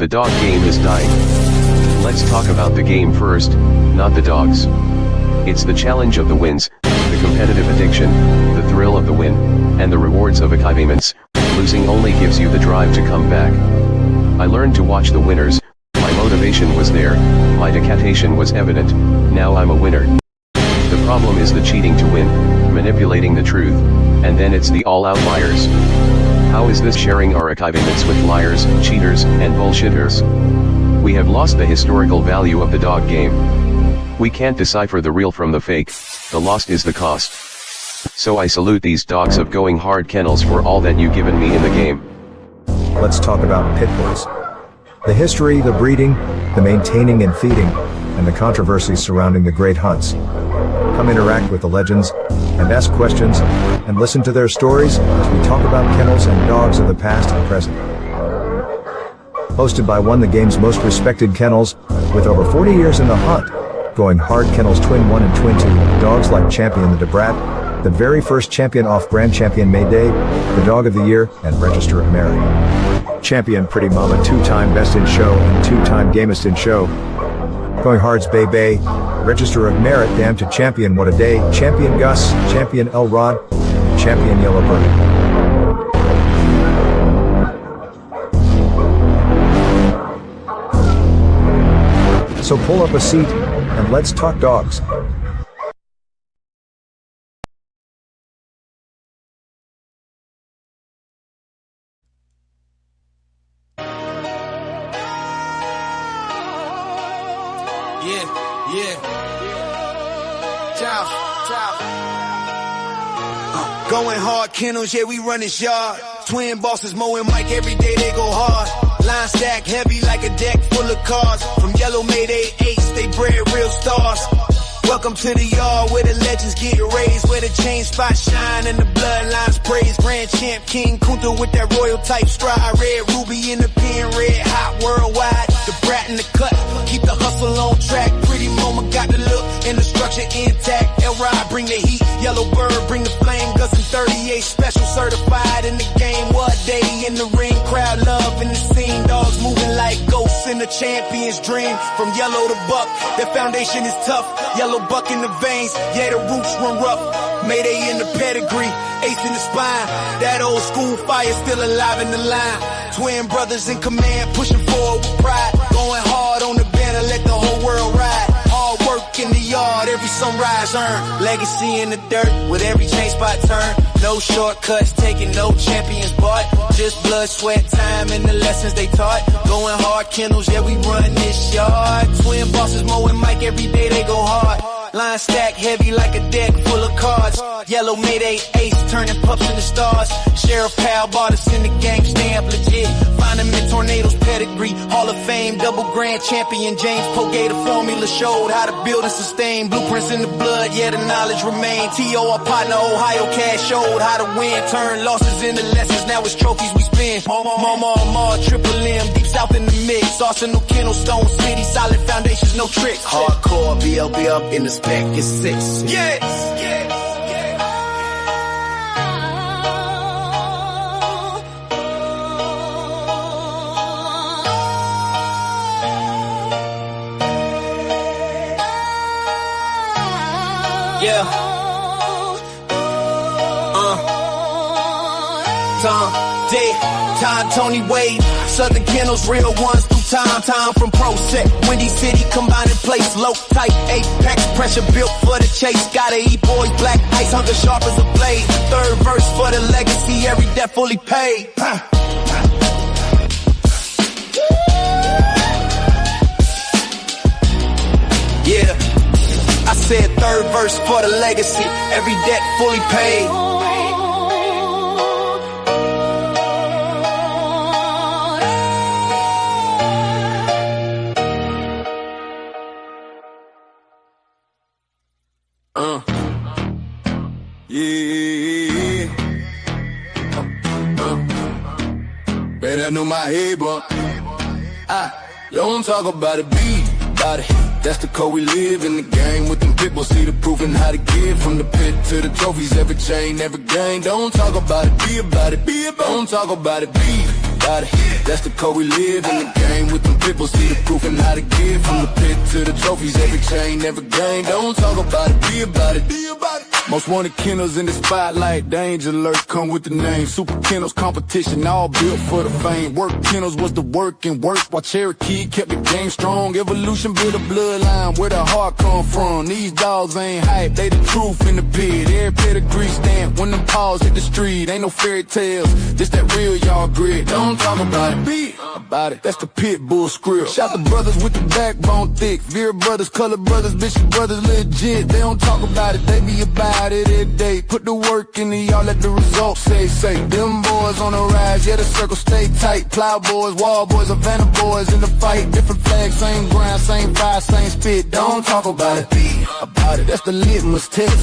The dog game is dying. Let's talk about the game first, not the dogs. It's the challenge of the wins, the competitive addiction, the thrill of the win, and the rewards of achievements. Losing only gives you the drive to come back. I learned to watch the winners, my motivation was there, my dedication was evident, now I'm a winner. The problem is the cheating to win, manipulating the truth, and then it's the all outliers. How is this sharing our achievements with liars, cheaters, and bullshitters? We have lost the historical value of the dog game. We can't decipher the real from the fake, the lost is the cost. So I salute these dogs of going hard kennels for all that you've given me in the game. Let's talk about pit bulls. The history, the breeding, the maintaining and feeding, and the controversies surrounding the great hunts. Come interact with the legends, and ask questions, and listen to their stories as we talk about kennels and dogs of the past and present. Hosted by one of the game's most respected kennels, with over 40 years in the hunt, Going Hard Kennels Twin 1 and Twin 2, dogs like Champion the Debrat, the very first champion off Grand Champion Mayday, the Dog of the Year, and Register of Merit. Champion Pretty Mama, 2-time Best in Show and 2-time Gamest in Show. Going Hard's Bay Bay, Register of Merit, Damn to Champion What a Day, Champion Gus, Champion Elrod, Champion Yellowbird. So pull up a seat, and let's talk dogs. Going hard kennels, yeah, we run this yard. Twin bosses mowing Mike every day, they go hard. Line stack heavy like a deck full of cars. From yellow Mayday 8s, they bred real stars. Welcome to the yard where the legends get raised, where the chain spots shine and the bloodlines praise. Grand champ King Kunta with that royal type stride. Red ruby in the pen, red hot worldwide. The brat in the cut, keep the hustle on track. Pretty Mama got the look and the structure intact. Elrod bring the heat, yellow bird bring the flame. Gus and 38 special certified in the game. What day in the ring, crowd love in the scene. Dogs moving like ghosts in the champion's dream. From yellow to buck, their foundation is tough. Yellow buck in the veins, yeah, the roots run rough. Mayday in the pedigree, ace in the spine. That old school fire still alive in the line. Twin brothers in command, pushing forward with pride. Going hard on the banner, let the whole world ride. Hard work in the yard, every sunrise earned. Legacy in the dirt, with every chain spot turn. No shortcuts taken, no champions bought. Just blood, sweat, time, and the lessons they taught. Going hard kennels, yeah, we run this yard. Twin bosses mowing Mike every day, they go hard. Line stack heavy like a deck full of cards. Yellow Mayday ace turning pups into stars. Sheriff Pal bought us in the game, stamp legit. Find them in tornadoes, pedigree, Hall of Fame, double grand champion. James Pogay, the formula showed how to build and sustain. Blueprints in the blood, yeah, the knowledge remain. T.O. our partner, Ohio Cash showed how to win. Turn losses into lessons, now it's trophies we spin. Mama, Triple M, deep south in the mix. Arsenal, Kennel, Stone City, solid foundations, no tricks. Hardcore, BLB up in the spec, it's 6. Yes, yes. Yeah. Tom, Dick, Todd, Tony Wade, Southern Kennels, real ones through time. Time from Pro Set, Windy City, combined in place, low type, apex, pressure built for the chase. Gotta eat boys, black ice, hunger sharp as a blade. Third verse for the legacy, every debt fully paid. Yeah. I said third verse for the legacy, every debt fully paid. Yeah. Better know my head, but I don't talk about it, be about it. That's the code we live in the game with them people. See the proof and how to give from the pit to the trophies. Every chain, every game. Don't talk about it, be about it, be about it. Don't talk about it, be about it. That's the code we live in the game with them people. See the proof and how to give from the pit to the trophies. Every chain, every game. Don't talk about it, be about it. Be about it. Most wanted kennels in the spotlight. Danger alert come with the name. Super kennels competition, all built for the fame. Work kennels was the work and work. While Cherokee kept the game strong. Evolution built a bloodline where the heart come from. These dogs ain't hype, they the truth in the pit. Every pedigree stamp when them paws hit the street. Ain't no fairy tales, this that real y'all grit. Don't talk about it, be about it. That's the pit bull script. Shout the brothers with the backbone thick. Veer brothers, color brothers, Bishop brothers legit. They don't talk about it, they be about it every day. Put the work in and y'all let the results say. Them boys on the rise, yeah the circle stay tight. Plow boys, wall boys, Havana boys in the fight. Different flags, same ground, same fire, same spit. Don't talk about it, be about it. That's the litmus test.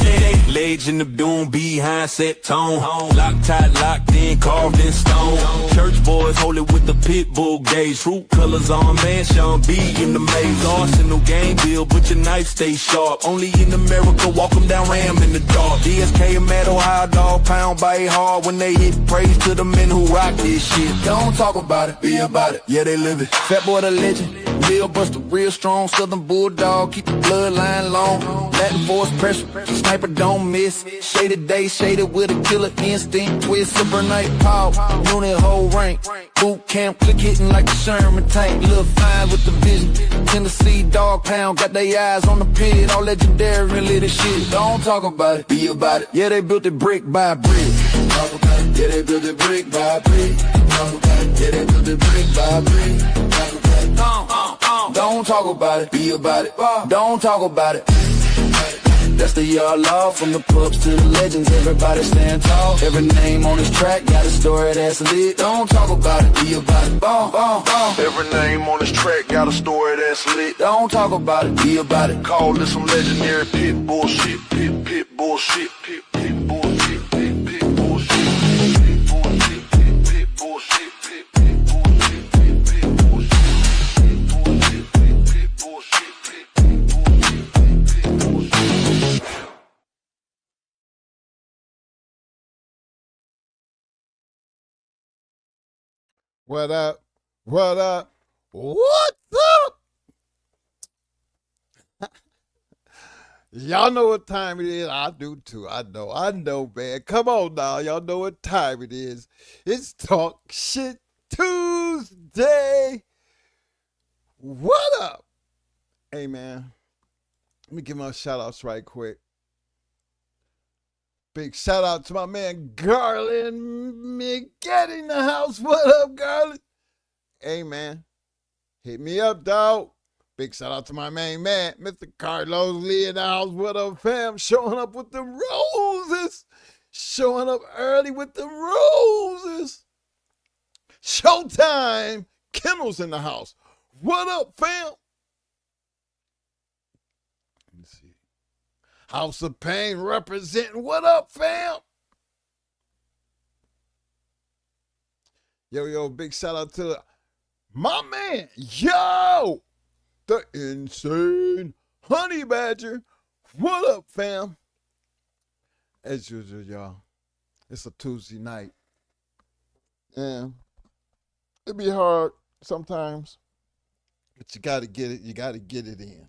Legend of doom, behind set tone. Locked tight, locked in, carved in stone. Church boys hold it with the pit bull gauge. Fruit colors on man, Sean B in the maze. Arsenal game bill, but your knife stay sharp. Only in America, walk them down Ram in the dark. DSK and Mad Ohio dog, pound by hard when they hit. Praise to the men who rock this shit. Don't talk about it, be about it. Yeah, they live it. Fat boy the legend. Bill Buster, real strong, southern bulldog, keep the bloodline long. Latin force pressure, sniper don't miss. Shaded day, shaded with a killer instinct. Twist, super night power, unit whole rank. Boot camp, click hitting like a Sherman tank. Little fine with the vision. Tennessee dog pound, got their eyes on the pit. All legendary, really the shit. Don't talk about it, be about it. Yeah, they built it brick by brick. Yeah, they built it brick by brick. Yeah, they built it brick by brick. Don't talk about it, be about it. Don't talk about it. That's the yard law, from the pups to the legends. Everybody stand tall. Every name on this track got a story that's lit. Don't talk about it, be about it. Every name on this track got a story that's lit. Don't talk about it, be about it. Call this some legendary pit bullshit. Pit bullshit. Pit bullshit. Pit bullshit. Pit bullshit. Pit bullshit. What up? What up? What's up? Y'all know what time it is. I do too. I know, man. Come on now. Y'all know what time it is. It's Talk Shit Tuesday. What up? Hey, man. Let me give my shout outs right quick. Big shout out to my man Garland Get in the house. What up, Garland? Hey, man. Hit me up, dog. Big shout out to my main man, Mr. Carlos Lee in the house. What up, fam? Showing up with the roses. Showing up early with the roses. Showtime. Kennels in the house. What up, fam? Let me see. House of Pain representing. What up, fam? Yo, big shout out to my man, yo, the insane honey badger. What up, fam? As usual, y'all, it's a Tuesday night. And it be hard sometimes, but you got to get it. You got to get it in.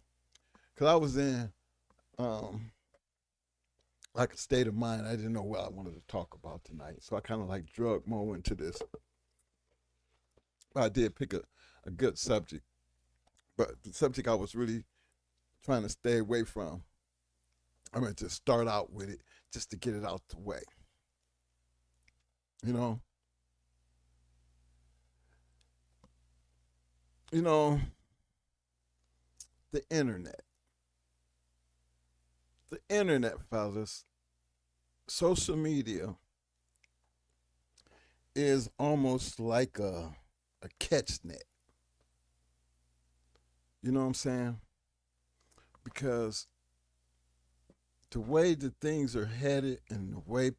Because I was in like a state of mind. I didn't know what I wanted to talk about tonight. So I kind of like drug more into this. I did pick a good subject. But the subject I was really trying to stay away from, I'm going to just start out with it just to get it out the way. You know? The internet. The internet, fellas, social media is almost like a catch net. You know what I'm saying? Because the way that things are headed and the way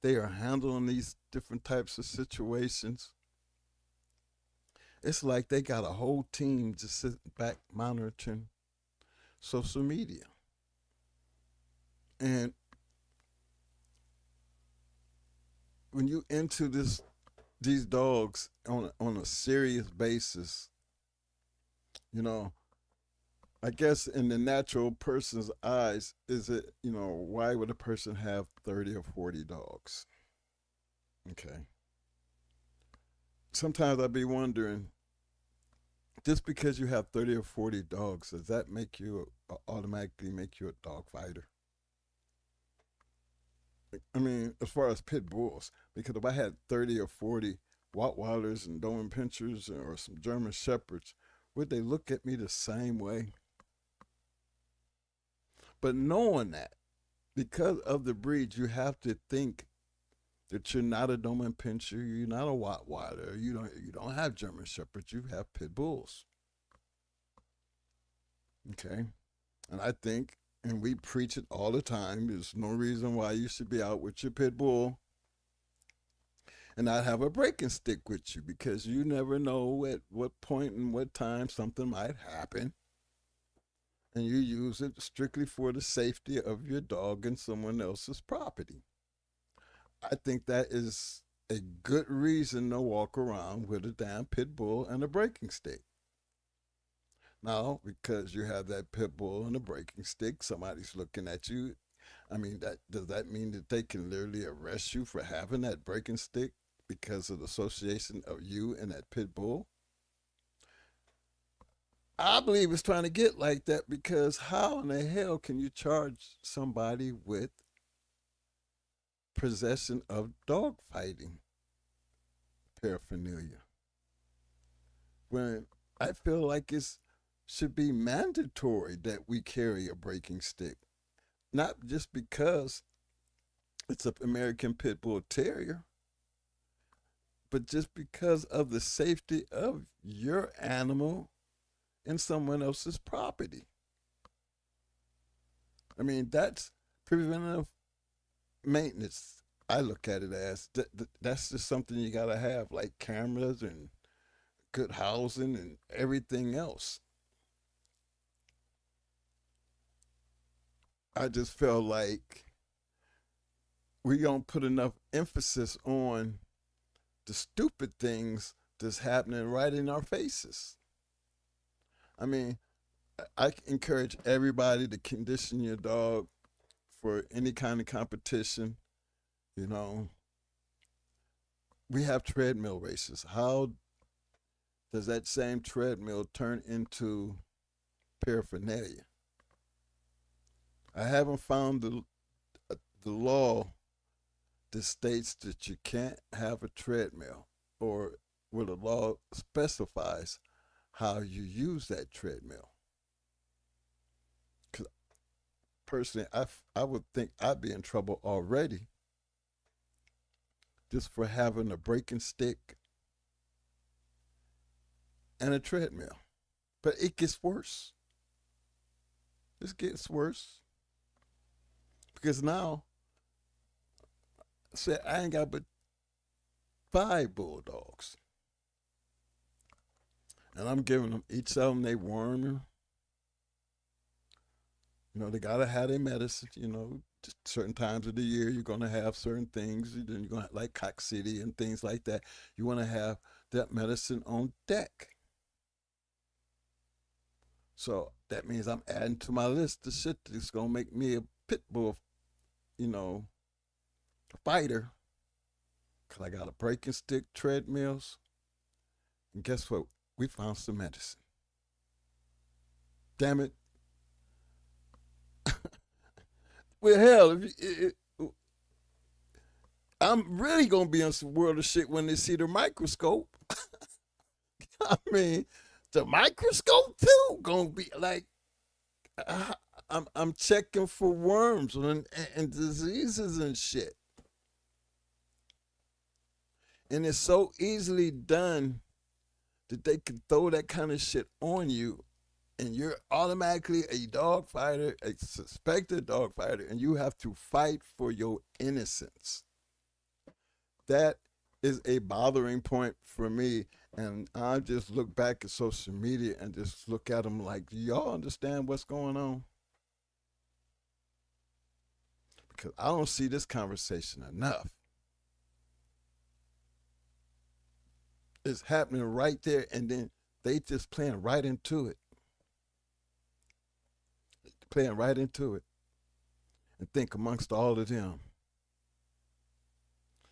they are handling these different types of situations, it's like they got a whole team just sitting back monitoring social media. And when you into this these dogs on a serious basis, you know, I guess in the natural person's eyes, is it, why would a person have 30 or 40 dogs? Okay. Sometimes I'd be wondering, just because you have 30 or 40 dogs, does that make you automatically make you a dog fighter? I mean, as far as pit bulls, because if I had 30 or 40 Rottweilers and Doberman Pinschers or some German Shepherds, would they look at me the same way? But knowing that, because of the breeds, you have to think that you're not a Doberman Pinscher, you're not a Rottweiler, you don't have German Shepherds, you have pit bulls. Okay, and I think, and we preach it all the time, there's no reason why you should be out with your pit bull and not have a breaking stick with you, because you never know at what point and what time something might happen. And you use it strictly for the safety of your dog and someone else's property. I think that is a good reason to walk around with a damn pit bull and a breaking stick. Now, because you have that pit bull and a breaking stick, somebody's looking at you. I mean, does that mean that they can literally arrest you for having that breaking stick because of the association of you and that pit bull? I believe it's trying to get like that, because how in the hell can you charge somebody with possession of dog fighting paraphernalia when I feel like it should be mandatory that we carry a breaking stick? Not just because it's an American Pit Bull Terrier, but just because of the safety of your animal in someone else's property. I mean, that's preventive maintenance. I look at it as that's just something you gotta have, like cameras and good housing and everything else. I just felt like we don't put enough emphasis on the stupid things that's happening right in our faces. I mean, I encourage everybody to condition your dog for any kind of competition. You know, we have treadmill races. How does that same treadmill turn into paraphernalia? I haven't found the law that states that you can't have a treadmill, or where the law specifies how you use that treadmill. Because personally, I would think I'd be in trouble already just for having a breaking stick and a treadmill. But it gets worse. This gets worse. Because now, say I ain't got but 5 bulldogs. And I'm giving them, each of them, they worm. They got to have their medicine, just certain times of the year, you're going to have certain things. Then you're going to have, like Cock City and things like that. You want to have that medicine on deck. So that means I'm adding to my list the shit that's going to make me a pit bull, fighter. Because I got a breaking stick, treadmills. And guess what? We found some medicine. Damn it. Well, hell, I'm really going to be on some world of shit when they see the microscope. I mean, the microscope too going to be like, I'm checking for worms and diseases and shit. And it's so easily done that they can throw that kind of shit on you, and you're automatically a dog fighter, a suspected dog fighter, and you have to fight for your innocence. That is a bothering point for me. And I just look back at social media and just look at them like, do y'all understand what's going on? Because I don't see this conversation enough. It's happening right there, and then they just playing right into it. Playing right into it. And think amongst all of them,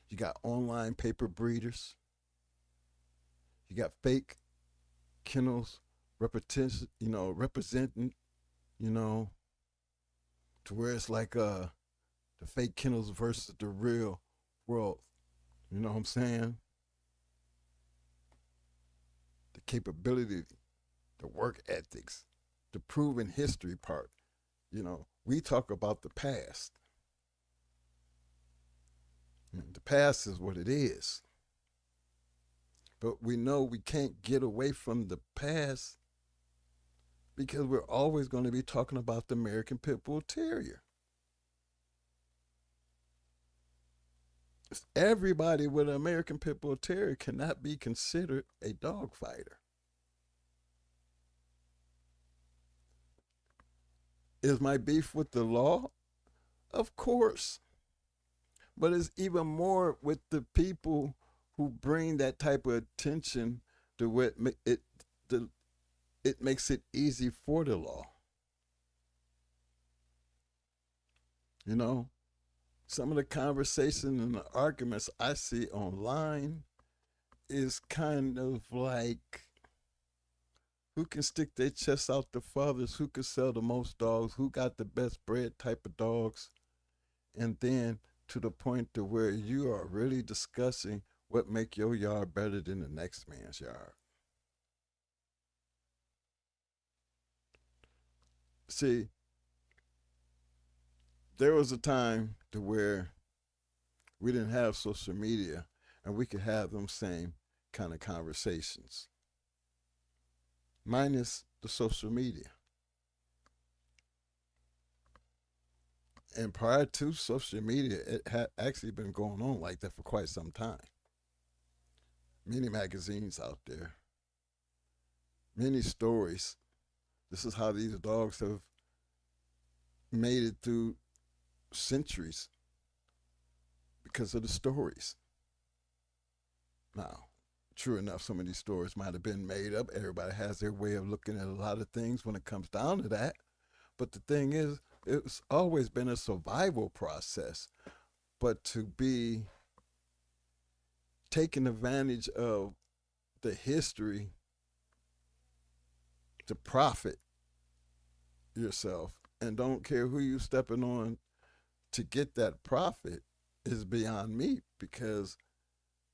you got online paper breeders. You got fake kennels representing, to where it's like the fake kennels versus the real world. You know what I'm saying? The capability, the work ethics, the proven history part. We talk about the past. The past is what it is. But we know we can't get away from the past because we're always going to be talking about the American Pit Bull Terrier. Everybody with an American Pit Bull Terrier cannot be considered a dog fighter. Is my beef with the law? Of course. But it's even more with the people who bring that type of attention to what it makes it easy for the law. Some of the conversation and the arguments I see online is kind of like, who can stick their chest out the farthest, who can sell the most dogs, who got the best bred type of dogs, and then to the point to where you are really discussing what make your yard better than the next man's yard. See, there was a time to where we didn't have social media and we could have them same kind of conversations, minus the social media. And prior to social media, it had actually been going on like that for quite some time. Many magazines out there, many stories. This is how these dogs have made it through centuries because of the stories. Now, true enough, some of these stories might have been made up. Everybody has their way of looking at a lot of things when it comes down to that. But the thing is, it's always been a survival process. But to be taking advantage of the history to profit yourself and don't care who you stepping on to get that profit is beyond me, because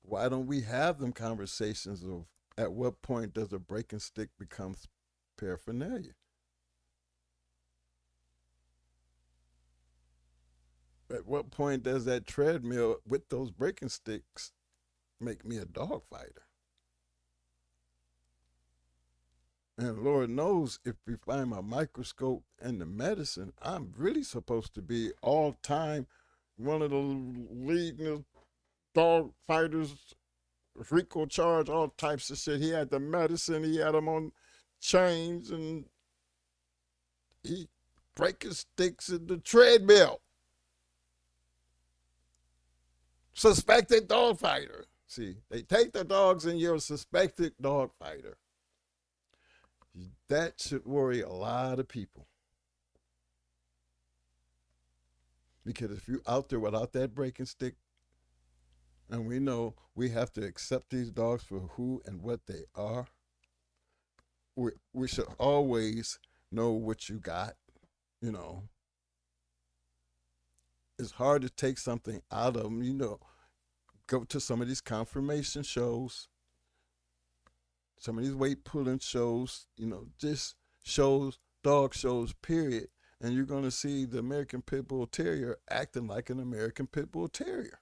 why don't we have them conversations of at what point does a breaking stick become paraphernalia? At what point does that treadmill with those breaking sticks make me a dog fighter? And Lord knows, if we find my microscope and the medicine, I'm really supposed to be all time one of the leading dog fighters, Rico charge, all types of shit. He had the medicine, he had them on chains, and he breaking sticks in the treadmill. Suspected dog fighter. See, they take the dogs and you're a suspected dog fighter. That should worry a lot of people. Because if you're out there without that breaking stick, and we know we have to accept these dogs for who and what they are, we should always know what you got. It's hard to take something out of them. Go to some of these confirmation shows, some of these weight pulling shows, just shows, dog shows, period. And you're going to see the American Pit Bull Terrier acting like an American Pit Bull Terrier.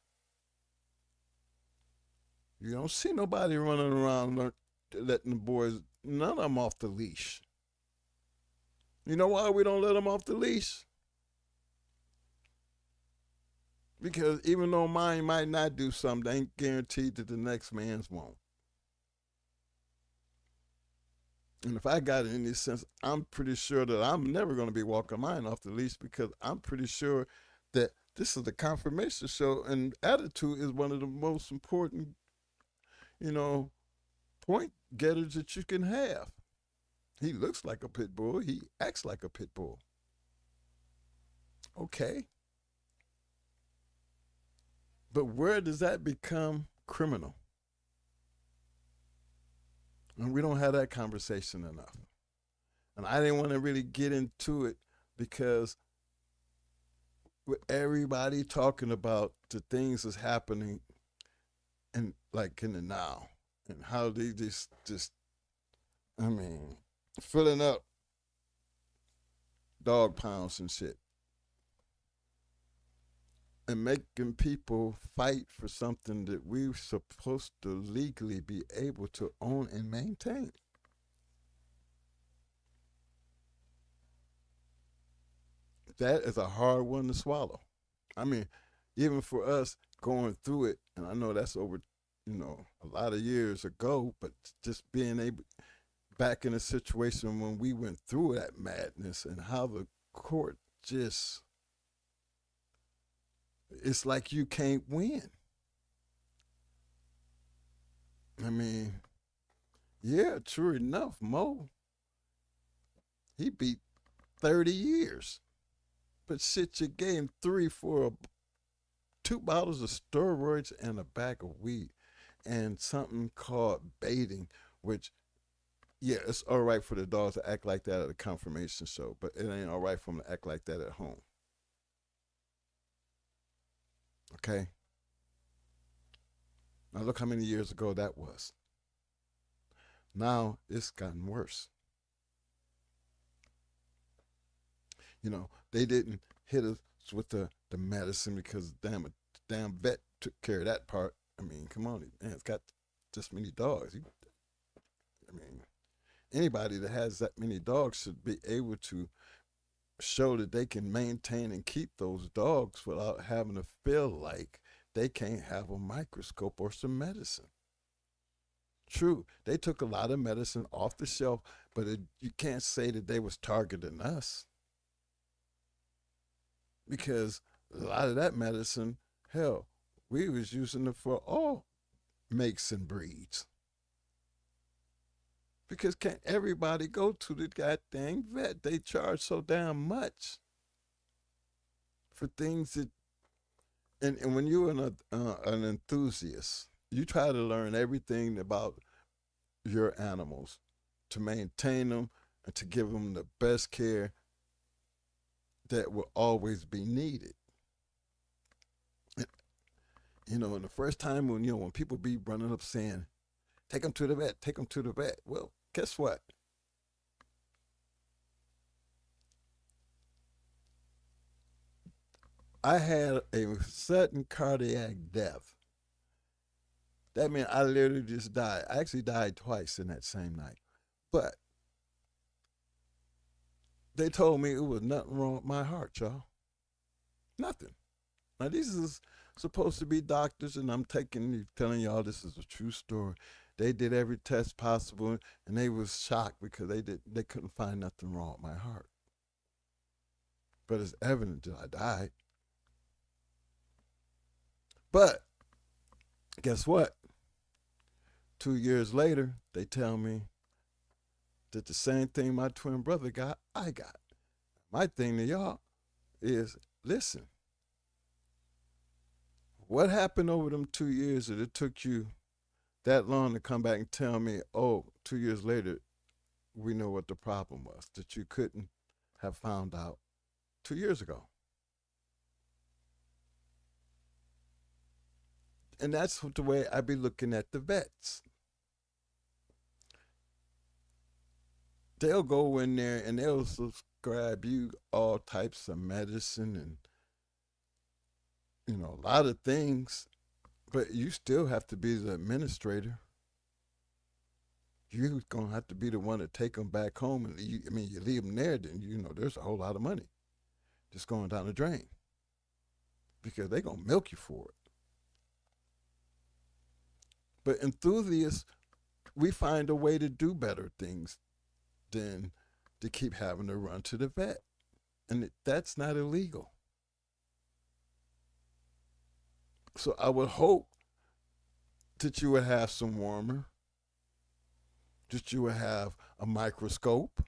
You don't see nobody running around letting the boys, none of them off the leash. You know why we don't let them off the leash? Because even though mine might not do something, they ain't guaranteed that the next man's won't. And if I got it in this sense, I'm pretty sure that I'm never going to be walking mine off the leash, because I'm pretty sure that this is the confirmation show, and attitude is one of the most important, point getters that you can have. He looks like a pit bull. He acts like a pit bull. Okay. But where does that become criminal? And we don't have that conversation enough. And I didn't want to really get into it because with everybody talking about the things that's happening and like in the now and how they just filling up dog pounds and shit and making people fight for something that we're supposed to legally be able to own and maintain. That is a hard one to swallow. I mean, even for us going through it, and I know that's over, a lot of years ago, but just being able, back in a situation when we went through that madness and how the court just, it's like you can't win. I mean, yeah, true enough, Mo, he beat 30 years. But shit, you gave him 3 for 2 bottles of steroids and a bag of weed and something called baiting, which, yeah, it's all right for the dogs to act like that at a confirmation show, but it ain't all right for them to act like that at home. Okay? Now look how many years ago that was. Now it's gotten worse. They didn't hit us with the medicine because a damn vet took care of that part. I mean, come on, man, it's got this many dogs. Anybody that has that many dogs should be able to show that they can maintain and keep those dogs without having to feel like they can't have a microscope or some medicine. True, they took a lot of medicine off the shelf, but you can't say that they was targeting us. Because a lot of that medicine, hell, we was using it for all makes and breeds. Because can't everybody go to the goddamn vet? They charge so damn much for things that, and when you're an enthusiast, you try to learn everything about your animals to maintain them and to give them the best care that will always be needed. And the first time when people be running up saying, take them to the vet, take them to the vet. Well, guess what? I had a sudden cardiac death. That meant I literally just died. I actually died twice in that same night. But they told me it was nothing wrong with my heart, y'all. Nothing. Now, these is supposed to be doctors, and I'm telling y'all this is a true story. They did every test possible, and they was shocked because they couldn't find nothing wrong with my heart. But it's evident that I died. But guess what? 2 years later, they tell me that the same thing my twin brother got, I got. My thing to y'all is, listen, what happened over them 2 years that it took you that long to come back and tell me, 2 years later, we know what the problem was, that you couldn't have found out 2 years ago? And that's the way I be looking at the vets. They'll go in there and they'll prescribe you all types of medicine and, a lot of things, but you still have to be the administrator. You're going to have to be the one to take them back home. And you leave them there, then, there's a whole lot of money just going down the drain because they're going to milk you for it. But enthusiasts, we find a way to do better things than to keep having to run to the vet. And that's not illegal. So I would hope that you would have some warmer that you would have a microscope,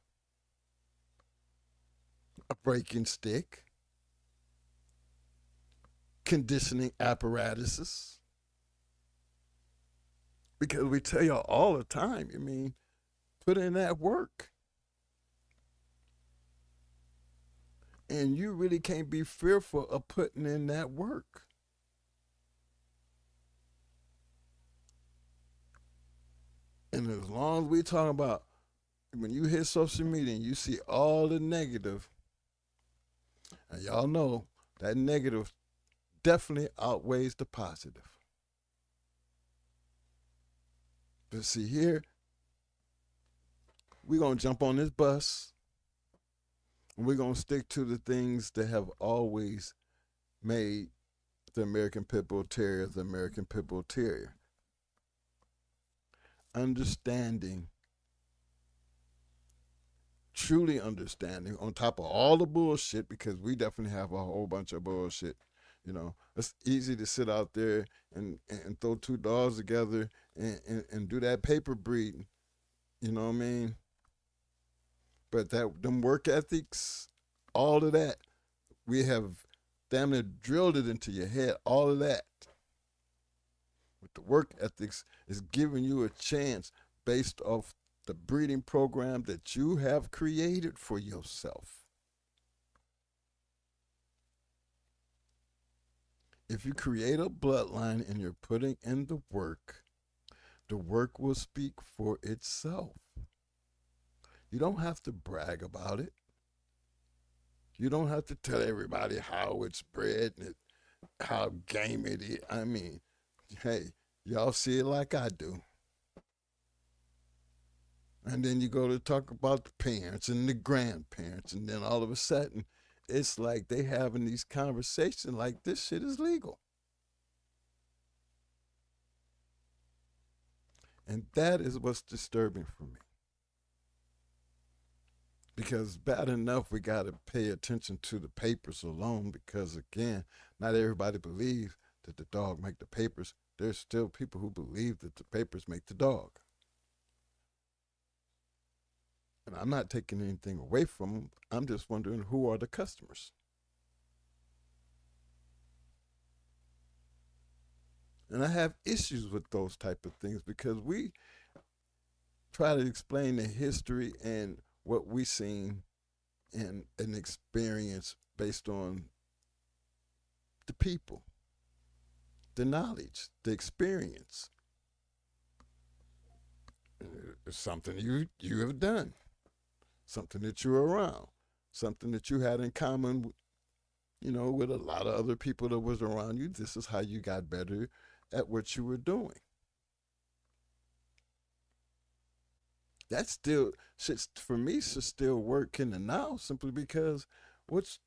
a breaking stick, conditioning apparatuses. Because we tell y'all all the time, put in that work. And you really can't be fearful of putting in that work. And as long as we talk about, when you hit social media and you see all the negative, and y'all know that negative definitely outweighs the positive. But see here, we're going to jump on this bus, and we're going to stick to the things that have always made the American Pit Bull Terrier the American Pit Bull Terrier. Understanding, truly understanding, on top of all the bullshit, because we definitely have a whole bunch of bullshit. It's easy to sit out there and throw two dogs together and do that paper breeding. You know what I mean? But them work ethics, all of that, we have damn near drilled it into your head, all of that. With the work ethics is giving you a chance based off the breeding program that you have created for yourself. If you create a bloodline and you're putting in the work will speak for itself. You don't have to brag about it. You don't have to tell everybody how it's bred and how game it is. Hey, y'all see it like I do. And then you go to talk about the parents and the grandparents, and then all of a sudden, it's like they having these conversations like this shit is legal. And that is what's disturbing for me. Because bad enough we got to pay attention to the papers alone, because again, not everybody believes that the dog make the papers. There's still people who believe that the papers make the dog. And I'm not taking anything away from them. I'm just wondering, who are the customers? And I have issues with those type of things, because we try to explain the history and what we seen and an experience based on the people, the knowledge, the experience. It's something you have done, something that you're around, something that you had in common, with a lot of other people that was around you. This is how you got better at what you were doing. That still, for me, should still work in the now, simply because what's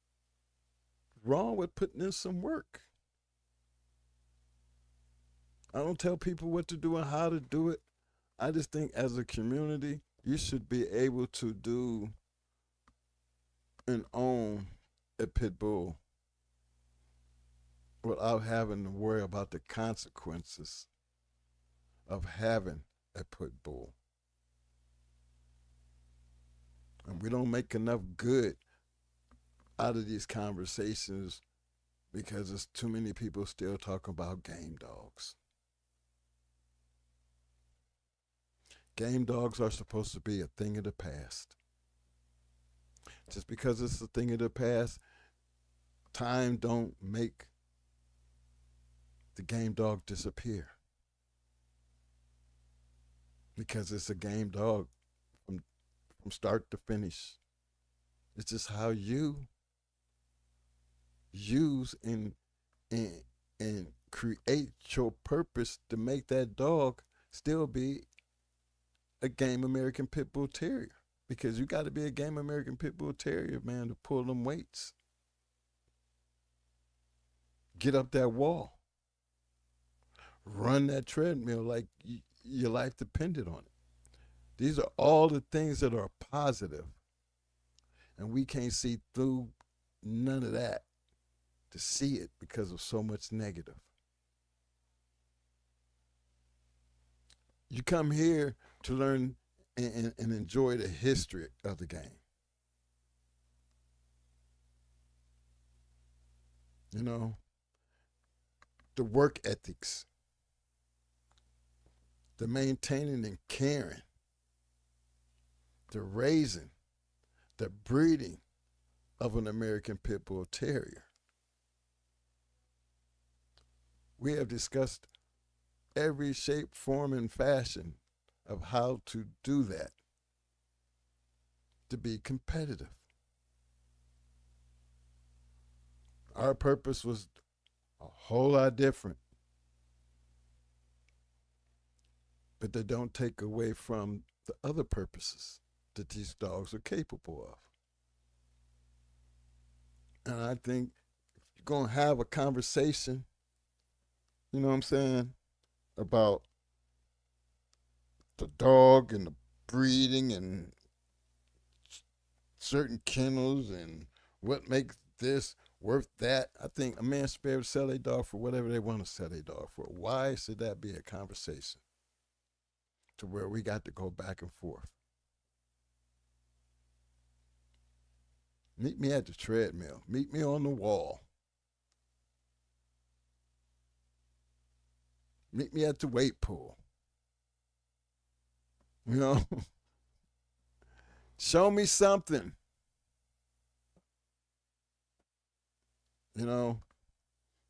wrong with putting in some work? I don't tell people what to do and how to do it. I just think as a community, you should be able to do and own a pit bull without having to worry about the consequences of having a pit bull. And we don't make enough good out of these conversations because there's too many people still talking about game dogs. Game dogs are supposed to be a thing of the past. Just because it's a thing of the past, time don't make the game dog disappear. Because it's a game dog from start to finish. It's just how you use and create your purpose to make that dog still be a game American Pit Bull Terrier. Because you got to be a game American Pit Bull Terrier, man, to pull them weights. Get up that wall. Run that treadmill like your life depended on it. These are all the things that are positive. And we can't see through none of that to see it because of so much negative. You come here to learn and enjoy the history of the game. You know, the work ethics, the maintaining and caring, the raising, the breeding of an American Pit Bull Terrier. We have discussed every shape, form, and fashion of how to do that to be competitive. Our purpose was a whole lot different, but they don't take away from the other purposes that these dogs are capable of. And I think if you're going to have a conversation, you know what I'm saying, about the dog and the breeding and certain kennels and what makes this worth that, I think a man should be able to sell a dog for whatever they want to sell a dog for. Why should that be a conversation to where we got to go back and forth? Meet me at the treadmill. Meet me on the wall. Meet me at the weight pool. You know? Show me something. You know?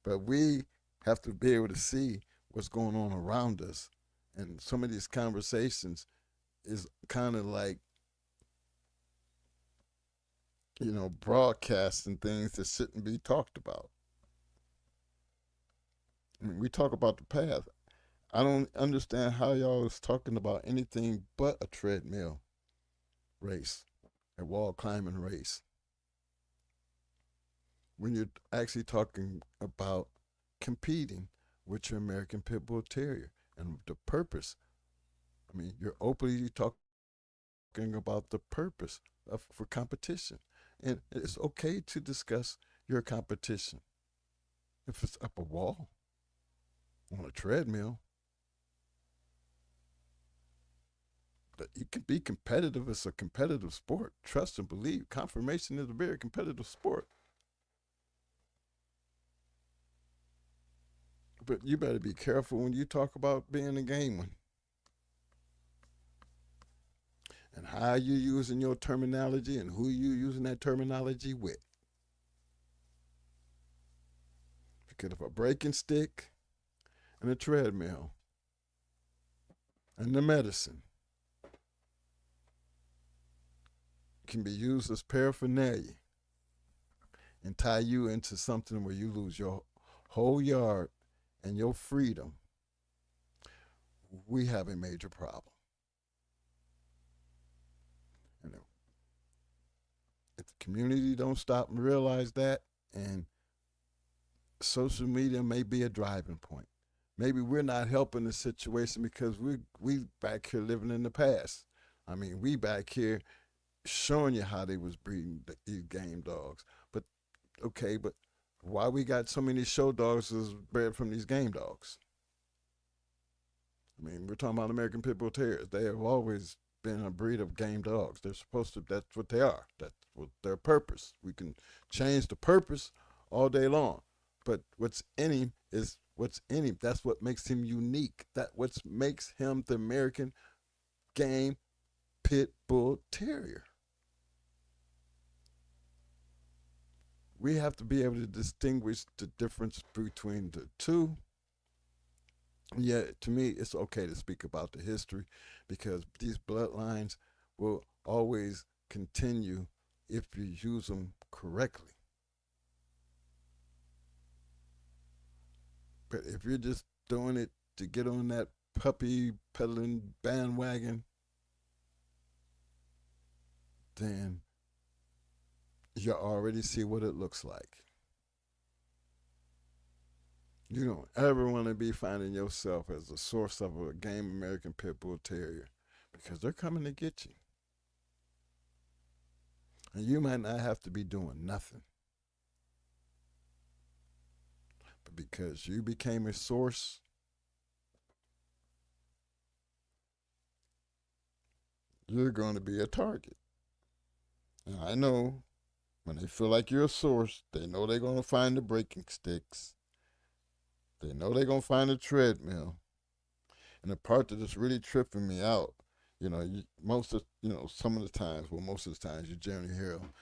But we have to be able to see what's going on around us. And some of these conversations is kind of like, you know, broadcasting things that shouldn't be talked about. I mean, we talk about the past. I don't understand how y'all is talking about anything but a treadmill race, a wall climbing race, when you're actually talking about competing with your American Pit Bull Terrier and the purpose. I mean, you're openly talking about the purpose for competition. And it's okay to discuss your competition. If it's up a wall, on a treadmill, that you can be competitive. It's a competitive sport. Trust and believe. Confirmation is a very competitive sport. But you better be careful when you talk about being a game one. And how you using your terminology and who you using that terminology with. Because if a breaking stick and a treadmill and the medicine can be used as paraphernalia and tie you into something where you lose your whole yard and your freedom, we have a major problem. And if the community don't stop and realize that, and social media may be a driving point. Maybe we're not helping the situation because we back here living in the past. I mean, we back here showing you how they was breeding these game dogs. But okay, but why we got so many show dogs that's bred from these game dogs? I mean, we're talking about American Pit Bull Terriers. They have always been a breed of game dogs. They're supposed to, that's what they are. That's what their purpose. We can change the purpose all day long. But what's in him is what's in him. That's what makes him unique. That's what makes him the American game Pit Bull Terrier. We have to be able to distinguish the difference between the two. Yeah, to me, it's okay to speak about the history because these bloodlines will always continue if you use them correctly. But if you're just doing it to get on that puppy peddling bandwagon, then you already see what it looks like. You don't ever want to be finding yourself as a source of a game American Pit Bull Terrier because they're coming to get you. And you might not have to be doing nothing. But because you became a source, you're going to be a target. And I know when they feel like you're a source, they know they're going to find the breaking sticks. They know they're going to find a treadmill. And the part that is really tripping me out, some of the times, most of the times, you generally hear them,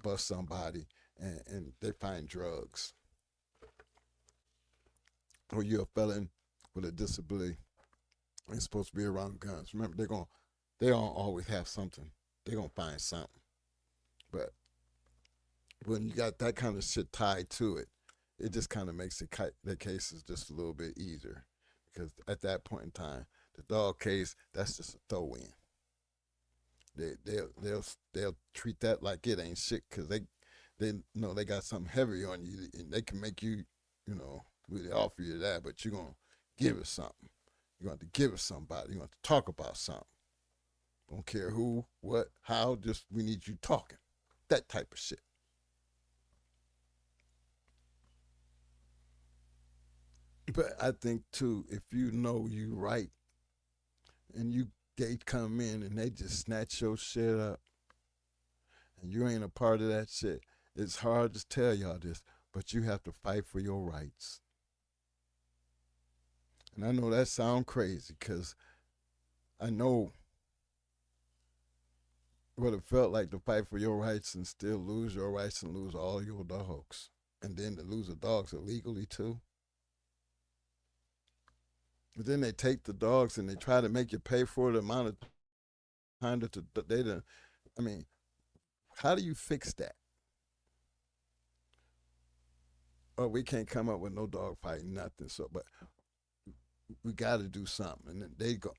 bust somebody and they find drugs. Or you're a felon with a disability. They're supposed to be around guns. Remember, they don't always have something. They're going to find something. But when you got that kind of shit tied to it, it just kind of makes the cases just a little bit easier. Because at that point in time, the dog case, that's just a throw-in. They'll treat that like it ain't shit because they know they got something heavy on you and they can make you, really offer you that, but you're going to give it something. You're going to have to give it somebody. You're going to have to talk about something. Don't care who, what, how, just we need you talking. That type of shit. But I think, too, if you know you right and they come in and they just snatch your shit up and you ain't a part of that shit, it's hard to tell y'all this, but you have to fight for your rights. And I know that sounds crazy because I know what it felt like to fight for your rights and still lose your rights and lose all your dogs. And then to lose the dogs illegally too. But then they take the dogs and they try to make you pay for the amount of time that how do you fix that? Oh, we can't come up with no dog fighting, nothing. So, but we got to do something. And then they go,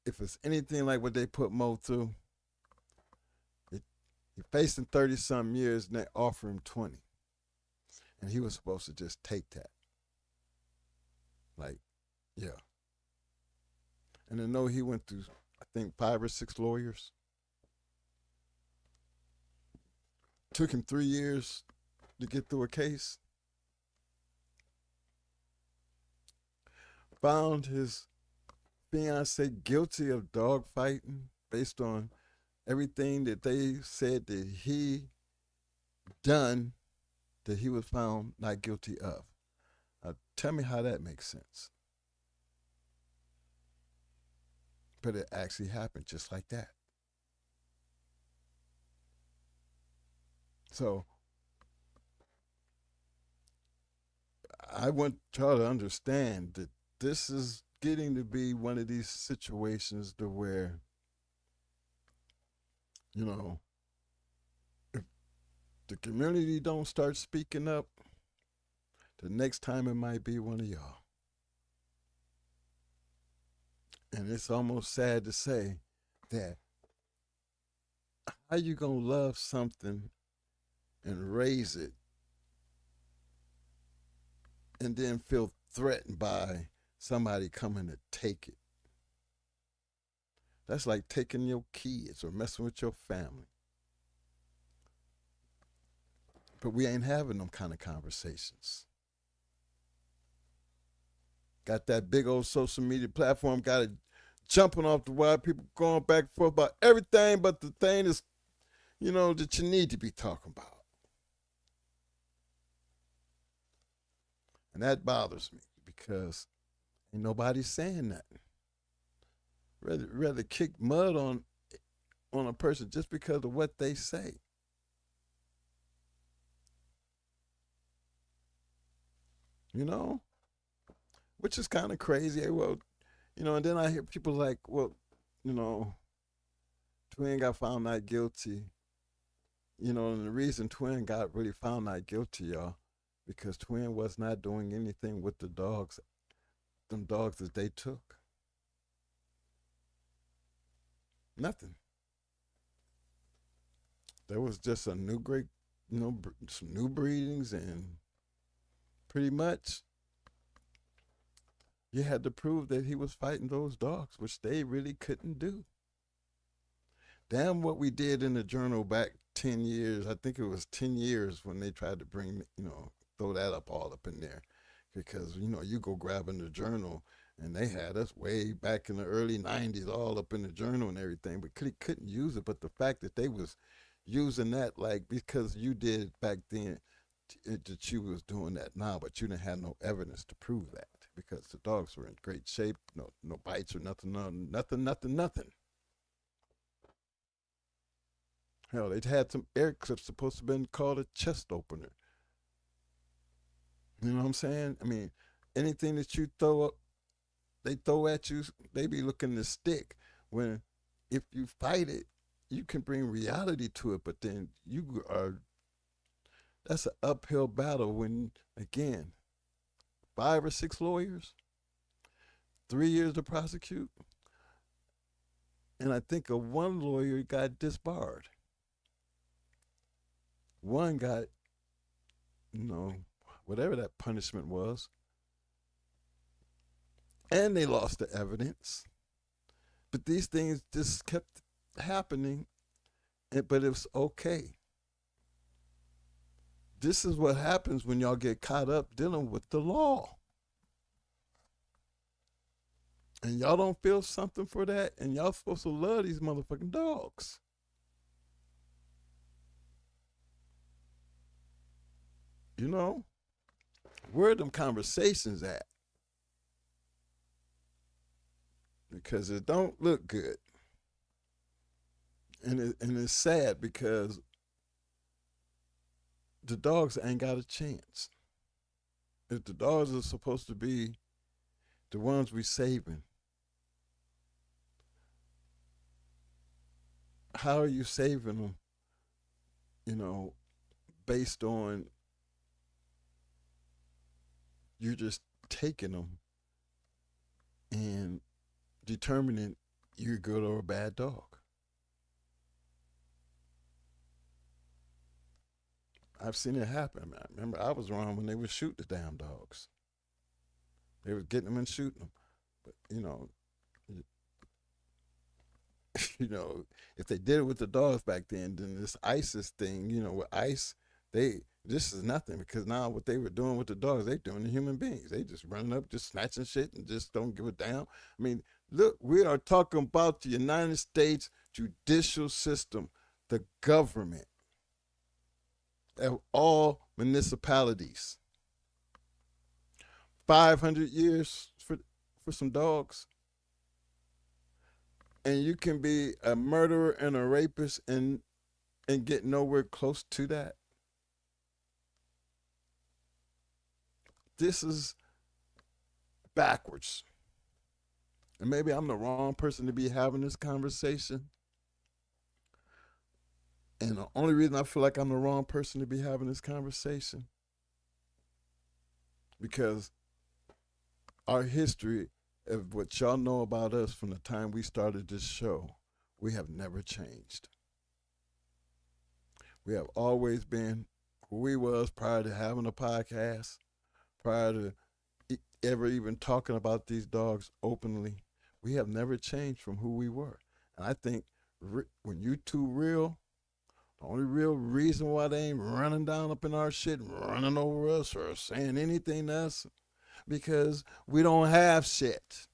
if it's anything like what they put Mo through, he facing 30-something years and they offer him 20. And he was supposed to just take that. Like, yeah. And I know he went through, I think, 5 or 6 lawyers. Took him 3 years to get through a case. Found his fiance guilty of dog fighting based on everything that they said that he done that he was found not guilty of. Tell me how that makes sense. But it actually happened just like that. So I want y'all to understand that this is getting to be one of these situations to where, if the community don't start speaking up, the next time it might be one of y'all. And it's almost sad to say that how you gonna love something and raise it and then feel threatened by somebody coming to take it? That's like taking your kids or messing with your family. But we ain't having them kind of conversations. Got that big old social media platform, got it jumping off the wire, people going back and forth about everything but the thing is, that you need to be talking about. And that bothers me because ain't nobody saying nothing. Rather kick mud on a person just because of what they say. Which is kind of crazy. Well, and then I hear people like, well, Twin got found not guilty. And the reason Twin got really found not guilty, y'all, because Twin was not doing anything with the dogs, them dogs that they took. Nothing. There was just some new breedings, and pretty much you had to prove that he was fighting those dogs, which they really couldn't do. Damn what we did in the journal back 10 years. I think it was 10 years when they tried to bring, throw that up all up in there. Because, you go grab in the journal And they had us way back in the early 90s, all up in the journal and everything, but couldn't use it. But the fact that they was using that, like, because you did back then, that you was doing that now, but you didn't have no evidence to prove that because the dogs were in great shape, no bites or nothing. Hell, they had some air clips supposed to have been called a chest opener. You know what I'm saying? I mean, anything that you throw up, they throw at you, they be looking to stick. When if you fight it, you can bring reality to it, but then that's an uphill battle when, again, 5 or 6 lawyers, 3 years to prosecute, and I think one lawyer got disbarred. One got, whatever that punishment was, and they lost the evidence. But these things just kept happening, but it was okay. This is what happens when y'all get caught up dealing with the law. And y'all don't feel something for that, and y'all supposed to love these motherfucking dogs. Where are them conversations at? Because it don't look good. And it's sad because the dogs ain't got a chance. If the dogs are supposed to be the ones we saving, how are you saving them, based on you're just taking them and determining you're a good or a bad dog? I've seen it happen. I remember I was around when they would shoot the damn dogs. They was getting them and shooting them. But, if they did it with the dogs back then this ISIS thing, with ICE, this is nothing, because now what they were doing with the dogs, they doing to human beings. They just running up, just snatching shit and just don't give a damn. I mean, look, we are talking about the United States judicial system, the government of all municipalities. 500 years for some dogs. And you can be a murderer and a rapist and get nowhere close to that. This is backwards. And maybe I'm the wrong person to be having this conversation. And the only reason I feel like I'm the wrong person to be having this conversation, because our history of what y'all know about us from the time we started this show, we have never changed. We have always been who we was prior to having a podcast, prior to ever even talking about these dogs openly. We have never changed from who we were. And I think when you two real, the only real reason why they ain't running down up in our shit, running over us or saying anything to us, because we don't have shit.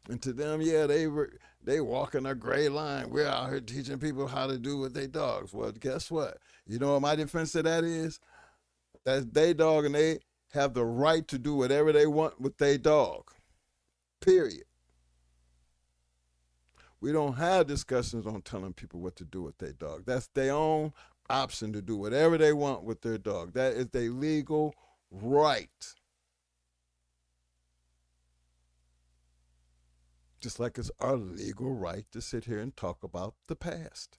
And to them, yeah, they walking a gray line. We're out here teaching people how to do with their dogs. Well, guess what? You know what my defense of that is? That's their dog, and they have the right to do whatever they want with their dog. Period. We don't have discussions on telling people what to do with their dog. That's their own option to do whatever they want with their dog. That is their legal right. Just like it's our legal right to sit here and talk about the past.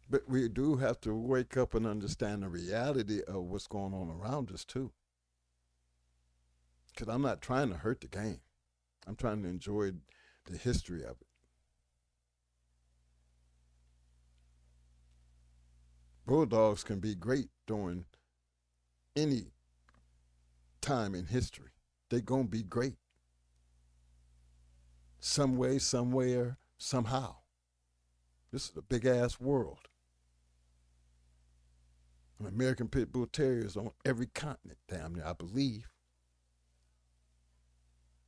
But we do have to wake up and understand the reality of what's going on around us too. Because I'm not trying to hurt the game. I'm trying to enjoy the history of it. Bulldogs can be great during any time in history. They're going to be great. Some way, somewhere, somehow. This is a big-ass world. American Pit Bull Terriers on every continent, damn near, I believe.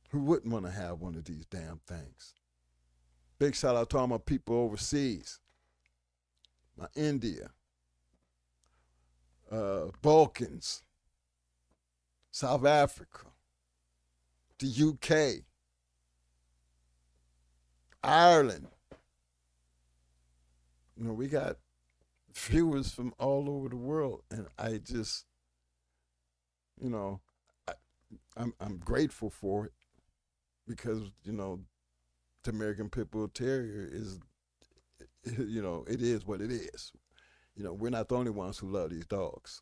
Who wouldn't want to have one of these damn things? Big shout out to all my people overseas. My India, Balkans, South Africa, the UK, Ireland. You know, we got viewers from all over the world, and I just, you know, I'm grateful for it because, you know, the American Pit Bull Terrier is, you know, it is what it is. You know, we're not the only ones who love these dogs.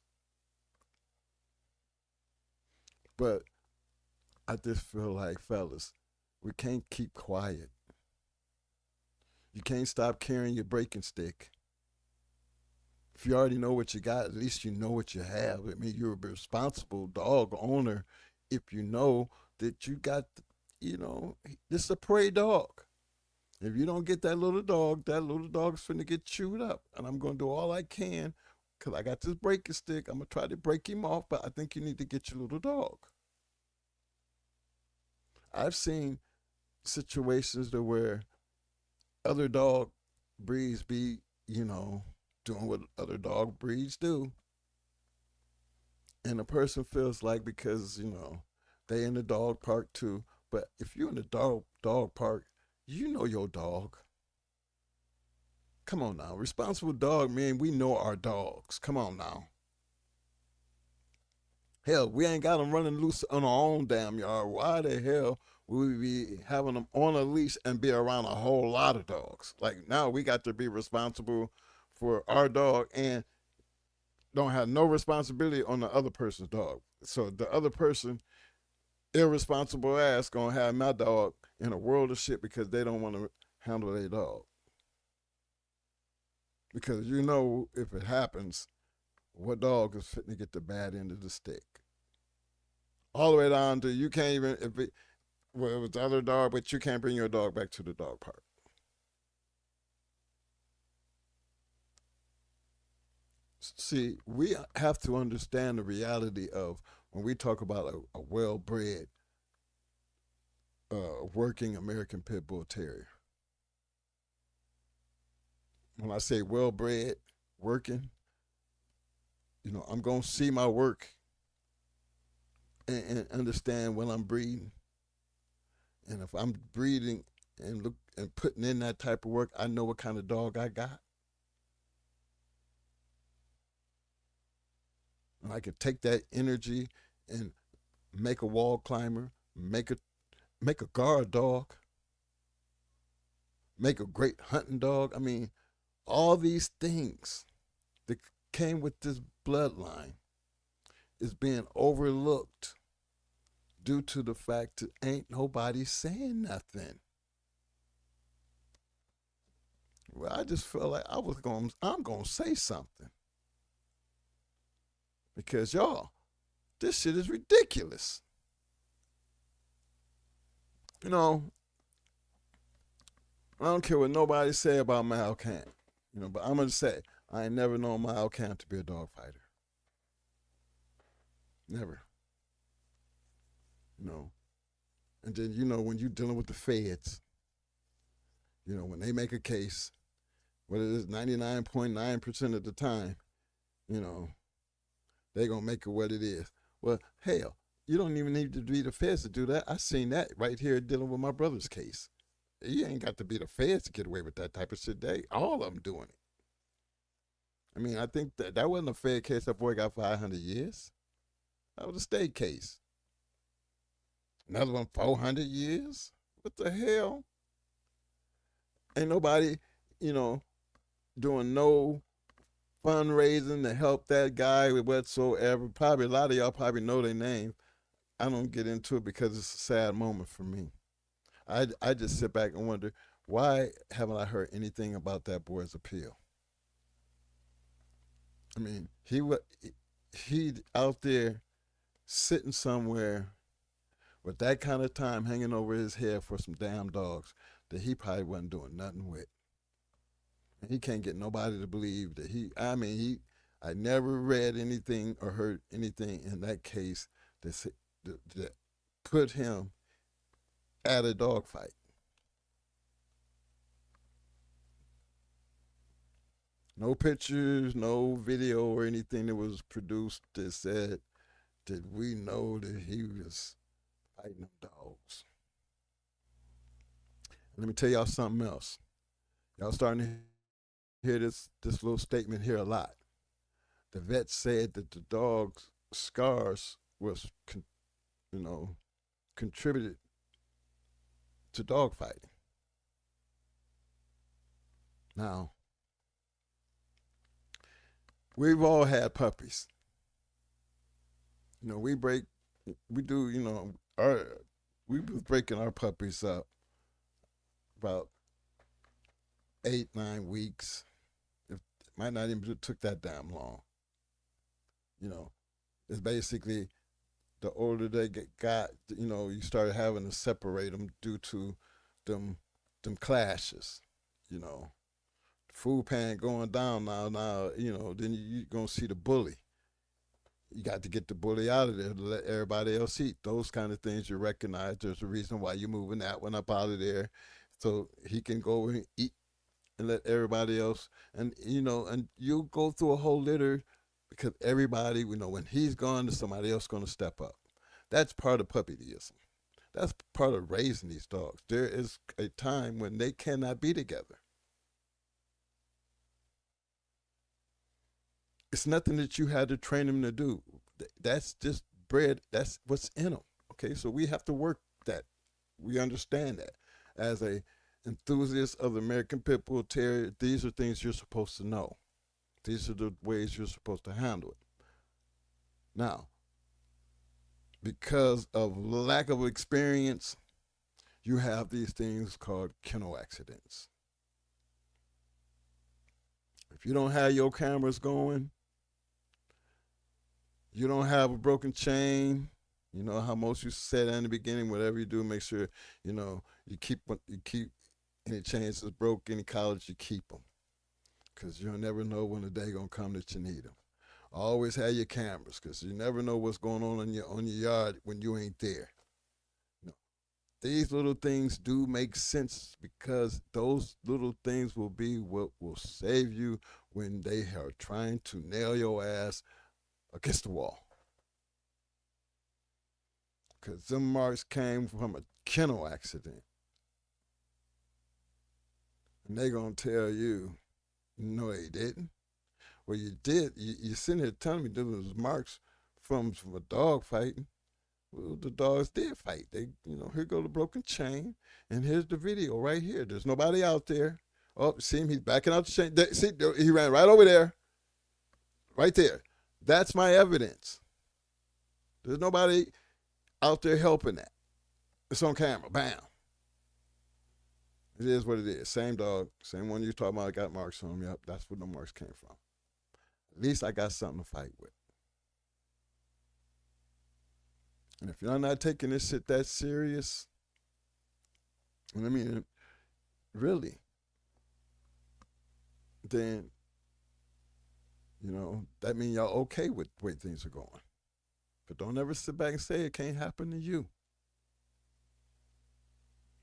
But I just feel like, fellas, we can't keep quiet. You can't stop carrying your breaking stick. If you already know what you got, at least you know what you have. I mean, you're a responsible dog owner if you know that you got, you know, this is a prey dog. If you don't get that little dog's finna get chewed up. And I'm going to do all I can because I got this breaking stick. I'm going to try to break him off, but I think you need to get your little dog. I've seen situations where other dog breeds be, you know, doing what other dog breeds do. And a person feels like because, you know, they in the dog park too. But if you're in the dog park, you know your dog. Come on now. Responsible dog, man, we know our dogs. Come on now. Hell, we ain't got them running loose on our own damn yard. Why the hell would we be having them on a leash and be around a whole lot of dogs? Like, now we got to be responsible for our dog and don't have no responsibility on the other person's dog. So the other person, irresponsible ass, gonna have my dog in a world of shit because they don't want to handle their dog. Because you know if it happens, what dog is fitting to get the bad end of the stick? All the way down to you can't even, if it was the other dog, but you can't bring your dog back to the dog park. See, we have to understand the reality of when we talk about a well-bred, working American Pit Bull Terrier. When I say well-bred, working, you know, I'm going to see my work and understand when I'm breeding. And if I'm breeding and look and putting in that type of work, I know what kind of dog I got. And I could take that energy and make a wall climber, make a guard dog, make a great hunting dog. I mean, all these things that came with this bloodline is being overlooked due to the fact that ain't nobody saying nothing. Well, I just felt like I'm gonna say something. Because y'all, this shit is ridiculous. You know, I don't care what nobody say about Malcamp. You know, but I'm gonna say I ain't never known Malcamp to be a dog fighter. Never. You know. And then, you know, when you're dealing with the feds, you know, when they make a case, what it is 99.9% of the time, you know, they gonna make it what it is. Well, hell, you don't even need to be the feds to do that. I seen that right here dealing with my brother's case. You ain't got to be the feds to get away with that type of shit. They all of them doing it. I mean, I think that wasn't a fed case. That boy got 500 years. That was a state case. Another one 400 years. What the hell? Ain't nobody, you know, doing no fundraising to help that guy with whatsoever. Probably a lot of y'all probably know their name. I don't get into it because it's a sad moment for me. I just sit back and wonder, why haven't I heard anything about that boy's appeal? I mean, he out there sitting somewhere with that kind of time hanging over his head for some damn dogs that he probably wasn't doing nothing with. And he can't get nobody to believe that I never read anything or heard anything in that case that put him at a dog fight. No pictures, no video or anything that was produced that said that we know that he was fighting them dogs. Let me tell y'all something else. Y'all starting to hear this little statement here a lot. The vet said that the dog's scars was, contributed to dog fighting. Now, we've all had puppies. We was breaking our puppies up about 8-9 weeks. It might not even took that damn long. It's basically the older they got, you started having to separate them due to them clashes. Food pan going down now, then you're going to see the bully. You got to get the bully out of there to let everybody else eat. Those kind of things you recognize. There's a reason why you're moving that one up out of there so he can go and eat and let everybody else. And, and you'll go through a whole litter because everybody, when he's gone, somebody else going to step up. That's part of puppyism. That's part of raising these dogs. There is a time when they cannot be together. It's nothing that you had to train them to do. That's just bred. That's what's in them. Okay, so we have to work that. We understand that. As a enthusiast of the American Pit Bull Terrier, these are things you're supposed to know. These are the ways you're supposed to handle it. Now, because of lack of experience, you have these things called kennel accidents. If you don't have your cameras going, you don't have a broken chain, you know how most you said in the beginning, whatever you do, make sure, you keep any chains that's broke, any collars, you keep them. Because you'll never know when the day going to come that you need them. Always have your cameras, because you never know what's going on in your yard when you ain't there. These little things do make sense because those little things will be what will save you when they are trying to nail your ass against the wall. Because them marks came from a kennel accident. And they're going to tell you, no, they didn't. Well, you did. You're sitting here telling me there was marks from a dog fighting. Well, the dogs did fight. They, here go the broken chain, and here's the video right here. There's nobody out there. Oh, see him? He's backing out the chain. See, he ran right over there. Right there. That's my evidence. There's nobody out there helping that. It's on camera. Bam. It is what it is. Same dog, same one you talking about got marks on him. Yep, that's where the marks came from. At least I got something to fight with. And if you're not taking this shit that serious, and I mean, really, then, that means y'all okay with the way things are going. But don't ever sit back and say it can't happen to you.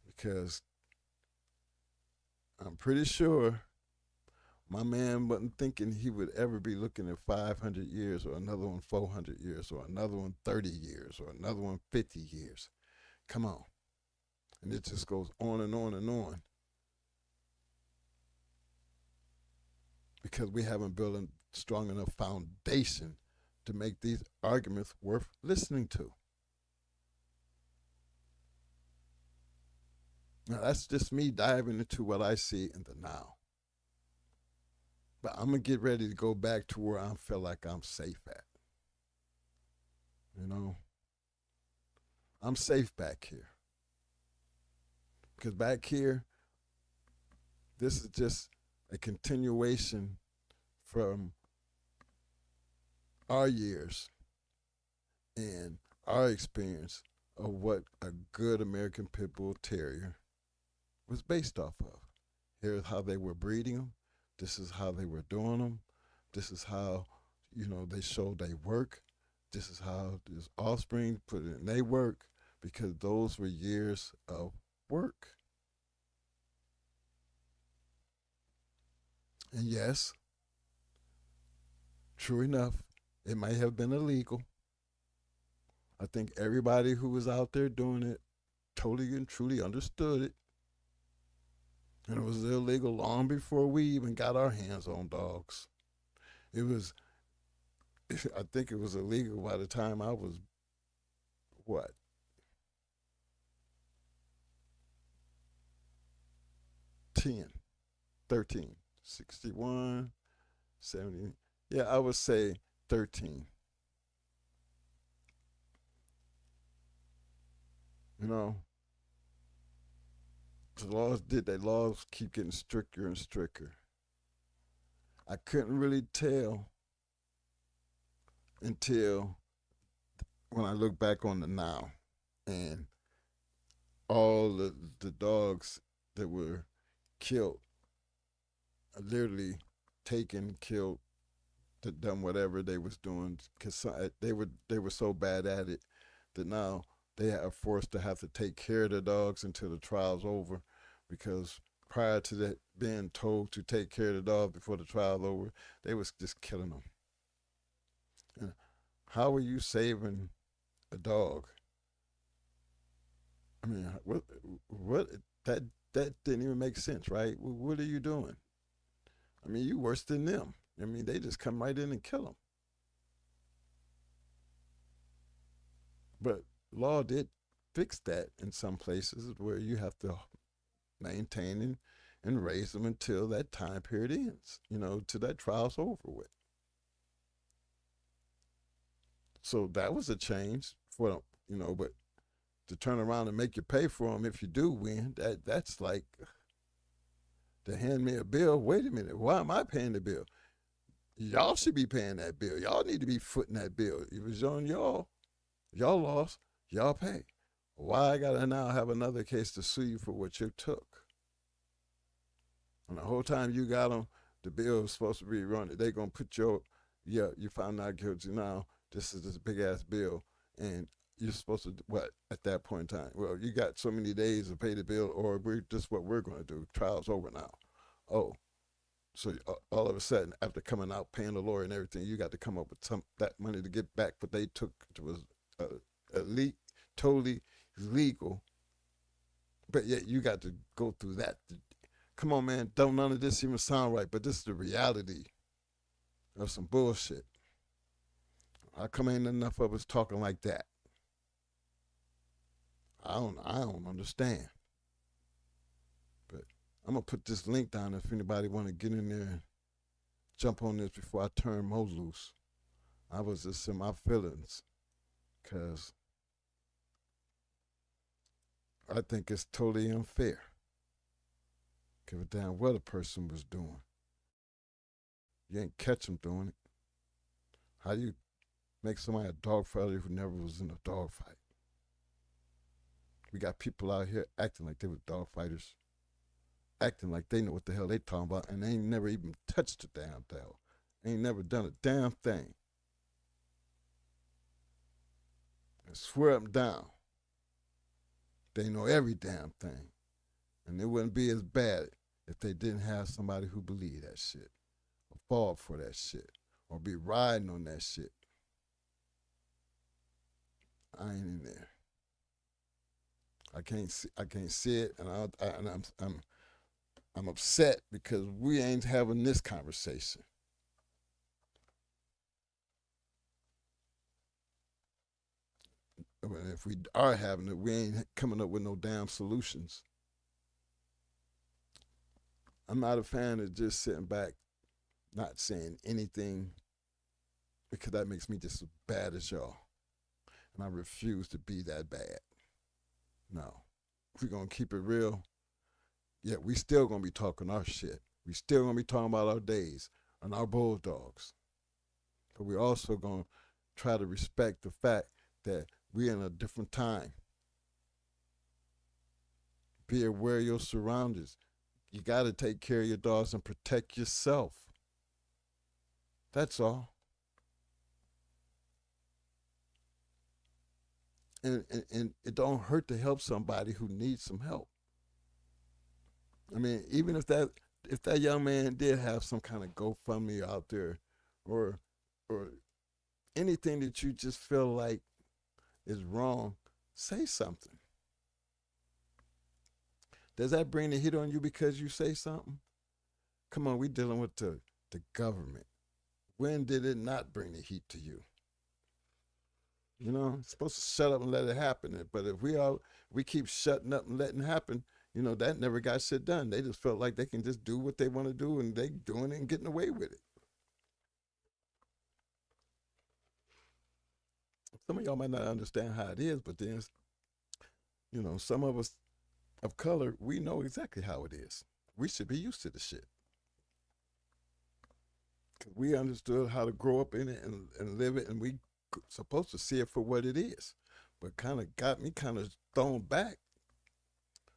Because I'm pretty sure my man wasn't thinking he would ever be looking at 500 years or another one 400 years or another one 30 years or another one 50 years. Come on. And it just goes on and on and on. Because we haven't built a strong enough foundation to make these arguments worth listening to. Now, that's just me diving into what I see in the now. But I'm going to get ready to go back to where I feel like I'm safe at. I'm safe back here. Because back here, this is just a continuation from our years and our experience of what a good American Pit Bull Terrier was based off of. Here's how they were breeding them. This is how they were doing them. This is how they show they work. This is how this offspring put it in they work, because those were years of work. And yes, true enough, it may have been illegal. I think everybody who was out there doing it totally and truly understood it. And it was illegal long before we even got our hands on dogs. It was, I think it was illegal by the time I was, what, 10, 13, 61, 70. Yeah, I would say 13. You know, the laws keep getting stricter and stricter. I couldn't really tell until when I look back on the now and all the dogs that were killed, literally taken, killed, done whatever they was doing, because they were so bad at it that now they are forced to have to take care of the dogs until the trial's over, because prior to that being told to take care of the dog before the trial's over, they was just killing them. And how are you saving a dog? I mean, what that didn't even make sense, right? What are you doing? I mean, you worse than them. I mean, they just come right in and kill them. But law did fix that in some places where you have to maintain and raise them until that time period ends, till that trial's over with. So that was a change for them, but to turn around and make you pay for them if you do win, that's like, to hand me a bill. Wait a minute, why am I paying the bill? Y'all should be paying that bill. Y'all need to be footing that bill. It was on y'all. Y'all lost. Y'all pay. Why I gotta now have another case to sue you for what you took? And the whole time you got them, the bill is supposed to be running. They gonna put you found not guilty now. This is this big ass bill, and you're supposed to what at that point in time? Well, you got so many days to pay the bill, or this what we're gonna do. Trial's over now. Oh, so all of a sudden, after coming out, paying the lawyer and everything, you got to come up with that money to get back what they took. It was totally legal, but yet you got to go through that. Come on, man, don't none of this even sound right, but this is the reality of some bullshit. How come ain't enough of us talking like that? I don't understand. But I'm gonna put this link down if anybody want to get in there and jump on this before I turn Mo loose. I was just in my feelings, cause I think it's totally unfair. Give a damn what a person was doing. You ain't catch them doing it. How do you make somebody a dog fighter who never was in a dog fight? We got people out here acting like they were dog fighters, acting like they know what the hell they talking about, and they ain't never even touched a damn dog. Ain't never done a damn thing. I swear them down. They know every damn thing. And it wouldn't be as bad if they didn't have somebody who believed that shit, or fought for that shit, or be riding on that shit. I ain't in there. I can't see it, and I'm upset because we ain't having this conversation. If we are having it, we ain't coming up with no damn solutions. I'm not a fan of just sitting back, not saying anything, because that makes me just as bad as y'all. And I refuse to be that bad. No. If we're going to keep it real, yeah, we still going to be talking our shit. We still going to be talking about our days and our bulldogs. But we also going to try to respect the fact that we're in a different time. Be aware of your surroundings. You got to take care of your dogs and protect yourself. That's all. and it don't hurt to help somebody who needs some help. I mean, even if that young man did have some kind of GoFundMe out there, or or anything that you just feel like is wrong, say something. Does that bring the heat on you because you say something? Come on, we dealing with the government. When did it not bring the heat to you? You know, it's supposed to shut up and let it happen. But if we keep shutting up and letting it happen, you know, that never got shit done. They just felt like they can just do what they want to do, and they doing it and getting away with it. Some of y'all might not understand how it is, but then, you know, some of us of color, we know exactly how it is. We should be used to the shit. Cause we understood how to grow up in it and live it, and we supposed to see it for what it is. But kind of got me kind of thrown back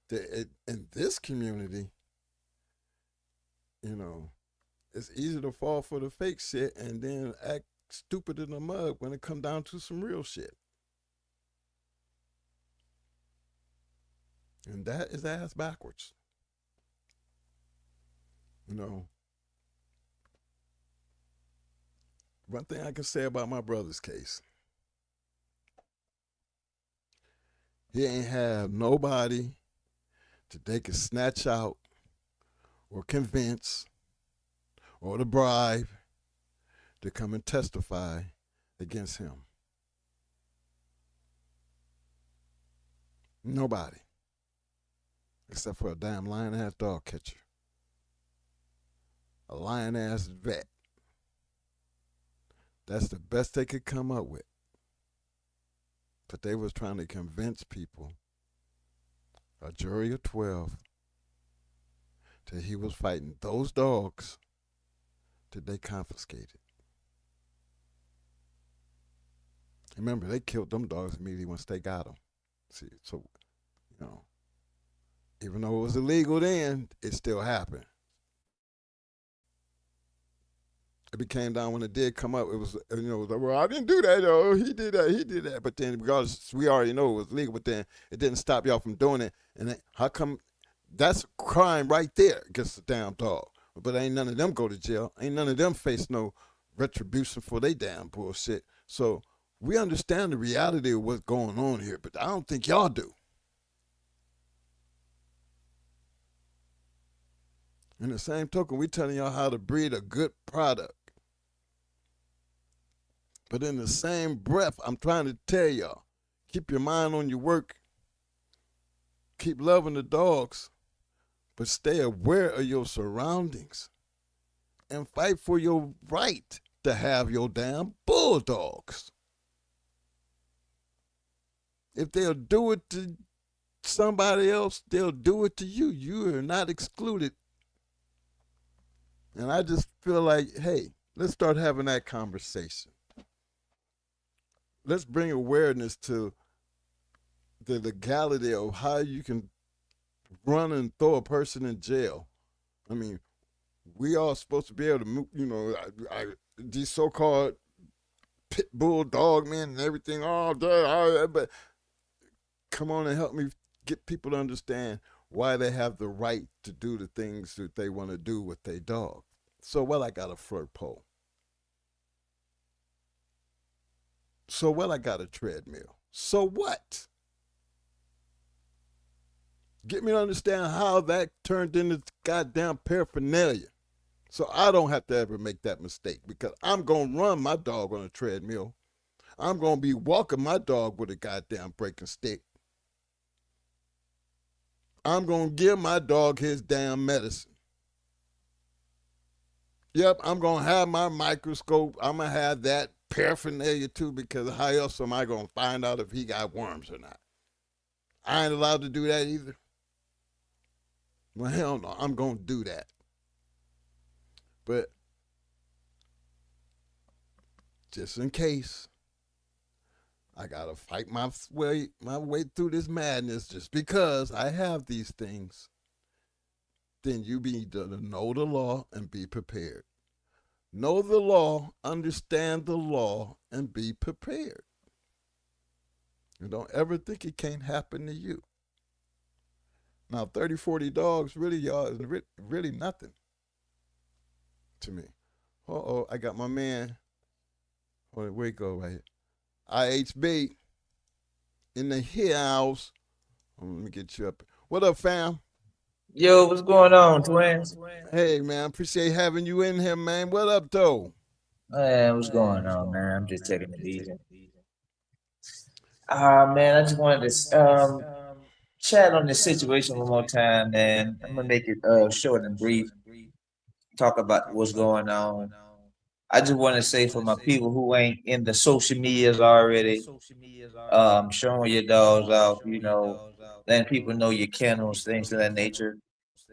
that in this community, you know, it's easy to fall for the fake shit and then act stupid in the mud when it come down to some real shit. And that is ass backwards. You know, one thing I can say about my brother's case, he ain't have nobody that they could snatch out or convince or to bribe to come and testify against him. Nobody. Except for a damn lion-ass dog catcher. A lion-ass vet. That's the best they could come up with. But they was trying to convince people, a jury of 12, that he was fighting those dogs that they confiscated. Remember, they killed them dogs immediately once they got them. See, so, you know, even though it was illegal then, it still happened. It became down when it did come up. It was, you know, it was like, well, I didn't do that. Oh, he did that. But then, regardless, we already know it was legal. But then it didn't stop y'all from doing it. And then, how come? That's crime right there against the damn dog. But ain't none of them go to jail. Ain't none of them face no retribution for they damn bullshit. So we understand the reality of what's going on here, but I don't think y'all do. In the same token, we telling y'all how to breed a good product. But in the same breath, I'm trying to tell y'all, keep your mind on your work, keep loving the dogs, but stay aware of your surroundings and fight for your right to have your damn bulldogs. If they'll do it to somebody else, they'll do it to you. You are not excluded. And I just feel like, hey, let's start having that conversation. Let's bring awareness to the legality of how you can run and throw a person in jail. I mean, we all supposed to be able to move, you know, these so-called pit bull dog men and everything, all day, but come on and help me get people to understand why they have the right to do the things that they want to do with their dog. So, well, I got a flirt pole. So, well, I got a treadmill. So what? Get me to understand how that turned into goddamn paraphernalia. So I don't have to ever make that mistake, because I'm going to run my dog on a treadmill. I'm going to be walking my dog with a goddamn breaking stick. I'm going to give my dog his damn medicine. Yep, I'm going to have my microscope. I'm going to have that paraphernalia too, because how else am I going to find out if he got worms or not? I ain't allowed to do that either. Well, hell no, I'm going to do that. But just in case, I got to fight my way through this madness just because I have these things. Then you need to know the law and be prepared. Know the law, understand the law, and be prepared. You don't ever think it can't happen to you. Now, 30, 40 dogs, really, y'all, is really nothing to me. Uh-oh, I got my man. Where he go right here? IHB in the house. Let me get you up. What up, fam? Yo, what's going on, twins? Hey, man, appreciate having you in here, man. What up, though? Man, what's going on, man? I'm just taking it easy. Man, I just wanted to chat on this situation one more time, man. I'm gonna make it short and brief. Talk about what's going on. I just want to say for my people who ain't in the social medias already, showing your dogs off, letting people know your kennels, things of that nature.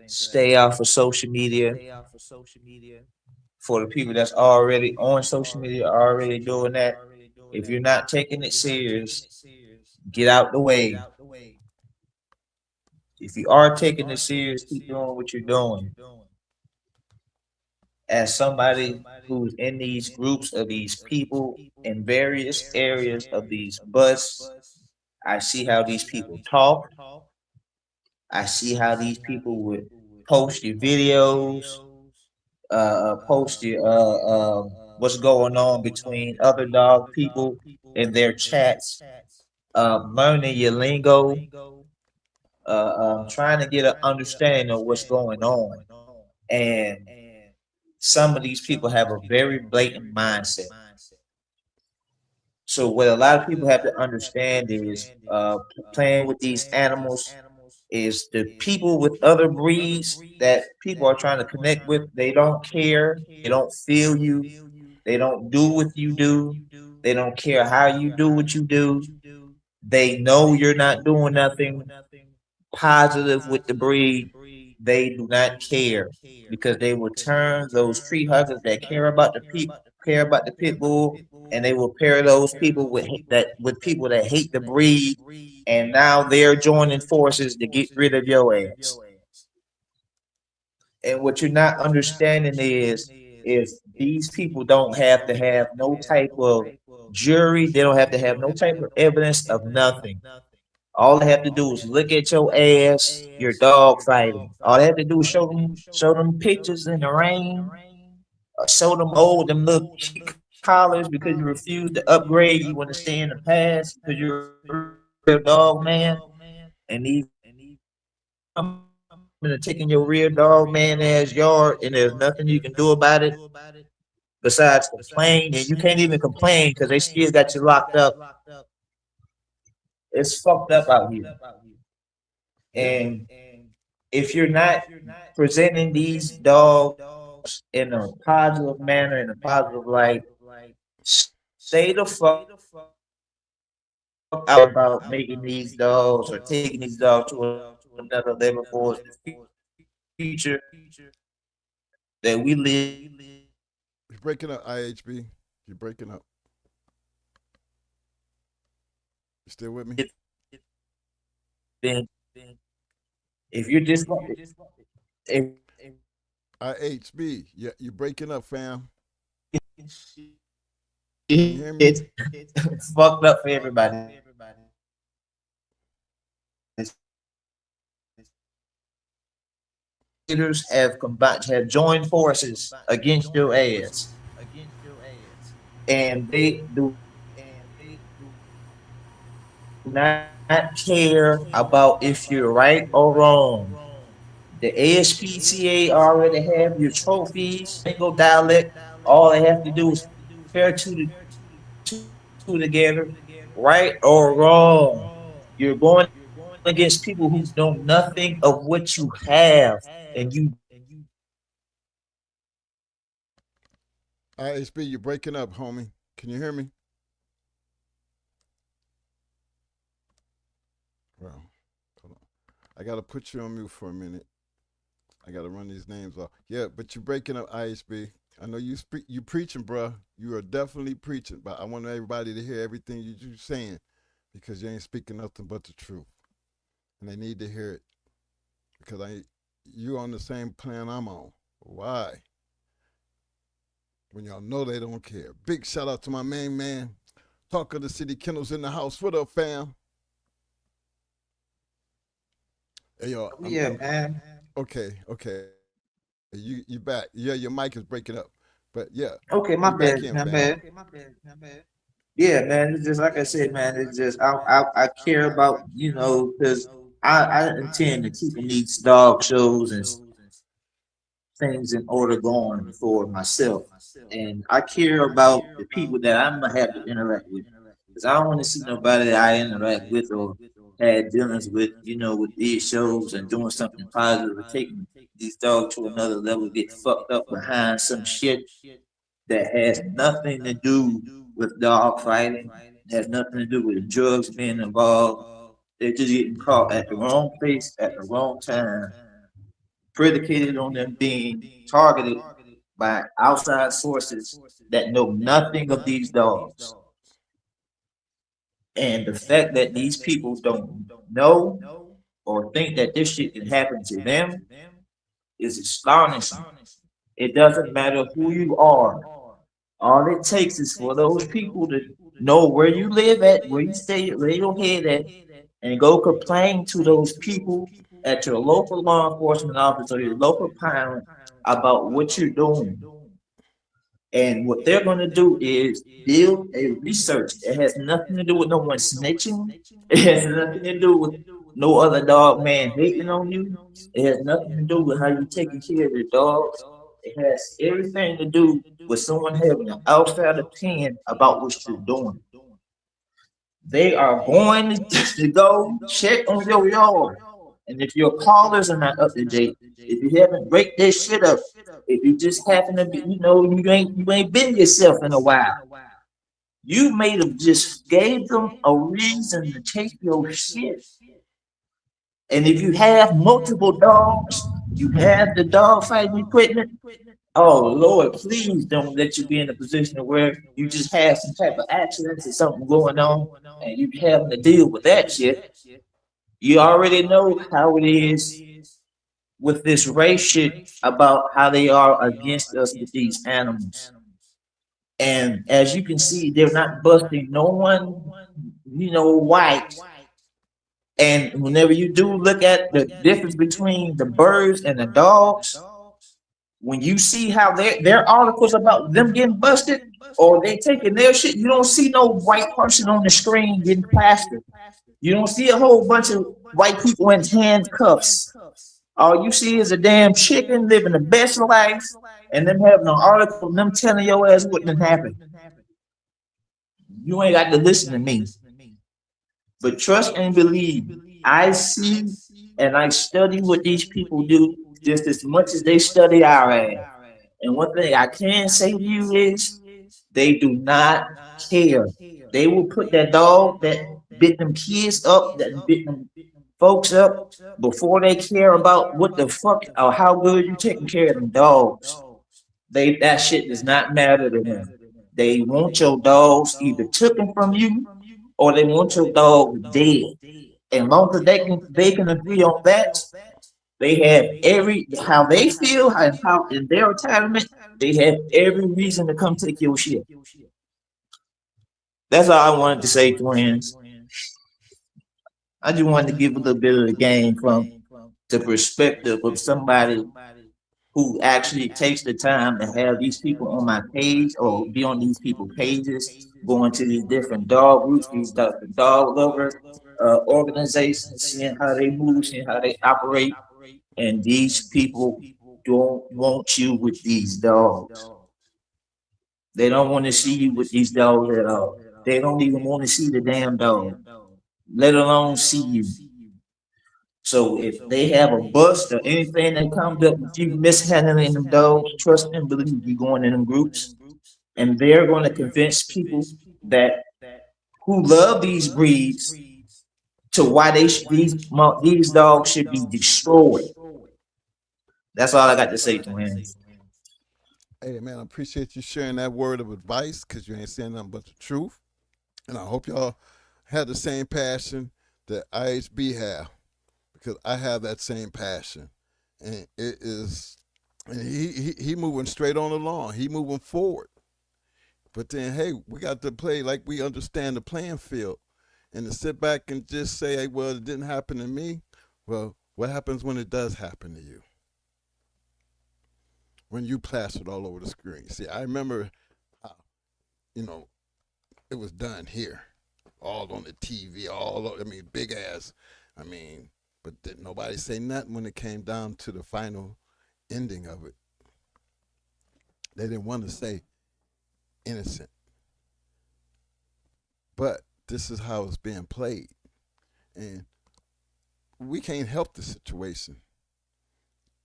Stay off of social media. For the people that's already on social media, already doing that, if you're not taking it serious, get out the way. If you are taking it serious, keep doing what you're doing. As somebody who's in these groups of these people in various areas of these busts, I see how these people talk. I see how these people would post your videos, post your what's going on between other dog people in their chats, learning your lingo, trying to get an understanding of what's going on. And some of these people have a very blatant mindset. So what a lot of people have to understand is playing with these animals is the people with other breeds that people are trying to connect with. They don't care. They don't feel you. They don't do what you do. They don't care how you do what you do. They know you're not doing nothing positive with the breed. They do not care because they will turn those tree huggers that care about the pit bull, and they will pair those people with people that hate the breed, and now they're joining forces to get rid of your ass. And what you're not understanding is if these people don't have to have no type of jury, they don't have to have no type of evidence of nothing. All they have to do is look at your ass, your dog fighting. All they have to do is show them pictures in the rain, or show them them little collars because you refuse to upgrade. You want to stay in the past because you're a real dog man, and these taking your real dog man ass yard, and there's nothing you can do about it besides complain, and you can't even complain because they still got you locked up. It's fucked up out here. And if you're not presenting these dogs in a positive manner, in a positive light, stay the fuck out about making these dogs or taking these dogs to another level for the future that we live. You're breaking up, IHB. You're breaking up. You still with me? If you're just if IHB, yeah, you're breaking up, fam. it's fucked up for everybody. Leaders have joined forces against your ass, and they do not care about if you're right or wrong. The ASPCA already have your trophies, single dialect. All they have to do is pair two together, right or wrong. You're going against people who know nothing of what you have, and you IHB, you're breaking up, homie. Can you hear me? Well, hold on. I gotta put you on mute for a minute. I gotta run these names off. Yeah, but you're breaking up, IHB. I know you preaching, bruh. You are definitely preaching, but I want everybody to hear everything you saying because you ain't speaking nothing but the truth, and they need to hear it because you on the same plan I'm on. Why? When y'all know they don't care. Big shout out to my main man, Talk of the City, Kennels in the house. What up, fam? Hey, yo, Yeah, I'm man. okay. You back. Yeah, your mic is breaking up. But yeah, Okay, my we back bad, in, my fam. bad. Yeah, man. It's just like I said, man. It's just I care about because I intend to keeping these dog shows and things in order going for myself, and I care about the people that I'm gonna have to interact with, because I don't want to see nobody that I interact with or had dealings with, with these shows and doing something positive or taking these dogs to another level, get fucked up behind some shit that has nothing to do with dog fighting, has nothing to do with drugs being involved. They're just getting caught at the wrong place at the wrong time, predicated on them being targeted by outside sources that know nothing of these dogs. And the fact that these people don't know or think that this shit can happen to them is astonishing. It doesn't matter who you are. All it takes is for those people to know where you live at, where you stay, lay your head at, and go complain to those people at your local law enforcement office or your local parent about what you're doing. And what they're going to do is build a research. It has nothing to do with no one snitching. It has nothing to do with no other dog man hating on you. It has nothing to do with how you're taking care of your dogs. It has everything to do with someone having an outside opinion about what you're doing. They are going to go check on your yard. And if your collars are not up to date, if you haven't break this shit up, if you just happen to be, you ain't been yourself in a while, you may have just gave them a reason to take your shit. And if you have multiple dogs, you have the dog fighting equipment. Oh Lord, please don't let you be in a position where you just have some type of accidents or something going on, and you having to deal with that shit. You already know how it is with this race shit about how they are against us with these animals. And as you can see, they're not busting no one, white. And whenever you do look at the difference between the birds and the dogs, when you see how their articles about them getting busted or they taking their shit, you don't see no white person on the screen getting plastered. You don't see a whole bunch of white people in handcuffs. All you see is a damn chicken living the best life, and them having an article, them telling your ass what done happened. You ain't got to listen to me, but trust and believe. I see and I study what these people do just as much as they study our ass. And one thing I can say to you is they do not care. They will put that dog that bit them kids up, that bit them folks up, before they care about what the fuck or how good you taking care of them dogs. That shit does not matter to them. They want your dogs either taken from you or they want your dog dead. And long as they can agree on that, they have every how they feel and how in their retirement, they have every reason to come take your shit. That's all I wanted to say, twins. I just wanted to give a little bit of the game from the perspective of somebody who actually takes the time to have these people on my page or be on these people pages, going to these different dog groups, these different dog lovers, organizations, seeing how they move, seeing how they operate. And these people don't want you with these dogs. They don't want to see you with these dogs at all. They don't even want to see the damn dog, let alone see you. So if they have a bust or anything that comes up with you mishandling them dogs, trust and believe you going in them groups, and they're going to convince people that who love these breeds to why these dogs should be destroyed. That's all I got to say, twins. Hey, man, I appreciate you sharing that word of advice because you ain't saying nothing but the truth. And I hope y'all have the same passion that IHB have, because I have that same passion. And it is, and he moving straight on along. He moving forward. But then, hey, we got to play like we understand the playing field. And to sit back and just say, hey, well, it didn't happen to me. Well, What happens when it does happen to you? When you plastered all over the screen. See, I remember how, you know, it was done here. All on the TV, big ass. I mean, but did nobody say nothing when it came down to the final ending of it. They didn't want to say innocent. But this is how it's being played. And we can't help the situation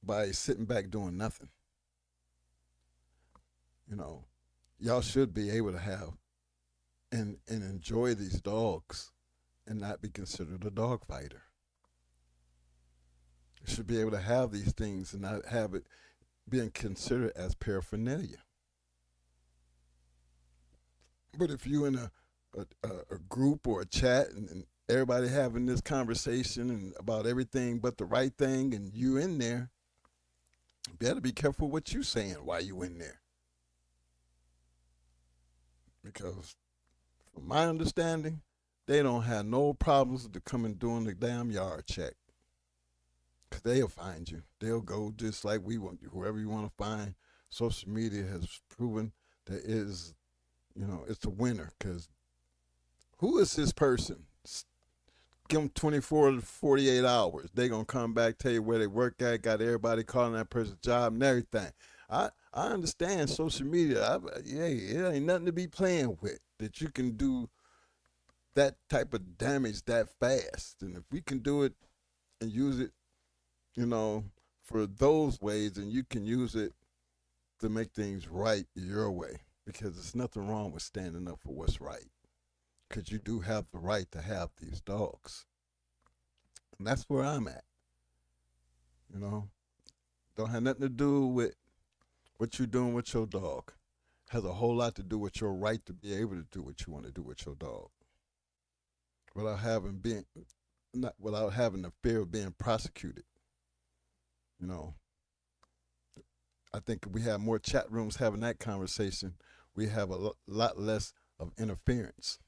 by sitting back doing nothing. You know, y'all should be able to have and enjoy these dogs and not be considered a dog fighter. You should be able to have these things and not have it being considered as paraphernalia. But if you in a group or a chat and everybody having this conversation and about everything but the right thing, and you in there, you better be careful what you saying while you in there. Because from my understanding, they don't have no problems to come and doing the damn yard check. Because they'll find you. They'll go just like we want you. Whoever you want to find. Social media has proven that is, it's a winner. Because who is this person? Give them 24 to 48 hours. They going to come back, tell you where they work at, got everybody calling that person's job and everything. I understand social media. It ain't nothing to be playing with. That you can do that type of damage that fast. And if we can do it and use it, for those ways, and you can use it to make things right your way. Because there's nothing wrong with standing up for what's right. Because you do have the right to have these dogs. And that's where I'm at. Don't have nothing to do with what you're doing with your dog. Has a whole lot to do with your right to be able to do what you want to do with your dog. Without having the fear of being prosecuted. I think if we have more chat rooms having that conversation, we have a lot less of interference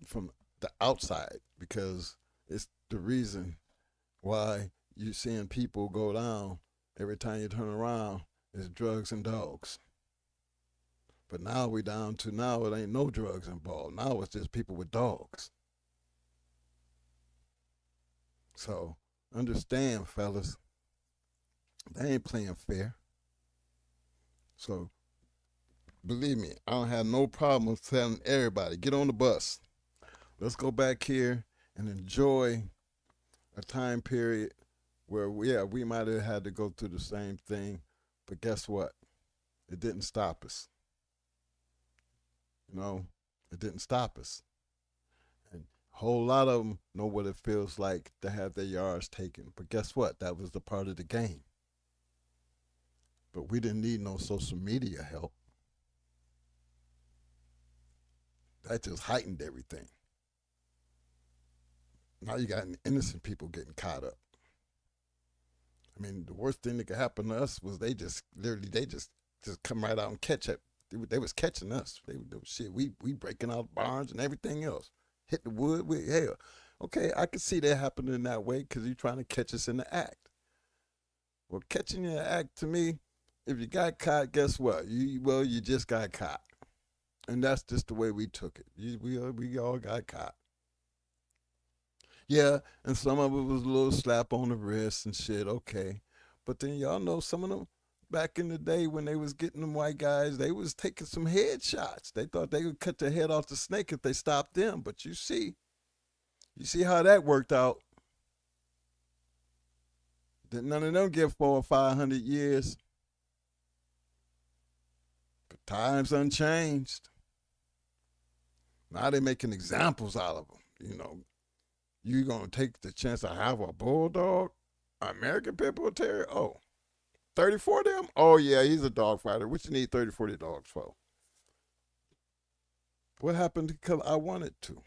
from the outside, because it's the reason why you're seeing people go down every time you turn around is drugs and dogs. But now we down to it ain't no drugs involved. Now it's just people with dogs. So understand, fellas, they ain't playing fair. So believe me, I don't have no problem telling everybody, get on the bus. Let's go back here and enjoy a time period where we might have had to go through the same thing, but guess what? It didn't stop us. It didn't stop us. And a whole lot of them know what it feels like to have their yards taken. But guess what? That was the part of the game. But we didn't need no social media help. That just heightened everything. Now you got innocent people getting caught up. I mean, the worst thing that could happen to us was they just come right out and catch it. They was catching us. We breaking out barns and everything else. Hit the wood with hell. Okay, I could see that happening in that way because you're trying to catch us in the act. Well, catching you in the act, to me, if you got caught, guess what? You just got caught. And that's just the way we took it. We all got caught. Yeah, and some of it was a little slap on the wrist and shit, okay. But then y'all know some of them, back in the day when they was getting them white guys, they was taking some head shots. They thought they would cut their head off the snake if they stopped them. But you see how that worked out. Didn't none of them get 400 or 500 years. But times unchanged. Now they making examples out of them, You gonna take the chance to have a bulldog, American Pit Bull Terrier? Oh, 34 of them? Oh yeah, he's a dog fighter. What you need 30, 40 dogs for? What happened because I wanted to?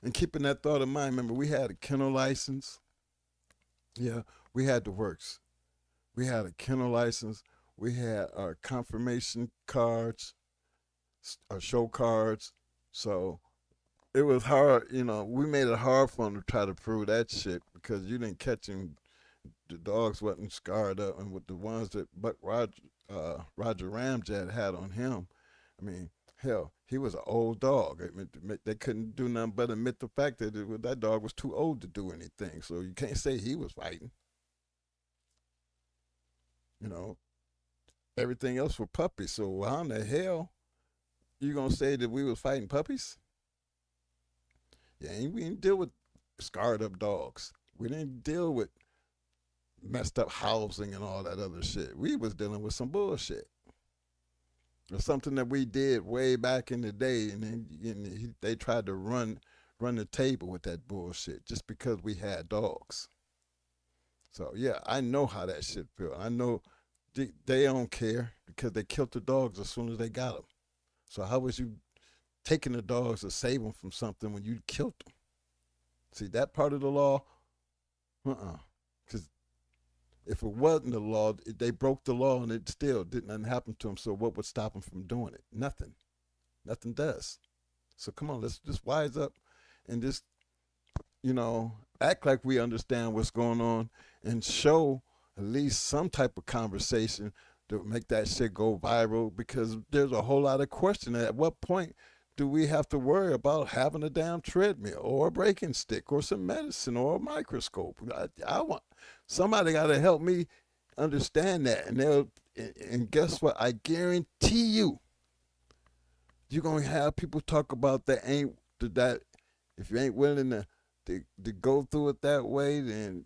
And keeping that thought in mind, remember we had a kennel license. Yeah, we had the works. We had a kennel license. We had our confirmation cards, our show cards. So it was hard. We made it hard for him to try to prove that shit because you didn't catch him. The dogs wasn't scarred up, and with the ones that Buck Roger Ramjet had on him, I mean, hell, he was an old dog. I mean, they couldn't do nothing but admit the fact that that dog was too old to do anything. So you can't say he was fighting. Everything else were puppies. So how in the hell you gonna say that we was fighting puppies? Yeah, we didn't deal with scarred up dogs. We didn't deal with messed up housing and all that other shit. We was dealing with some bullshit. Or something that we did way back in the day, and then they tried to run the table with that bullshit just because we had dogs. So yeah, I know how that shit feel. I know they don't care because they killed the dogs as soon as they got them. So how was you taking the dogs to save them from something when you killed them? See, that part of the law, because if it wasn't the law, they broke the law and it still didn't happen to them. So what would stop them from doing it? Nothing. Nothing does. So come on, let's just wise up and just, act like we understand what's going on and show at least some type of conversation to make that shit go viral, because there's a whole lot of question. At what point do we have to worry about having a damn treadmill or a breaking stick or some medicine or a microscope? I want somebody got to help me understand that. And guess what? I guarantee you're gonna have people talk about that if you ain't willing to go through it that way, then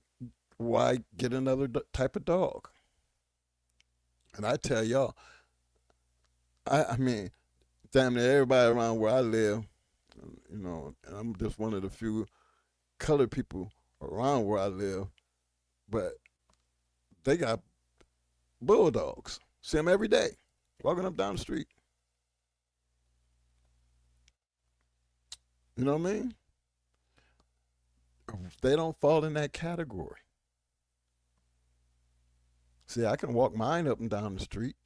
why get another type of dog? And I tell y'all, I mean, damn near everybody around where I live, and I'm just one of the few colored people around where I live, but they got bulldogs. See them every day, walking up down the street. You know what I mean? They don't fall in that category. See, I can walk mine up and down the street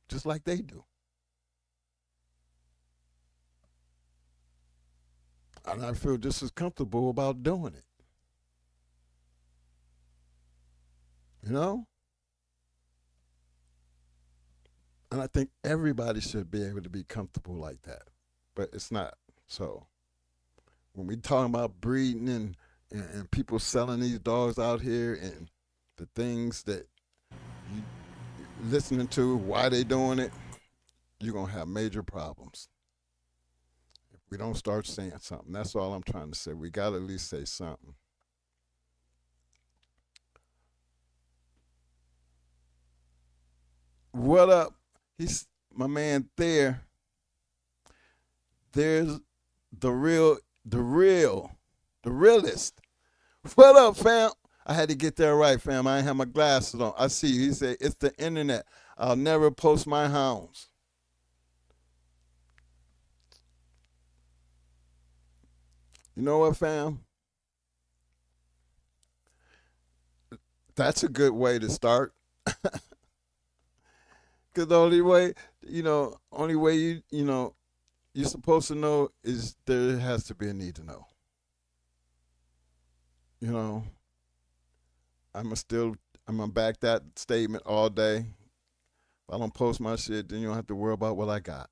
just like they do. And I feel just as comfortable about doing it. And I think everybody should be able to be comfortable like that. But it's not. So when we talking about breeding and people selling these dogs out here and the things that you listening to, why they doing it, you're going to have major problems. If we don't start saying something, that's all I'm trying to say. We got to at least say something. What up? He's my man there. There's the realist. What up, fam? I had to get that right, fam. I ain't have my glasses on. I see you. He said, it's the internet. I'll never post my hounds. You know what, fam? That's a good way to start. Because the only way you're supposed to know is there has to be a need to know. I'm gonna back that statement all day. If I don't post my shit, then you don't have to worry about what I got.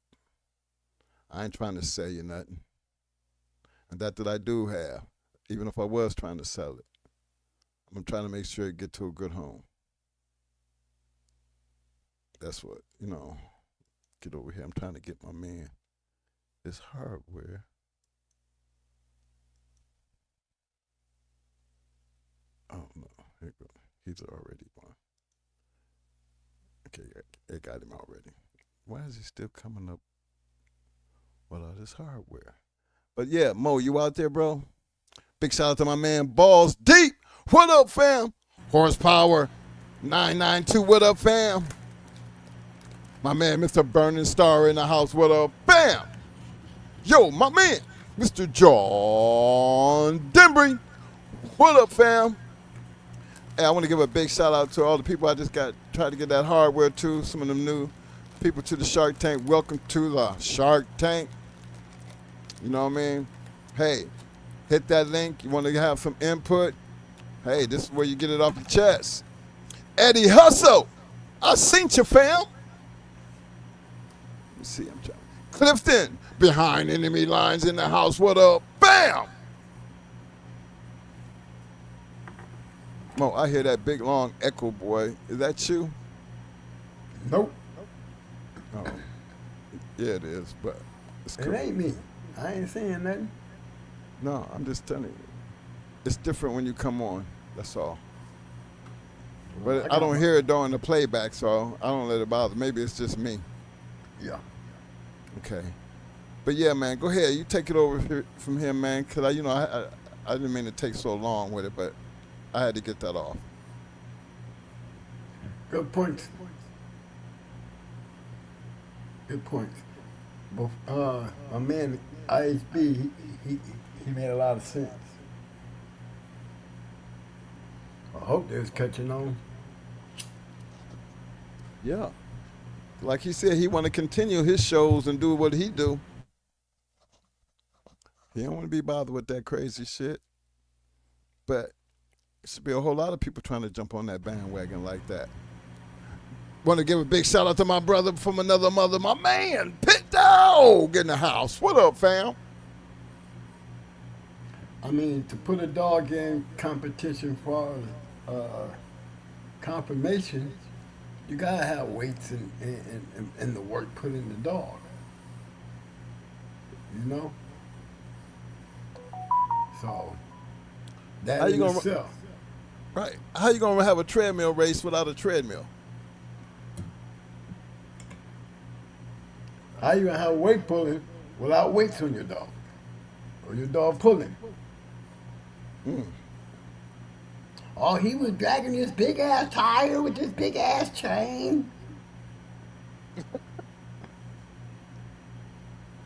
I ain't trying to sell you nothing. And that I do have, even if I was trying to sell it. I'm trying to make sure it get to a good home. That's what, get over here. I'm trying to get my man his hardware. Oh, no. Here you go. He's already one. Okay, I got him already. Why is he still coming up with all this hardware? But yeah, Mo, you out there, bro? Big shout out to my man, Balls Deep. What up, fam? Horsepower 992. What up, fam? My man, Mr. Burning Star in the house. What up? Bam! Yo, my man, Mr. John Denbury. What up, fam? Hey, I want to give a big shout out to all the people I just tried to get that hardware to. Some of them new people to the Shark Tank. Welcome to the Shark Tank. You know what I mean? Hey, hit that link. You want to have some input? Hey, this is where you get it off your chest. Eddie Hustle, I seen you, fam. Let me see, I'm trying. Clifton, behind enemy lines in the house. What up? Bam! Mo, I hear that big long echo, boy. Is that you? Nope, Oh, yeah, it is, but it's cool. it ain't me. I ain't saying nothing. No, I'm just telling you. It's different when you come on. That's all. But I don't hear it during the playback, so I don't let it bother. Maybe it's just me. Yeah. Okay. But yeah, man, go ahead. You take it over from here, man, because I didn't mean to take so long with it, but I had to get that off. Good point. Good point. But my man IHB, he made a lot of sense. I hope they was catching on. Yeah. Like he said, he want to continue his shows and do what he do. He don't want to be bothered with that crazy shit. But there should be a whole lot of people trying to jump on that bandwagon like that. Want to give a big shout out to my brother from another mother, my man, Pit Dog in the house. What up, fam? I mean, to put a dog in competition for confirmation, you gotta have weights and the work put in the dog. You know? So that How you in gonna- itself. Right. How you going to have a treadmill race without a treadmill? How you gonna have weight pulling without weights on your dog? Or your dog pulling? Oh, he was dragging this big ass tire with this big ass chain.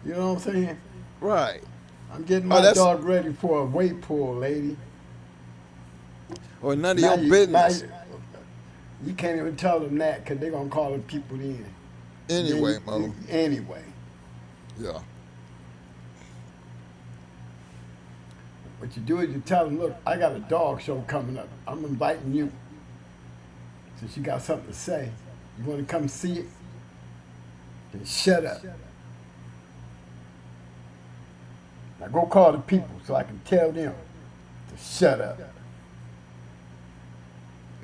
You know what I'm saying? Right. I'm getting my that's- dog ready for a weight pull, lady. Or none of Now your you- business. now you can't even tell them that because they're gonna call the people in. Anyway, Then Mo. Anyway. Yeah. What you do is you tell them, look, I got a dog show coming up. I'm inviting you. Since you got something to say, you want to come see it? Then shut up. Now go call the people so I can tell them to shut up.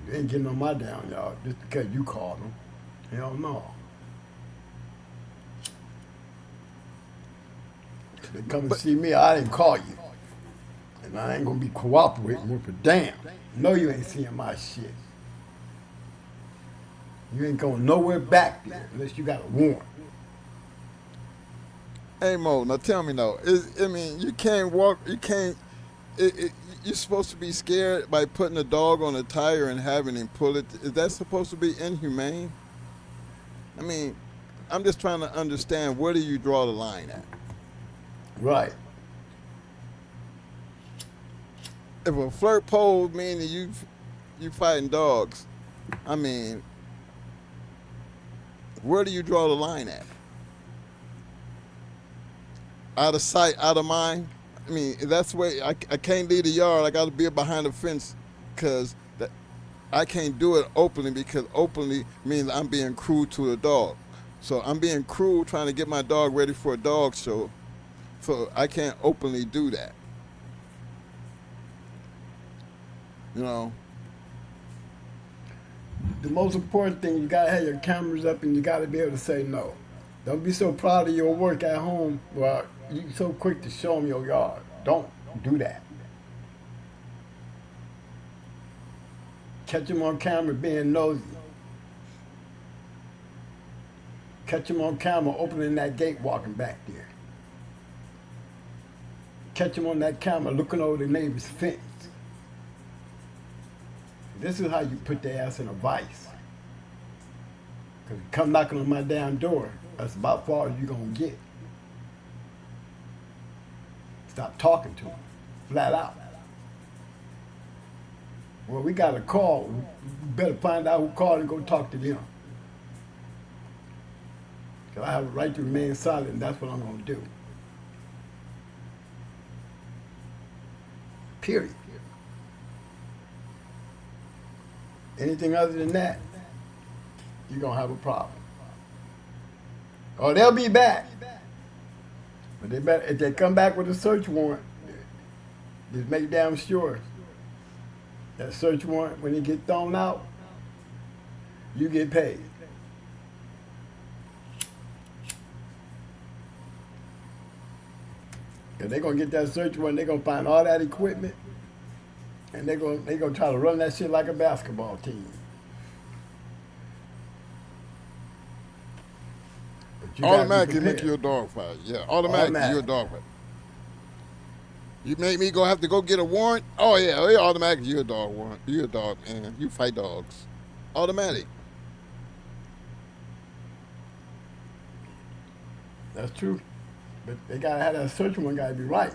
They ain't getting on my down, y'all, just because you called them. Hell no. They come and see me, I didn't call you. And I ain't gonna be cooperating with a damn. No, you ain't seeing my shit. You ain't going nowhere back there unless you got a warrant. Hey, Mo, now tell me, though. You can't walk, you can't, you're supposed to be scared by putting a dog on a tire and having him pull it. Is that supposed to be inhumane? I mean, I'm just trying to understand, where do you draw the line at? Right. If a flirt pole meaning you fighting dogs, I mean, where do you draw the line at? Out of sight, out of mind? I mean, that's the way I can't leave the yard. I got to be behind the fence because I can't do it openly, because openly means I'm being cruel to the dog. So I'm being cruel trying to get my dog ready for a dog show. So I can't openly do that. You know? The most important thing, you gotta have your cameras up and you gotta be able to say no. Don't be so proud of your work at home. Well, you so quick to show them your yard. Don't do that. Catch them on camera being nosy. Catch them on camera opening that gate walking back there. Catch them on that camera looking over the neighbor's fence. This is how you put their ass in a vice. Because you come knocking on my damn door, that's about far as you're going to get. Stop talking to them, flat out. Well, we got a call. We better find out who called and go talk to them. Because I have a right to remain silent, and that's what I'm going to do. Period. Anything other than that, you're going to have a problem. Or they'll be back. But they better, if they come back with a search warrant, just make damn sure that search warrant, when it gets thrown out, you get paid. If they're going to get that search warrant, they're going to find all that equipment, and they're going to try to run that shit like a basketball team. But you gotta be Automatically make prepared. you a dog fight. Yeah, automatically you're a dog fight. You make me have to go get a warrant? Oh yeah, automatically you're a dog warrant. You're a dog, man. You fight dogs. Automatic. That's true. But they gotta have that search warrant, gotta be right.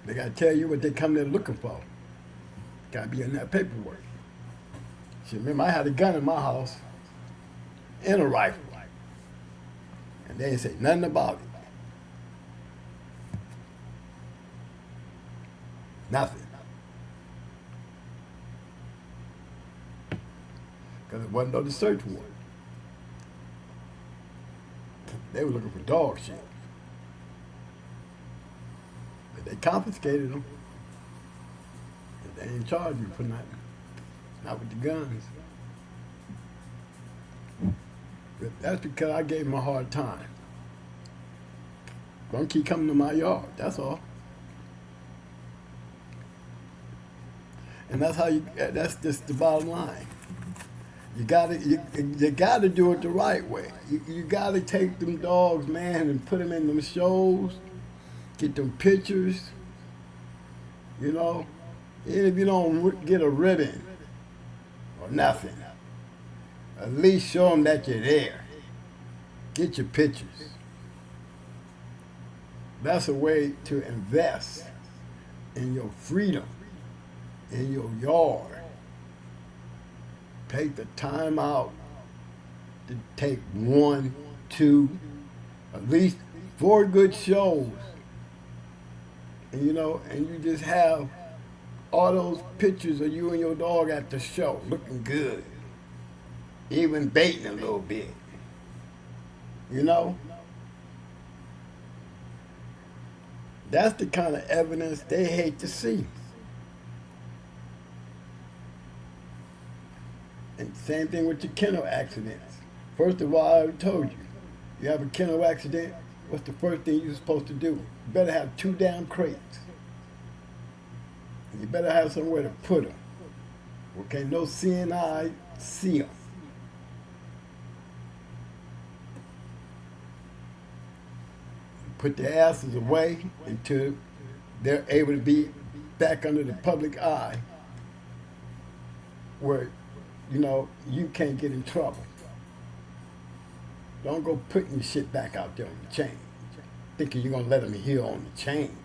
They gotta tell you what they come there looking for. Gotta be in that paperwork. See, remember I had a gun in my house and a rifle. And they didn't say nothing about it. Nothing. Because it wasn't on the search warrant. They were looking for dog shit. But they confiscated them. But they ain't charged you for nothing. Not with the guns. But that's because I gave them a hard time. Don't keep coming to my yard, that's all. And that's how that's just the bottom line. You gotta do it the right way. You gotta take them dogs, man, and put them in them shows, get them pictures, you know. Even if you don't get a ribbon or nothing, at least show them that you're there. Get your pictures. That's a way to invest in your freedom, in your yard. Take the time out to take 1, 2, at least 4 good shows. And you know, and you just have all those pictures of you and your dog at the show looking good. Even baiting a little bit. You know? That's the kind of evidence they hate to see. And same thing with your kennel accidents. First of all, I told you, you have a kennel accident, what's the first thing you're supposed to do? You better have 2 damn crates. And you better have somewhere to put them. Okay, no seeing eye see them. Put their asses away until they're able to be back under the public eye where, you know, you can't get in trouble. Don't go putting your shit back out there on the chain, thinking you're going to let them heal on the chain.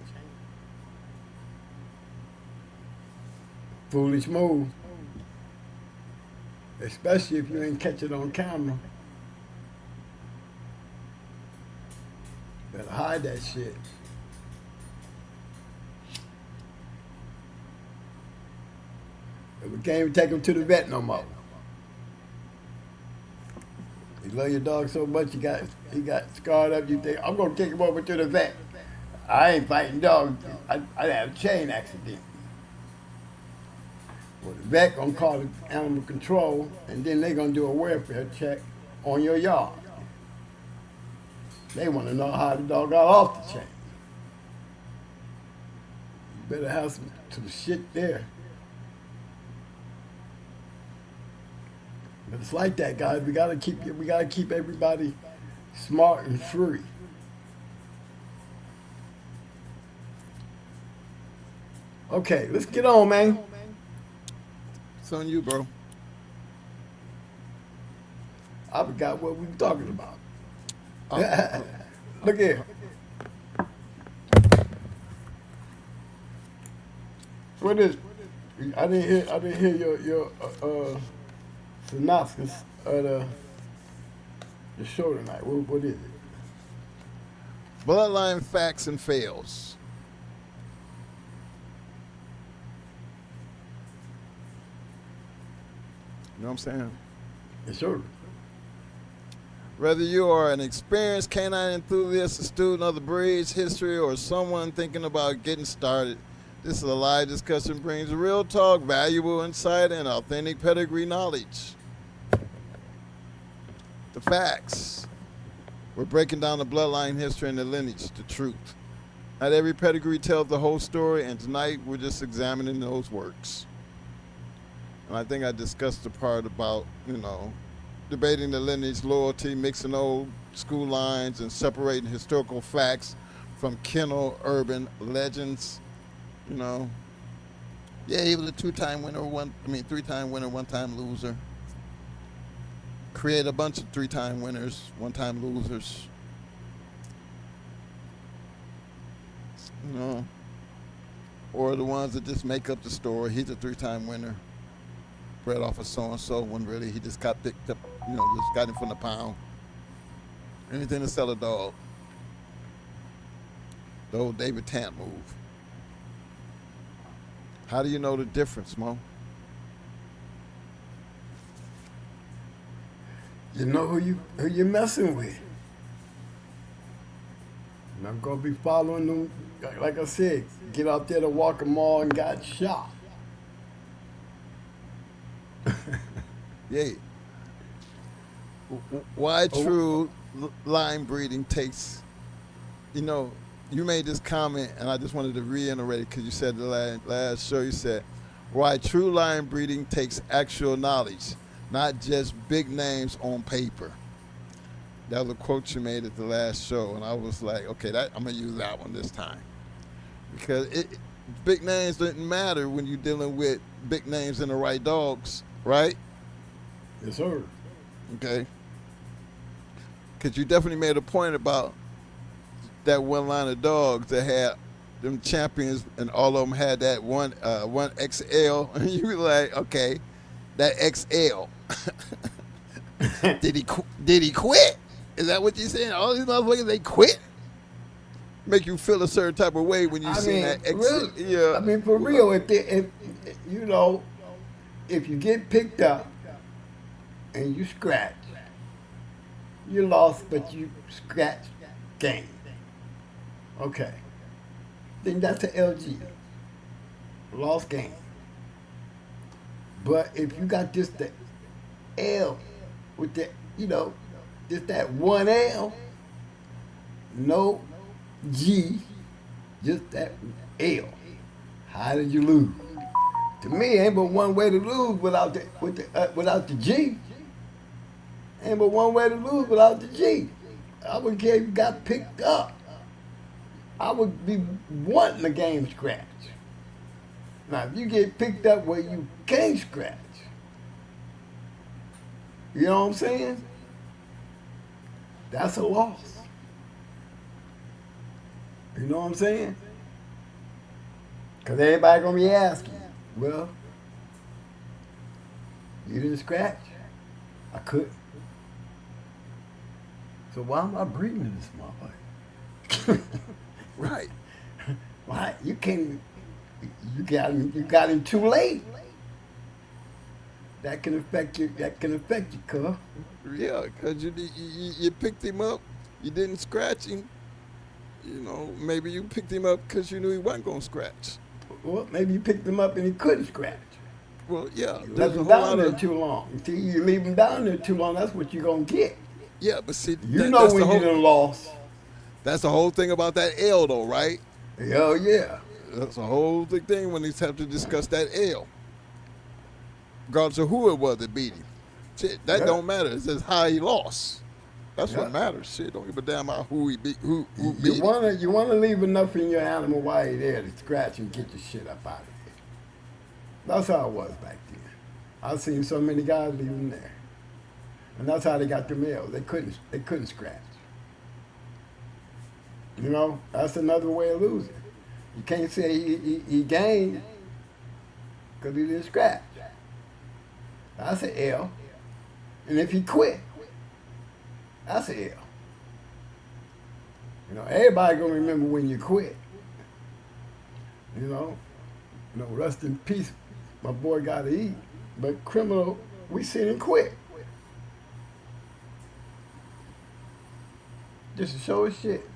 Foolish move. Especially if you ain't catch it on camera. Better hide that shit. If we can't even take him to the vet no more. You love your dog so much, he got scarred up, you think, I'm gonna take him over to the vet. I ain't fighting dogs. I had a chain accident. Well, the vet gonna call the animal control, and then they gonna do a welfare check on your yard. They want to know how the dog got off the chain. You better have some shit there. But it's like that, guys. We gotta keep everybody smart and free. Okay, let's get on, man. It's on you, bro. I forgot what we were talking about. Look here. What is? I didn't hear your synopsis of the show tonight. What is it? Bloodline facts and fails. know what I'm saying? Yes, sir. Whether you are an experienced canine enthusiast, a student of the breed's history, or someone thinking about getting started, this is a live discussion brings real talk, valuable insight, and authentic pedigree knowledge. The facts. We're breaking down the bloodline history and the lineage, the truth. Not every pedigree tells the whole story, and tonight we're just examining those works. And I think I discussed the part about, debating the lineage, loyalty, mixing old school lines, and separating historical facts from kennel urban legends. Yeah, he was a three-time winner, one-time loser. Create a bunch of three-time winners, one-time losers. Or the ones that just make up the story. He's a three-time winner, bred off of so-and-so, when really he just got picked up, just got him from the pound. Anything to sell a dog. The old David Tant move. How do you know the difference, Mo? You know who you're messing with. And I'm gonna be following them. Like I said, get out there to walk a mall and got shot. Yeah. Why true line breeding takes, you made this comment, and I just wanted to reiterate it because you said the last show, you said, why true line breeding takes actual knowledge, not just big names on paper. That was a quote you made at the last show, and I was like, okay, I'm going to use that one this time. Because big names didn't matter when you're dealing with big names and the right dogs, right? Yes, sir. Okay. Because you definitely made a point about that one line of dogs that had them champions, and all of them had that one XL, and you were like, okay, that XL. Did he quit? Is that what you're saying? All these motherfuckers, they quit? Make you feel a certain type of way when you see that XL. Really, yeah. I mean, for real, if you get picked up and you scratch, you lost, but you scratch, gain. Okay. Then that's an LG. Lost, gain. But if you got just the L with the, just that one L, no G, just that L. How did you lose? To me, ain't but one way to lose without the G. Ain't but one way to lose without the G. I wouldn't care if you got picked up. I would be wanting a game scratch. Now, if you get picked up where you can't scratch, you know what I'm saying? That's a loss. You know what I'm saying? Because everybody going to be asking, well, you didn't scratch. I couldn't. So why am I breeding this motherfucker? Right. Why? You can't. You got him too late. That can affect you. Cuz. Yeah, because you picked him up, you didn't scratch him. Maybe you picked him up because you knew he wasn't going to scratch. Well, maybe you picked him up and he couldn't scratch. Well, yeah. You left him down there too long. See, you leave him down there too long, that's what you're going to get. Yeah, but see, you know when you done lost. That's the whole thing about that L, though, right? Hell yeah. That's a whole big thing when they have to discuss that L. Regardless of who it was that beat him. Shit, that don't matter. It's just how he lost. That's what matters. Shit, don't give a damn about who he beat. Who beat him. You wanna leave enough in your animal while you're there to scratch and get the shit up out of there. That's how it was back then. I've seen so many guys leave them there, and that's how they got the males. They couldn't scratch. That's another way of losing. You can't say he gained because he didn't scratch. That's an L. And if he quit, that's an L. Everybody gonna remember when you quit. Rest in peace. My boy got to eat. But criminal we seen him quit. Just to show his shit.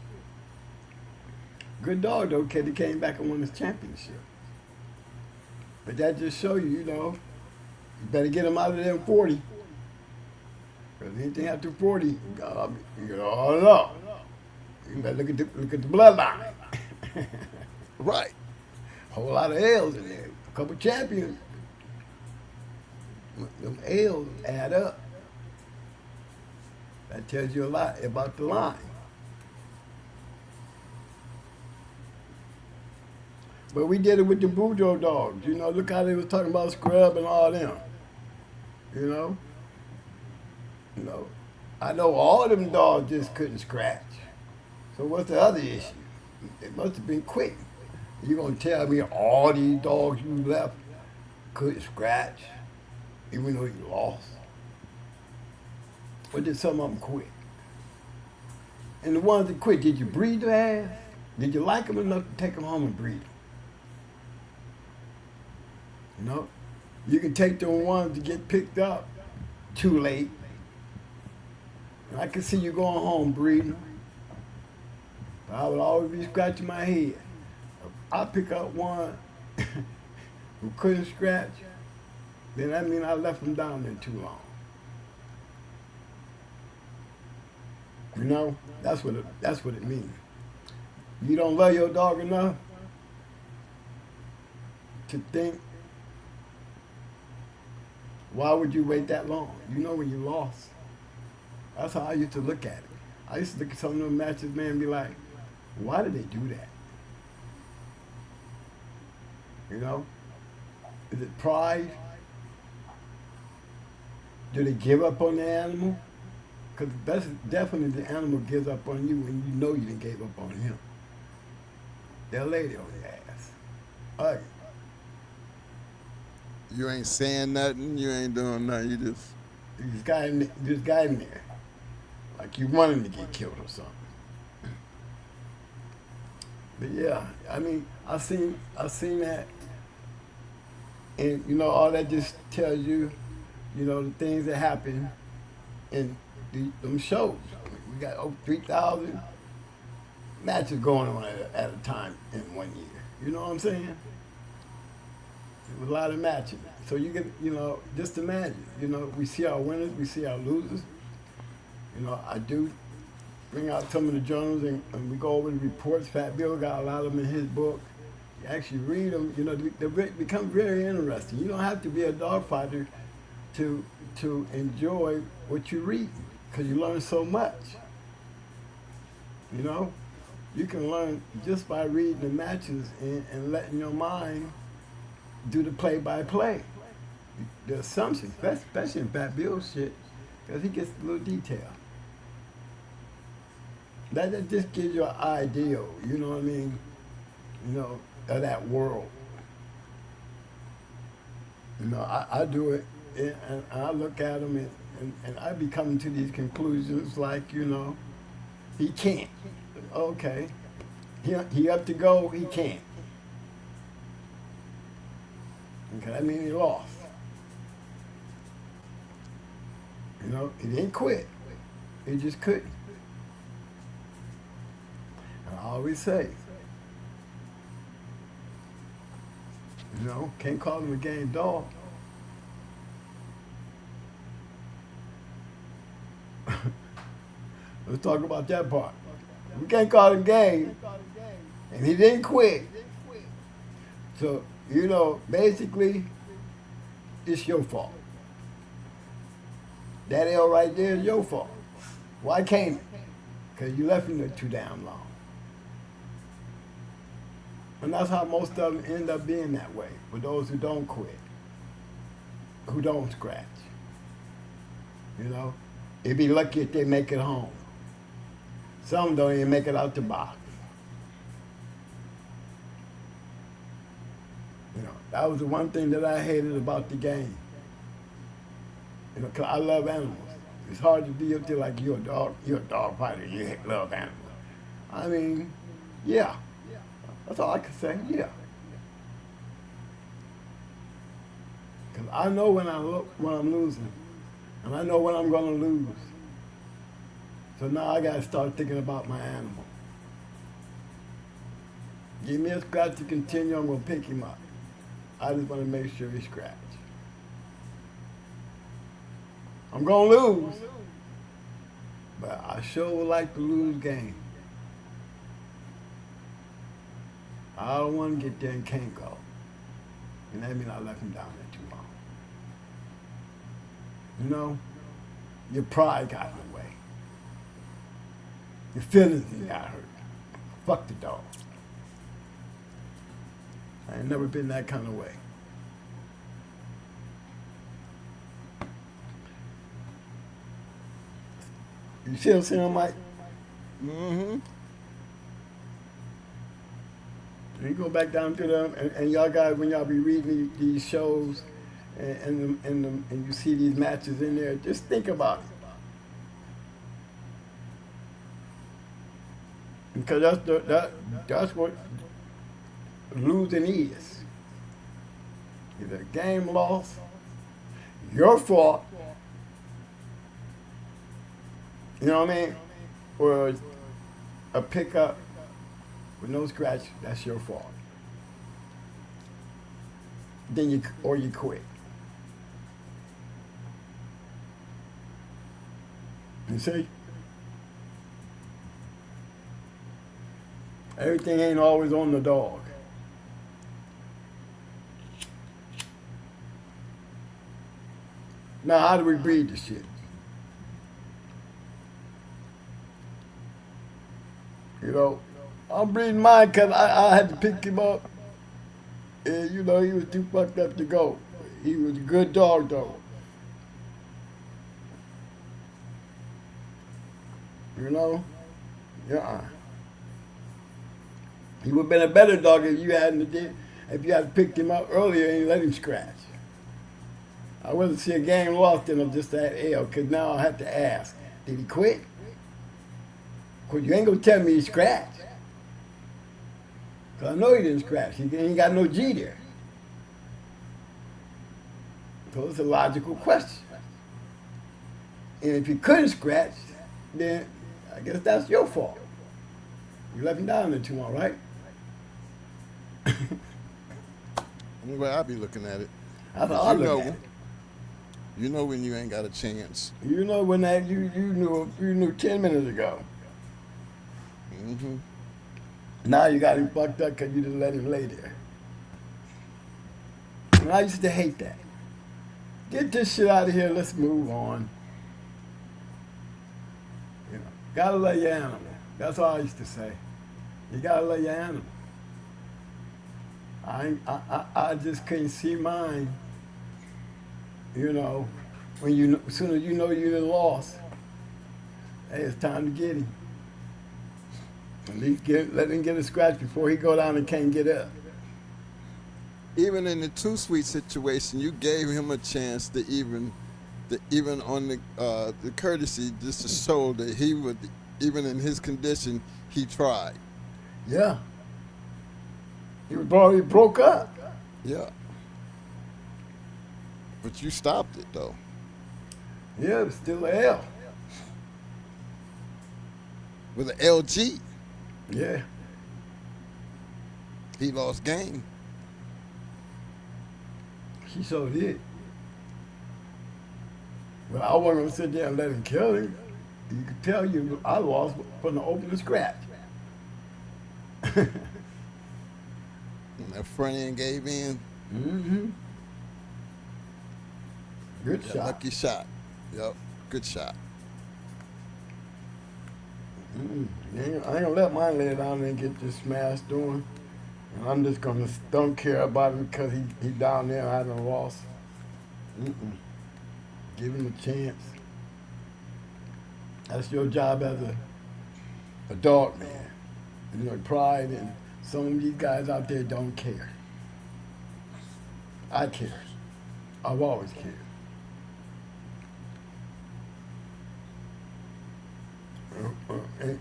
Good dog though, kid. He came back and won his championship. But that just show you, you know, you better get him out of them 40. Because anything after 40, you get all up. You better look at the bloodline. Right. Whole lot of L's in there. A couple champions. Them L's add up. That tells you a lot about the line. But we did it with the Boudreaux dogs. You know, look how they was talking about Scrub and all them. You know? You know, I know all of them dogs just couldn't scratch. So what's the other issue? It must have been quick. You gonna tell me all these dogs you left couldn't scratch, even though you lost? Or did some of them quit? And the ones that quit, did you breed their ass? Did you like them enough to take them home and breed them? You know, you can take them ones to get picked up too late. And I can see you going home breeding. But I would always be scratching my head. If I pick up one who couldn't scratch, then that means I left them down there too long. You know, that's what it means. You don't love your dog enough to think, why would you wait that long? You know when you lost. That's how I used to look at it. I used to look at some of them matches, man, and be like, why did they do that? You know? Is it pride? Do they give up on the animal? Because that's definitely the animal gives up on you when you know you didn't give up on him. They'll lay there on your ass. All right. You ain't saying nothing. You ain't doing nothing. You just got in there. Like you wanted to get killed or something. But yeah, I mean, I seen that, and you know, all that just tells you, you know, the things that happen in them shows. We got over 3,000 matches going on at a time in 1 year. You know what I'm saying? It was a lot of matching. So you can, you know, just imagine, you know, we see our winners, we see our losers. You know, I do bring out some of the journals and we go over the reports. Fat Bill got a lot of them in his book. You actually read them, you know, they become very interesting. You don't have to be a dog fighter to enjoy what you read, because you learn so much. You know, you can learn just by reading the matches and letting your mind do the play-by-play. The assumptions, especially in Fat Bill's shit, because he gets a little detail. That just gives you an idea, you know what I mean, you know, of that world. You know, I do it, and I look at him, and I be coming to these conclusions like, you know, he can't. Okay. He up to go, he can't. Okay, that means he lost. You know, he didn't quit. He just couldn't. And I always say, you know, can't call him a game dog. Let's talk about that part. We can't call him game, and he didn't quit. So, you know, basically, it's your fault. That L right there is your fault. Why can't it? Because you left him there too damn long. And that's how most of them end up being that way, for those who don't quit, who don't scratch. You know, they'd be lucky if they make it home. Some don't even make it out the box. You know, that was the one thing that I hated about the game. You know, 'cause I love animals. It's hard to be up there like you're a dog fighter, you love animals. I mean, yeah. That's all I can say, yeah. Because I know when I'm losing, and I know when I'm going to lose. So now I got to start thinking about my animal. Give me a scratch to continue, I'm going to pick him up. I just want to make sure he's scratched. I'm going to lose, but I sure would like to lose game. I don't want to get there and can't go. And that means I left him down there too long. You know, your pride got in the way. Your feelings got hurt. Fuck the dog. I ain't never been that kind of way. You see what I'm saying, Mike? Mm-hmm. You go back down to them, and y'all guys, when y'all be reading these shows, and you see these matches in there, just think about it. Because that's what losing is. Either a game loss, your fault, you know what I mean, or a pickup with no scratch, that's your fault. Then you quit. You see? Everything ain't always on the dog. Now, how do we breed this shit? You know, I'm breeding mine because I had to pick him up. And, you know, he was too fucked up to go. He was a good dog, though. You know? Yeah. He would have been a better dog if you had picked him up earlier and let him scratch. I wouldn't see a game lost in him just that L, because now I have to ask, did he quit? Because you ain't going to tell me he scratched. Because I know he didn't scratch. He ain't got no G there. So it's a logical question. And if he couldn't scratch, then I guess that's your fault. You left him down there too long, right? The way I be looking at it. That's how I look at it. You know when you ain't got a chance. You know when that you knew 10 minutes ago. Mm-hmm. Now you got him fucked up because you just let him lay there. And I used to hate that. Get this shit out of here. Let's move on. You know, gotta love your animal. That's all I used to say. You gotta love your animal. I just couldn't see mine. You know, when as soon as you know you done lost, hey, it's time to get him. At least let him get a scratch before he go down and can't get up. Even in the Too Sweet situation, you gave him a chance to even on the courtesy, just to show that he would, even in his condition, he tried. Yeah. He was already broke up. Yeah. But you stopped it though. Yeah, it was still a L. With an LG. Yeah. He lost game. He so did. But I wasn't gonna sit there and let him kill him. You could tell you I lost from the open scratch. And that front end gave in. Mm-hmm. Good That shot. lucky shot. Yep. Good shot. I ain't gonna let mine lay down there and get this smash doing. And I'm just gonna don't care about him because he down there and I done lost. Give him a chance. That's your job as a dog man. You know, pride, and some of these guys out there don't care. I care. I've always cared.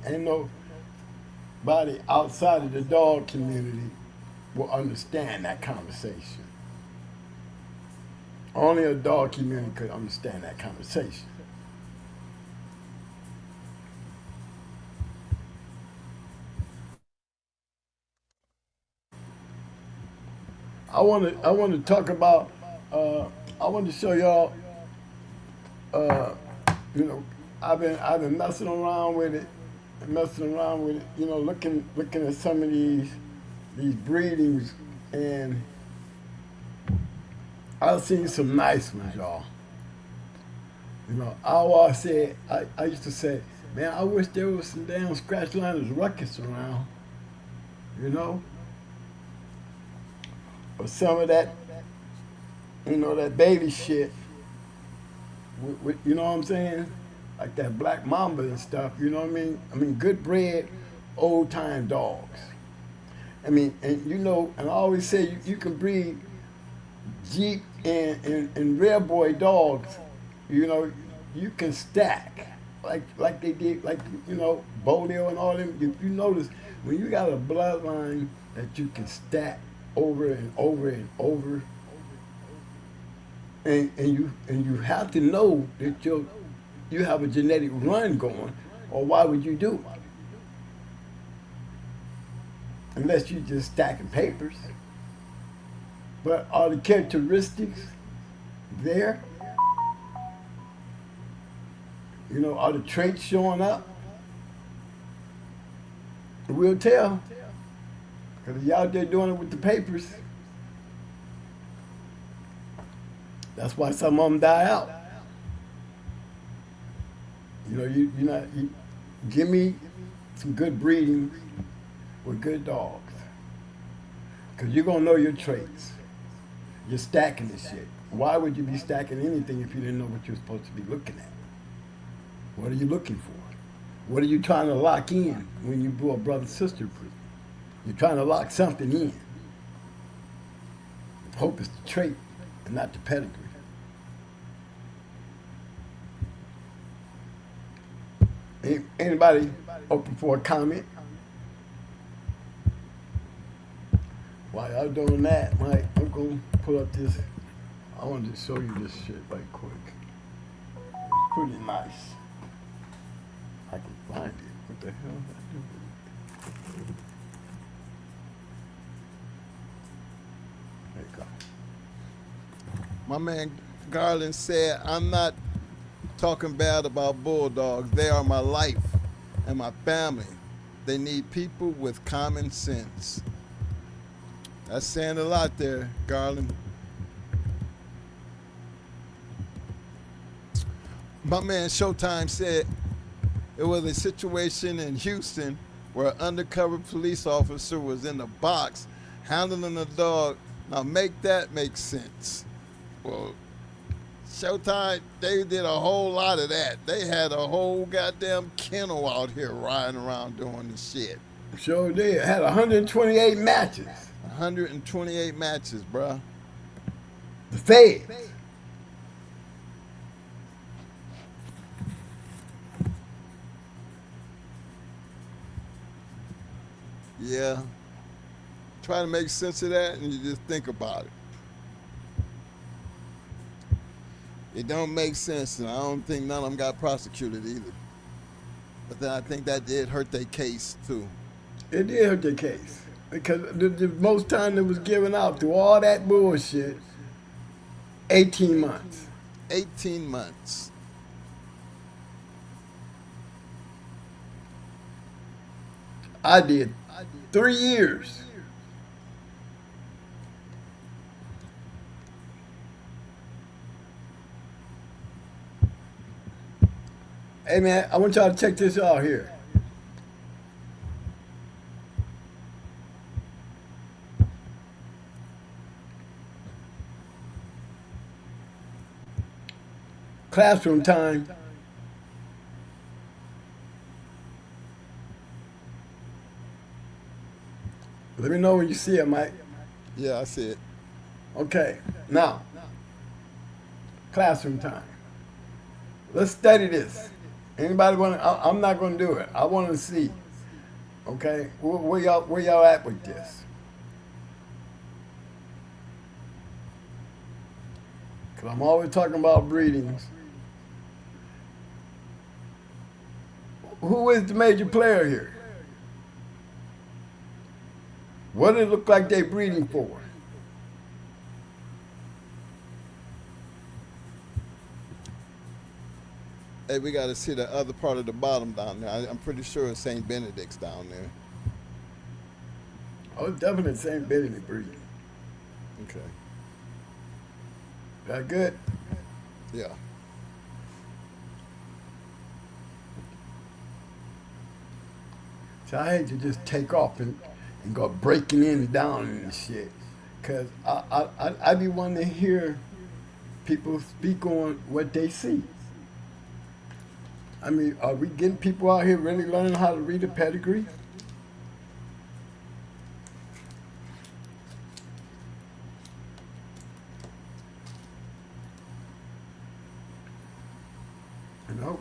Ain't nobody outside of the dog community will understand that conversation. Only a dog community could understand that conversation. I want to talk about. I want to show y'all. Uh, you know, I've been messing around with it. You know, looking at some of these breedings, and I've seen some nice ones, y'all. You know, I used to say, man, I wish there was some damn scratch liners ruckus around. You know, or some of that, you know, that baby shit. You know what I'm saying? Like that black mamba and stuff. You know what I mean? I mean, good bred, old time dogs. I mean, and you know, and I always say you can breed Jeep and rare boy dogs. You know, you can stack like they did, like, you know, Bolio and all them. You notice when you got a bloodline that you can stack over and over and over, and you have to know that you have a genetic run going, or why would you do it? Unless you just stacking papers. But are the characteristics there? You know, are the traits showing up? We'll tell. Because you're out there doing it with the papers. That's why some of them die out. You know, you give me some good breeding with good dogs. Because you're going to know your traits. You're stacking this shit. Why would you be stacking anything if you didn't know what you're supposed to be looking at? What are you looking for? What are you trying to lock in when you do a brother-sister breed? You're trying to lock something in. Hope it's the trait and not the pedigree. Anybody open for a comment? While y'all doing that, Mike, I'm going to pull up this. I wanted to show you this shit right quick. It's pretty nice. I can find it. What the hell did I do with it? There you go. My man Garland said, I'm not talking bad about bulldogs. They are my life and my family. They need people with common sense. That's saying a lot there, Garland. My man Showtime said it was a situation in Houston where an undercover police officer was in the box handling a dog. Now make that make sense. Well, Showtime, they did a whole lot of that. They had a whole goddamn kennel out here riding around doing the shit. Sure did. Had 128 matches. 128 matches, bruh. The feds. Yeah. Try to make sense of that and you just think about it. It don't make sense, and I don't think none of them got prosecuted either. But then I think that did hurt their case too. It did hurt their case. Because the most time that was given out through all that bullshit, 18 months. 18 months. I did 3 years. Hey man, I want y'all to check this out here. Classroom time. Let me know when you see it, Mike. Yeah, I see it. Okay, now, classroom time. Let's study this. Anybody want to? I'm not going to do it. I want to see. Okay, where y'all at with this? Because I'm always talking about breedings. Who is the major player here? What does it look like they're breeding for? Hey, we got to see the other part of the bottom down there. I'm pretty sure it's St. Benedict's down there. Oh, it's definitely St. Benedict breeding. Okay. That good? Yeah. So I hate to just take off and go breaking in and down and shit. Because I be wanting to hear people speak on what they see. I mean, are we getting people out here really learning how to read a pedigree? You know,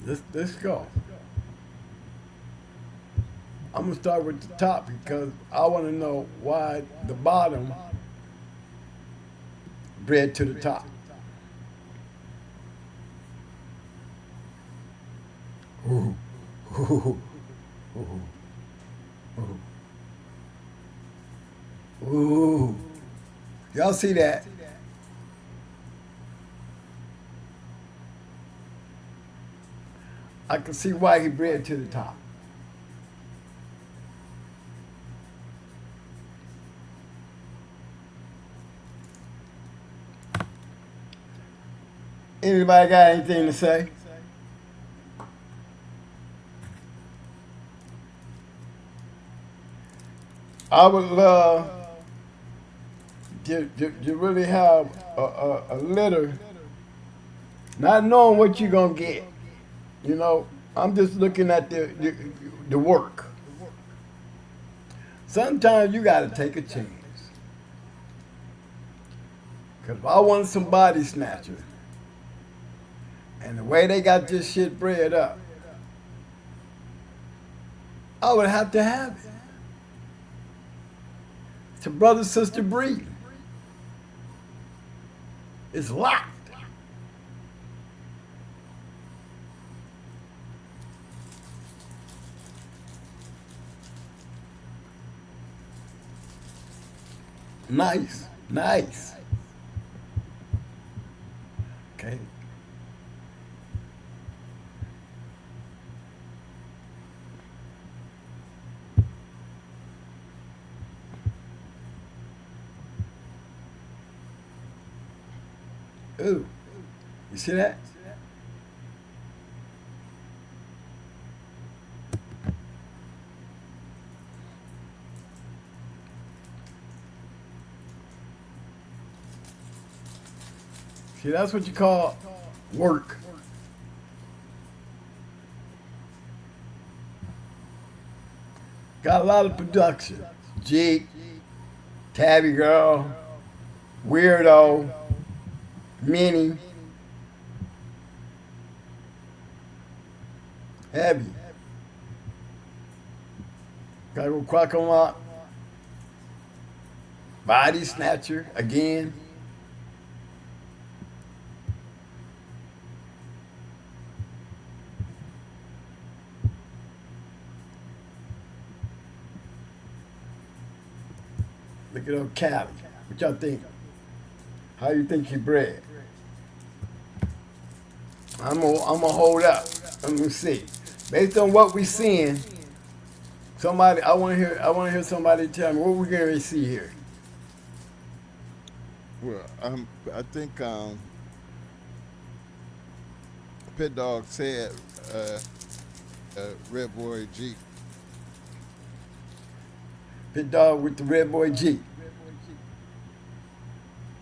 let's go. I'm gonna start with the top because I want to know why the bottom bred to the top. Ooh, ooh, ooh, ooh. Ooh. Y'all see that? I can see why he bred to the top. Anybody got anything to say? I would love to really have a litter, not knowing what you're going to get. You know, I'm just looking at the work. Sometimes you got to take a chance. Because if I want some body snatcher, and the way they got this shit bred up, I would have to have it. It's a brother-sister breed. It's locked. Nice, nice. Okay. Ooh, you see that? See, that's what you call work. Got a lot of production. Jeep, Tabby Girl, Weirdo, Minnie, Heavy. Gotta go crack 'em up. Body Snatcher again. Look at old Callie. What y'all think? How you think she bred? I'm gonna hold up. Let me see. Based on what we seeing, somebody I wanna hear somebody tell me what we're gonna see here. Well, I think Pit Dog said Red Boy Jeep. Pit Dog with the Red Boy Jeep.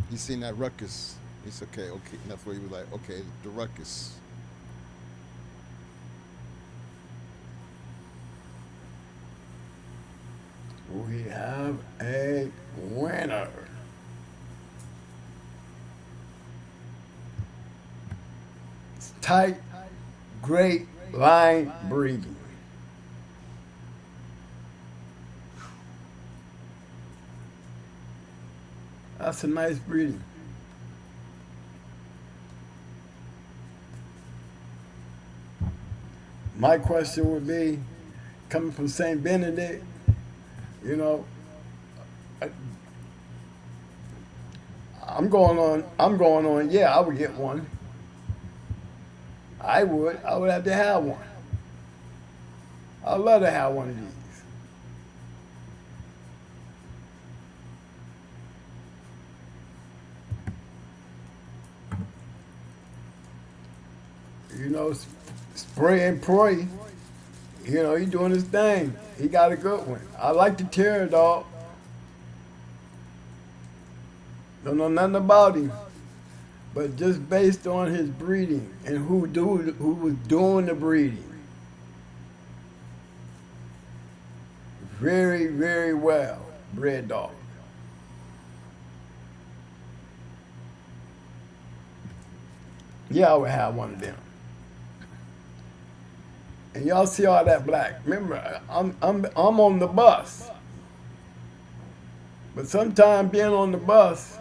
He seen that ruckus. He's okay. That's where he was like, okay, the ruckus. We have a winner. It's tight, great line breeding. That's a nice breeding. My question would be, coming from St. Benedict, you know, I'm going on, yeah, I would get one. I would have to have one. I'd love to have one of these. You know, spray and pray. You know, he doing his thing. He got a good one. I like the terrier dog. Don't know nothing about him. But just based on his breeding and who was doing the breeding. Very, very well bred dog. Yeah, I would have one of them. And y'all see all that black. Remember, I'm on the bus. But sometimes being on the bus,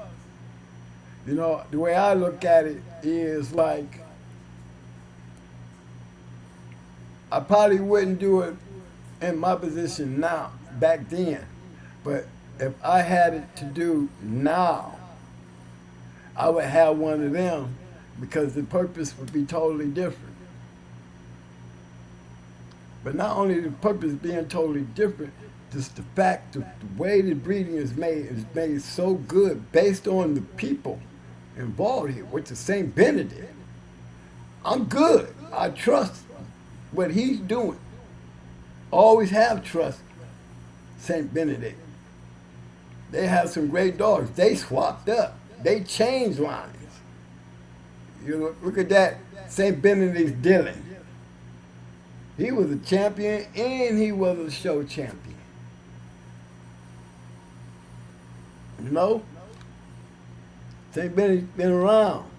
you know, the way I look at it is like, I probably wouldn't do it in my position now, back then. But if I had it to do now, I would have one of them because the purpose would be totally different. But not only the purpose being totally different, just the fact that the way the breeding is made so good based on the people involved here, which is St. Benedict. I'm good. I trust what he's doing. Always have trust St. Benedict. They have some great dogs. They swapped up. They changed lines. You know, look at that St. Benedict's Dylan. He was a champion and he was a show champion. You know? St. Benedict's been around.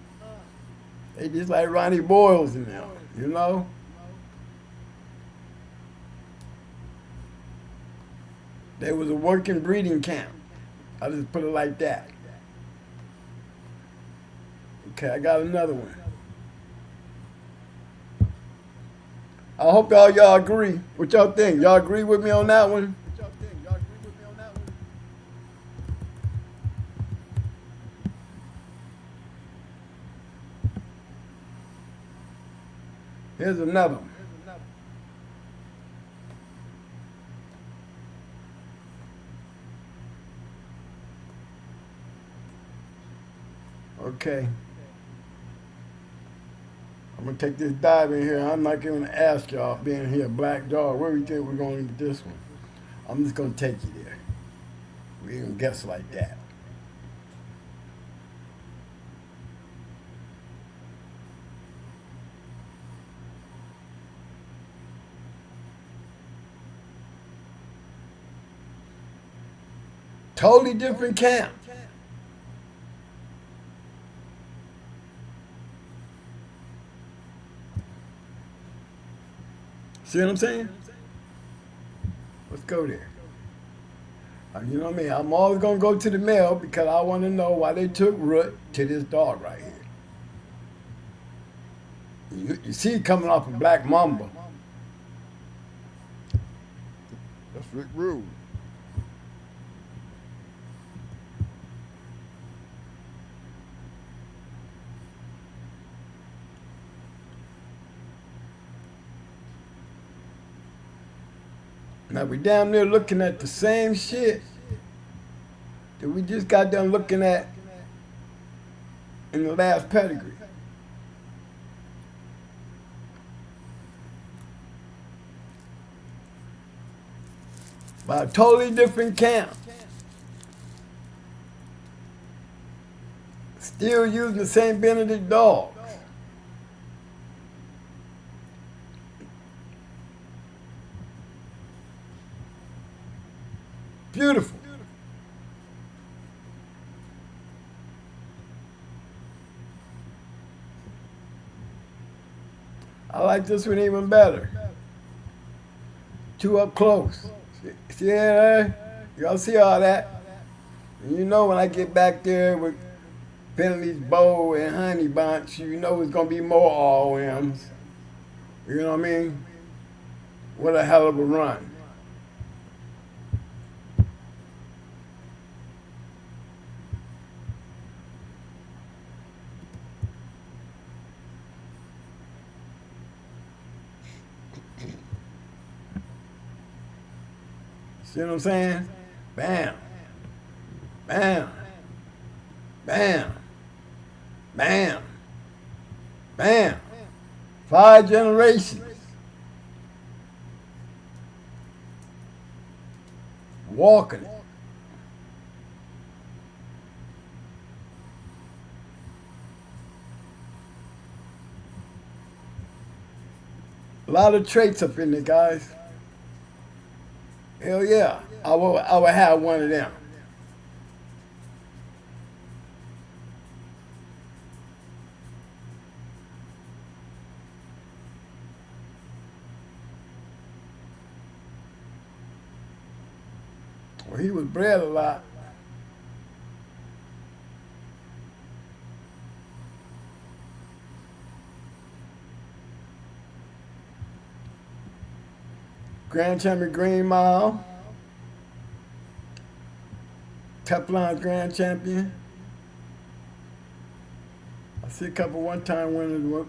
They just like Ronnie Boyles and them, you know? There was a working breeding camp. I'll just put it like that. Okay, I got another one. I hope y'all agree. What y'all think? Y'all agree with me on that one? Here's another one. Okay. I'm gonna take this dive in here. I'm not gonna ask y'all, being here, black dog, where we think we're going with this one. I'm just gonna take you there. We ain't gonna guess like that. Totally different camp. See what I'm saying? Let's go there. You know what I mean? I'm always going to go to the male because I want to know why they took root to this dog right here. You see it coming off a black mamba. That's Rick Rude. Now we damn near looking at the same shit that we just got done looking at in the last pedigree. By a totally different camp. Still using the St. Benedict dogs. Beautiful. I like this one even better. Two up close. See that? Y'all see all that? And you know when I get back there with Bentley's Bow and Honey Bunch, you know it's going to be more RMs. You know what I mean? What a hell of a run. See what I'm saying? Bam. Bam. Bam. Bam. Bam. 5 generations. Walking it. A lot of traits up in there, guys. Hell yeah. I would have one of them. Well, he was bred a lot. Grand Champion Green Mile. Teflon Grand Champion. I see a couple one-time winners,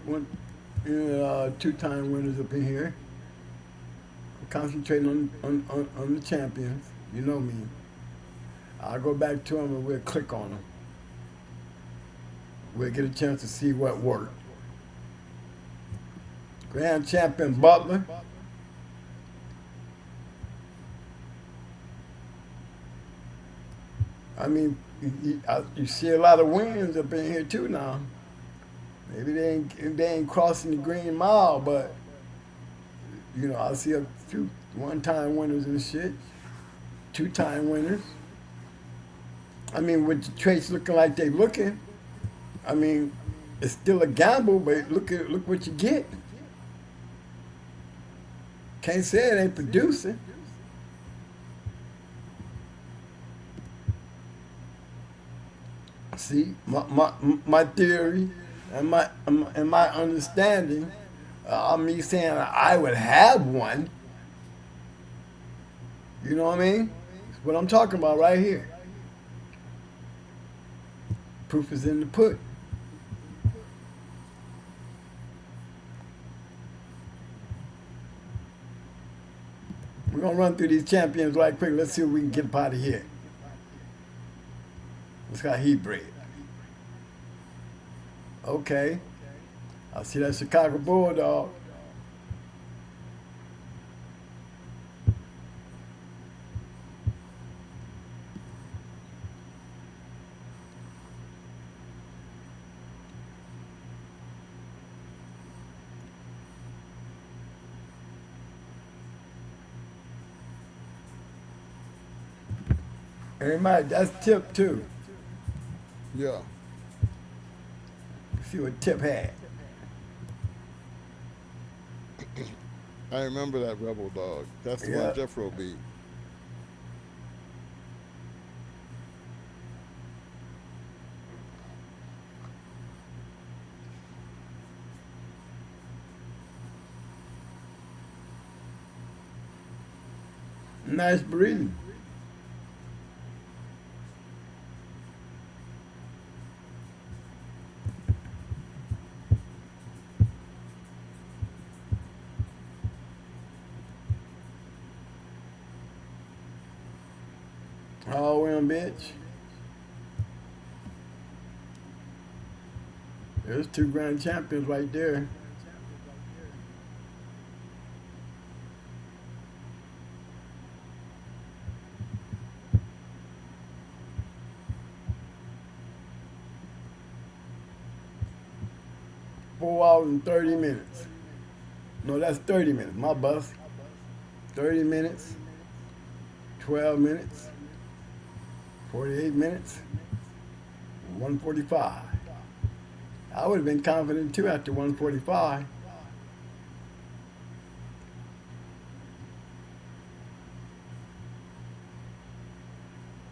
two-time winners up in here. I'm concentrating on the champions. You know me. I'll go back to them and we'll click on them. We'll get a chance to see what worked. Grand Champion Butler. I mean, you see a lot of wins up in here too now. Maybe they ain't crossing the green mile, but you know, I see a few one-time winners and shit, two-time winners. I mean, with the traits looking like they looking, I mean, it's still a gamble, but look what you get. Can't say it ain't producing. See, my theory and my understanding, me saying I would have one. You know what I mean? It's what I'm talking about right here. Proof is in the pudding. We're gonna run through these champions right quick. Let's see if we can get up out of here. Let's how he bred. Okay. I see that Chicago Bulldog. Hey, Mike, that's Tip too. Yeah. See what Tip had. I remember that Rebel Dog. That's the Yeah. one Jeffro beat. Nice breeding. Oh, well, bitch. There's 2 grand champions right there. $4 and 30 minutes. No, that's 30 minutes. My bus. 30 minutes. 12 minutes. 48 minutes. 145. I would have been confident too after 145.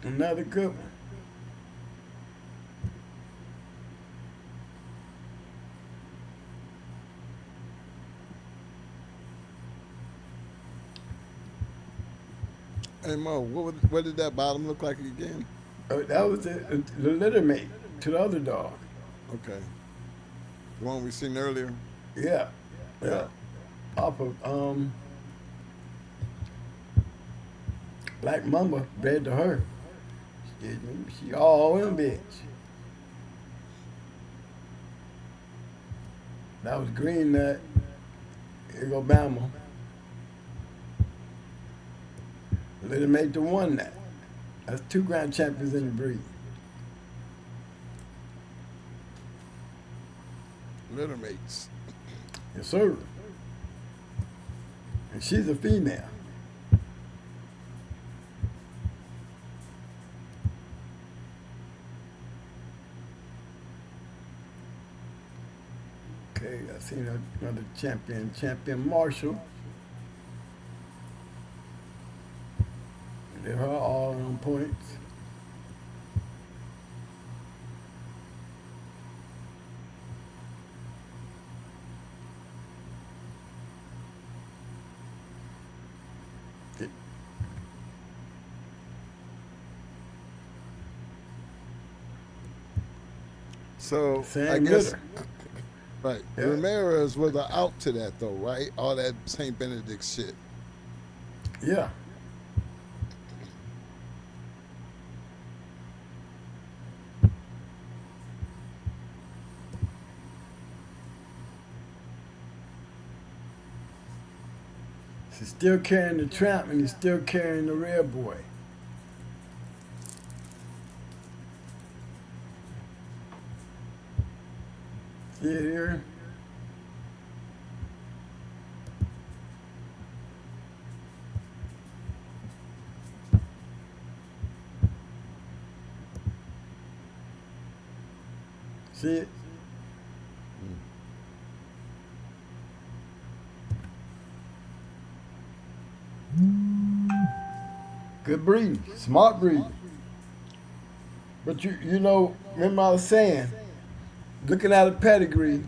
Another good one. Hey Mo, what did that bottom look like again? That was the litter mate to the other dog. Okay, the one we seen earlier. Yeah, Yeah. yeah. Off of Black Mamba bred to her. She all in bitch. That was Green Nut. Here go Bama. Litter mate to one that. That's 2 grand champions in the breed. Litter mates. Yes, sir. And she's a female. Okay, I seen another champion Marshall. They're all on points. So I Same guess litter. right. Yeah. Ramirez was an out to that though, right? All that Saint Benedict shit. Yeah. She's still carrying the tramp and he's still carrying the rare boy. See it here? See it? Good breeding, smart breeding. But you know, remember I was saying, looking at a pedigree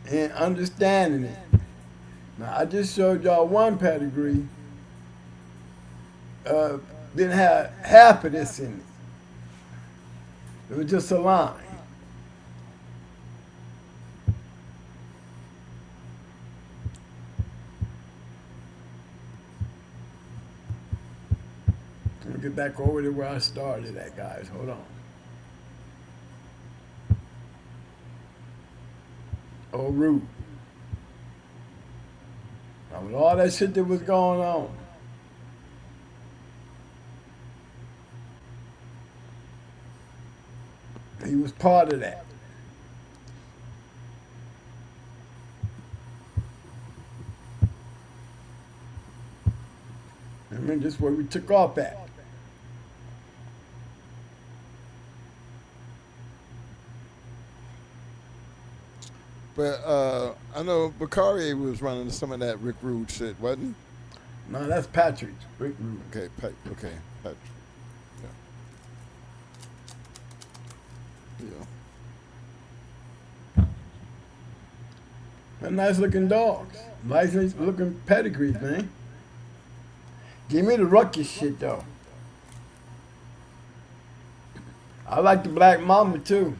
and understanding it. Now I just showed y'all one pedigree, didn't have half of this in it. It was just a line. Let me get back over to where I started at, guys. Hold on. Oh, Root. Now, with all that shit that was going on, he was part of that. I mean, this is where we took off at. But I know Bakari was running some of that Rick Rude shit, wasn't No, that's Patrick. Rick Root. he? Okay, Patrick. Yeah. Yeah. They're nice looking dogs. Nice looking pedigrees, man. Give me the ruckus shit, though. I like the Black Mama, too.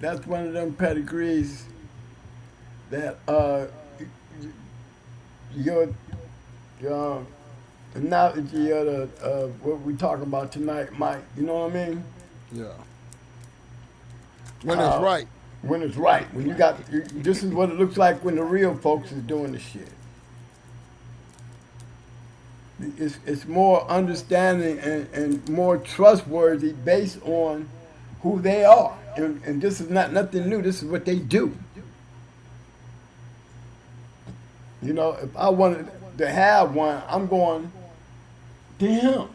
That's one of them pedigrees that your analogy of what we talking about tonight, Mike. You know what I mean? Yeah. When it's right. When it's right. When you got this is what it looks like when the real folks is doing the shit. It's more understanding and more trustworthy based on who they are. And this is not nothing new. This is what they do. You know, if I wanted to have one, I'm going to him.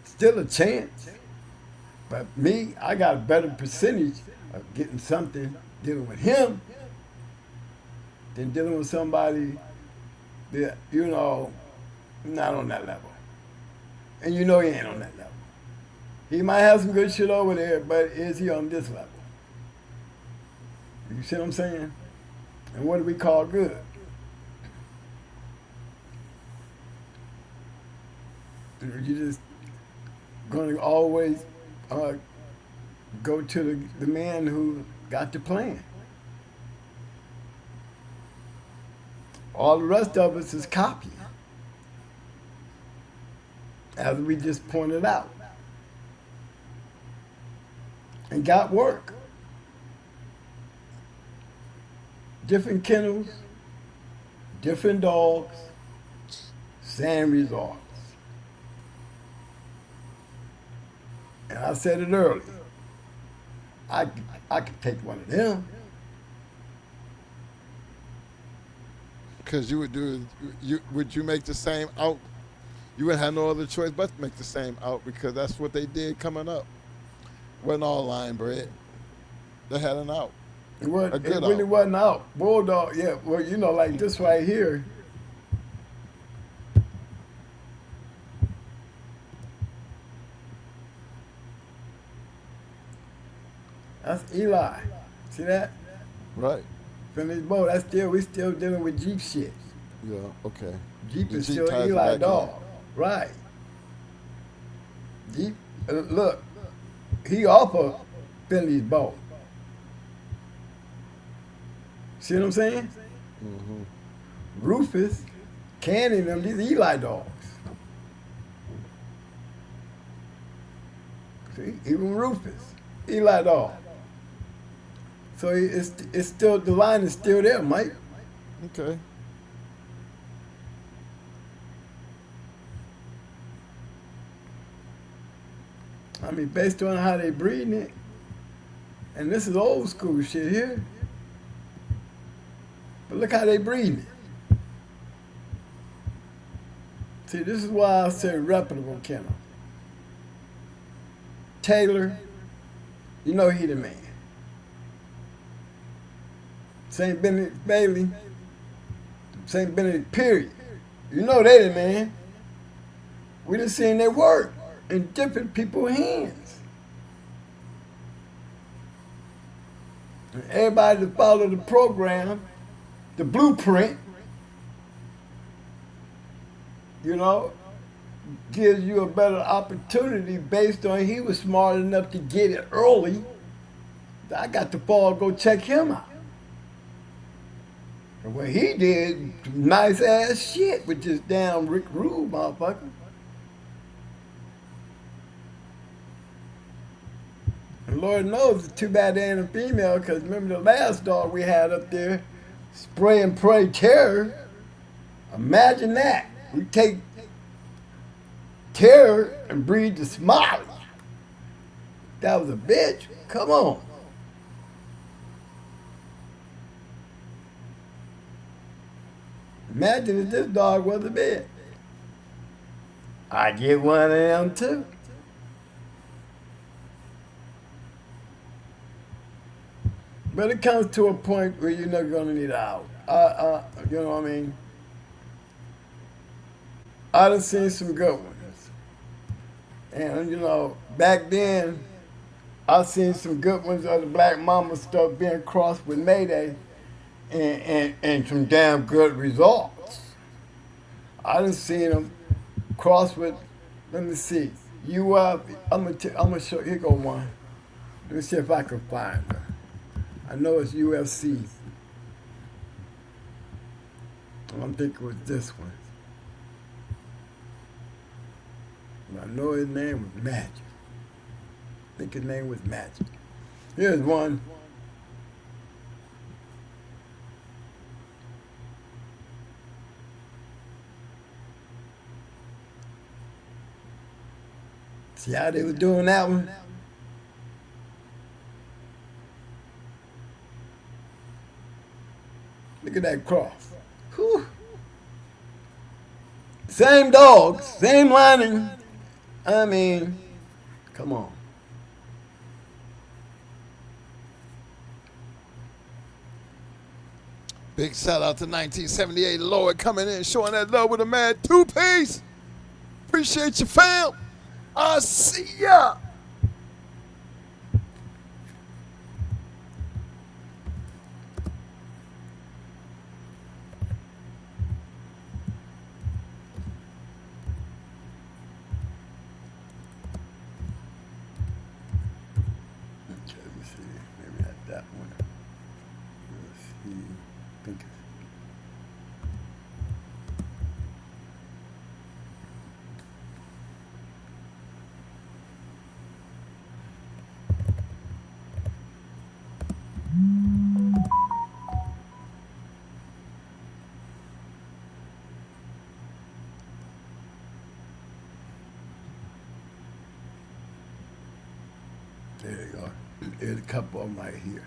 Still a chance. But me, I got a better percentage of getting something dealing with him than dealing with somebody that, you know, not on that level. And you know he ain't on that level. He might have some good shit over there, but is he on this level? You see what I'm saying? And what do we call good? You just going to always go to the man who got the plan. All the rest of us is copying, as we just pointed out, and got work. Different kennels, different dogs, same results. And I said it earlier. I could take one of them. Because you would would you make the same out? You wouldn't have no other choice but to make the same out, because that's what they did coming up. Wasn't all line bred. They had an out. It really wasn't out. Bulldog, yeah. Well, you know, like this right here. That's Eli. See that? Right. Finish bow. We still dealing with Jeep shit. Yeah, okay. Jeep is Jeep still ties it Eli back dog. Right. Jeep, look, he off of Finley's bow. See what I'm saying? Mm-hmm. Rufus, Cannon, them, these Eli dogs. See, even Rufus, Eli dog. So it's still, the line is still there, Mike. Okay. I mean, based on how they breeding it, and this is old school shit here. But look how they breeding it. See, this is why I say reputable kennel. Taylor, you know he the man. St. Benedict Bailey, St. Benedict period. You know they the man. We done seen their work in different people's hands. And everybody that follow the program, the blueprint, you know, gives you a better opportunity based on he was smart enough to get it early. I got to fall go check him out. And what he did, nice ass shit with this damn Rick Rube motherfucker. And Lord knows it's too bad they ain't a female, because remember the last dog we had up there, Spray and Pray Terror. Imagine that. We take Terror and breed the Smiley. That was a bitch. Come on. Imagine if this dog was a bitch. I'd get one of them too. But it comes to a point where you're not gonna need out. You know what I mean? I done seen some good ones. And you know, back then, I seen some good ones of the Black Mama stuff being crossed with Mayday and some damn good results. I done seen them crossed with, let me see, I'm gonna show, here go one. Let me see if I can find her. I know it's UFC. I don't think it was this one. But I know his name was Magic. I think his name was Magic. Here's one. See how they was doing that one? Look at that cross. Whew. Same dogs, same lining. I mean, come on. Big shout out to 1978 Lloyd coming in, showing that love with a mad two-piece. Appreciate you, fam. I see ya. maybe not that one. Let's see. I think it's there you go. There's a couple of them right here.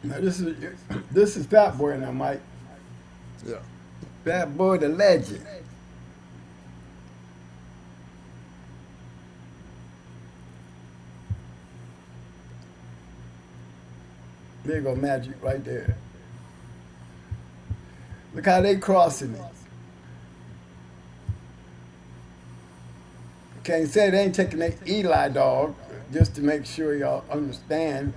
Now this is Fat Boy now, Mike. Yeah. Fat Boy the legend. There you go, Magic, right there. Look how they crossing it. Can't say they ain't taking their Eli dog, just to make sure y'all understand.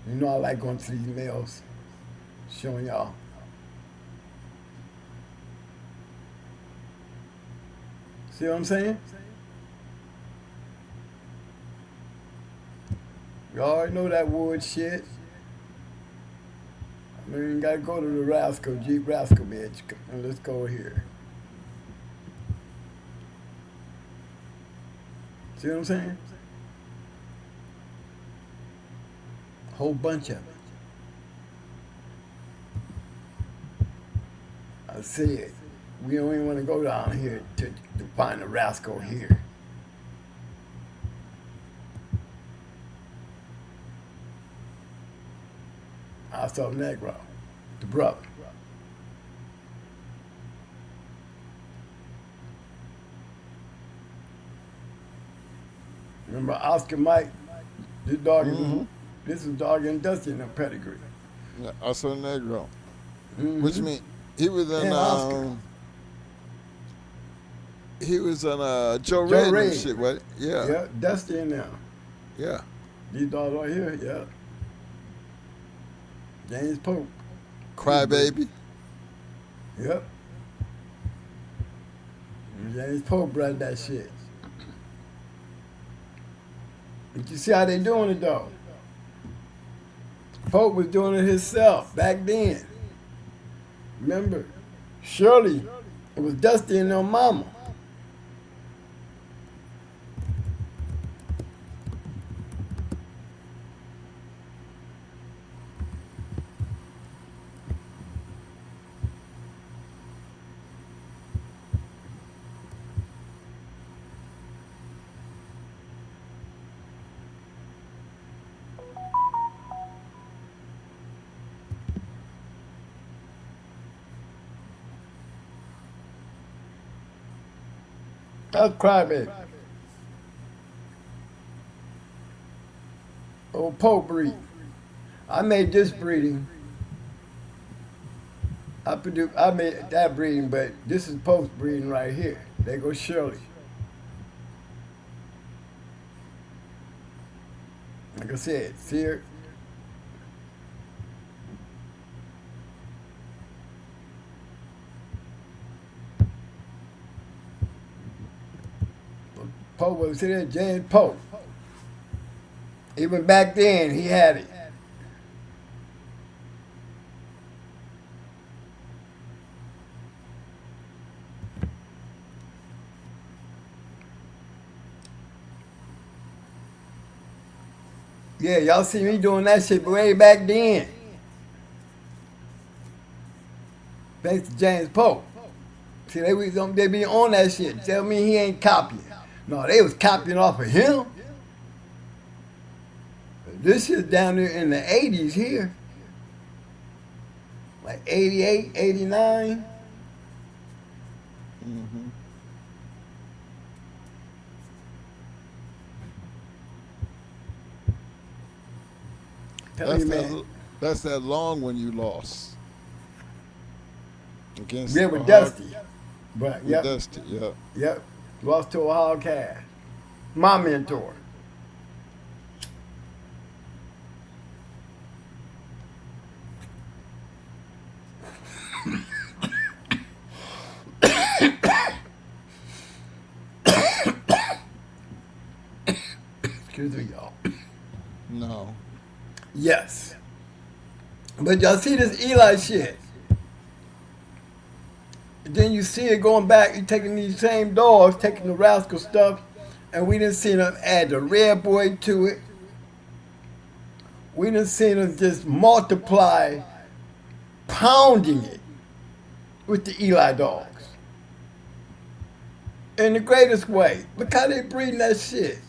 You know I like going to these males, showing y'all. See what I'm saying? You already know that wood shit. I mean, you gotta go to the Rascal, Jeep Rascal bitch. Let's go here. See what I'm saying? Whole bunch of it. I said, we don't even want to go down here to find the Rascal here. I saw Negro, the brother. Remember Oscar Mike? This dog is this is dog and Dusty in the pedigree. Yeah, I saw Negro. Which means he was in Joe Red and shit, right? Yeah. Yeah, Dusty in there. Yeah. These dogs right here, yeah. James Pope. Crybaby. Yep. James Pope brought that shit. But you see how they doing it though? Pope was doing it himself back then. Remember? Shirley, it was Dusty and their mama. That's Crybaby. Old Pope breed. I made this breeding. I made that breeding, but this is Pope's breeding right here. There goes Shirley. Like I said, see her? Pope was there, James Pope. Even back then, he had it. Yeah, y'all see me doing that shit way back then. Thanks to James Pope. See, they be on that shit. Tell me he ain't copying. No, they was copying off of him. This shit's down there in the 80s here. Like 88, 89. Tell you, man. That's that long one you lost. Against Yeah, with Dusty. But, with yep. Dusty, yeah. Yep. Lost to a hog calf. My mentor. Excuse me, y'all. No. Yes. But y'all see this Eli shit. Then you see it going back, you taking these same dogs, taking the rascal stuff, and we didn't see them add the red boy to it. We didn't see them just multiply, pounding it with the Eli dogs. In the greatest way. Look how they breeding that shit.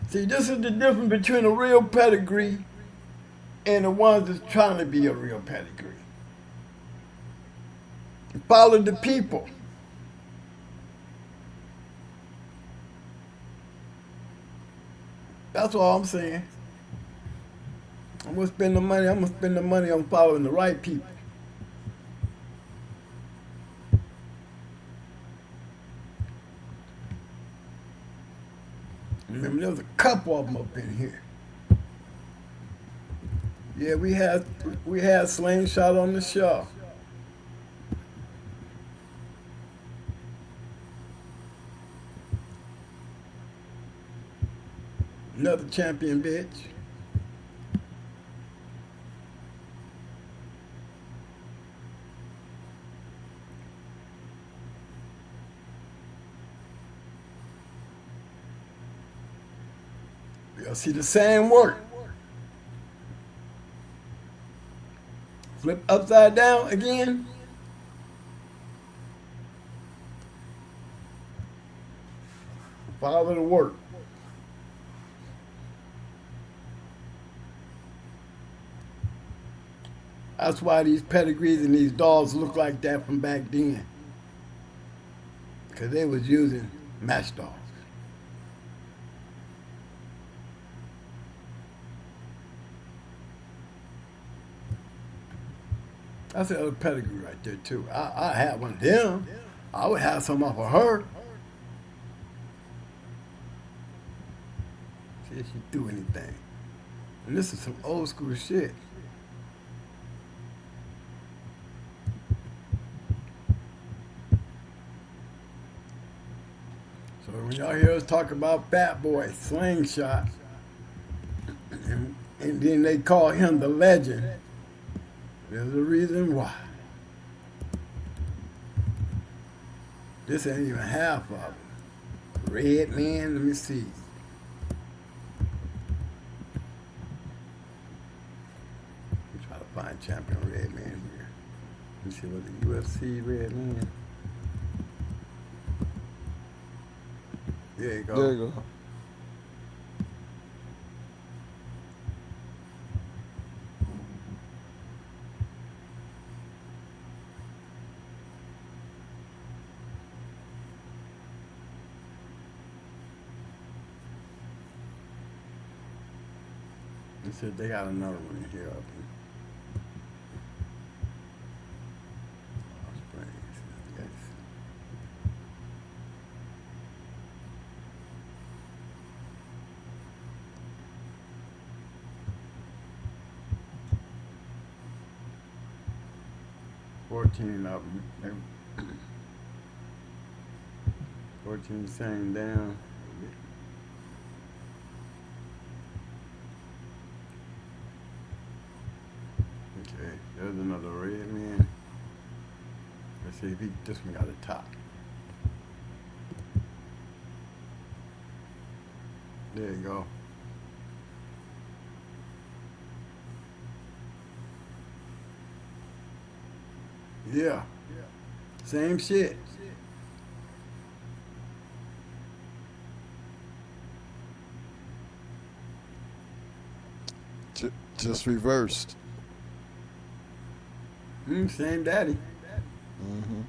See, this is the difference between a real pedigree and the ones that's trying to be a real pedigree. Follow the people. That's all I'm saying. I'm gonna spend the money. I'm gonna spend the money on following the right people. Remember, there was a couple of them up in here. Yeah, we had Slingshot on the show. Another champion bitch. You'll see the same work. Flip upside down again. Follow the work. That's why these pedigrees and these dogs look like that from back then. Because they was using match dogs. That's the other pedigree right there too. I had one of them. I would have some off of her. See if she do anything. And this is some old school shit. So when y'all hear us talk about Fat Boy, Slingshot, and then they call him the legend, there's a reason why. This ain't even half of them. Red Man, let me see. Let me try to find champion Red Man here. Let me see what the UFC Red Man. There you go. There you go. They said they got another one in here up in Springs. Yes. $14 of them. 14 saying down. Okay, there's another Red Man. Let's see if this one got a top. There you go. Yeah. Same shit. Just reversed. Same daddy. Mm-hmm.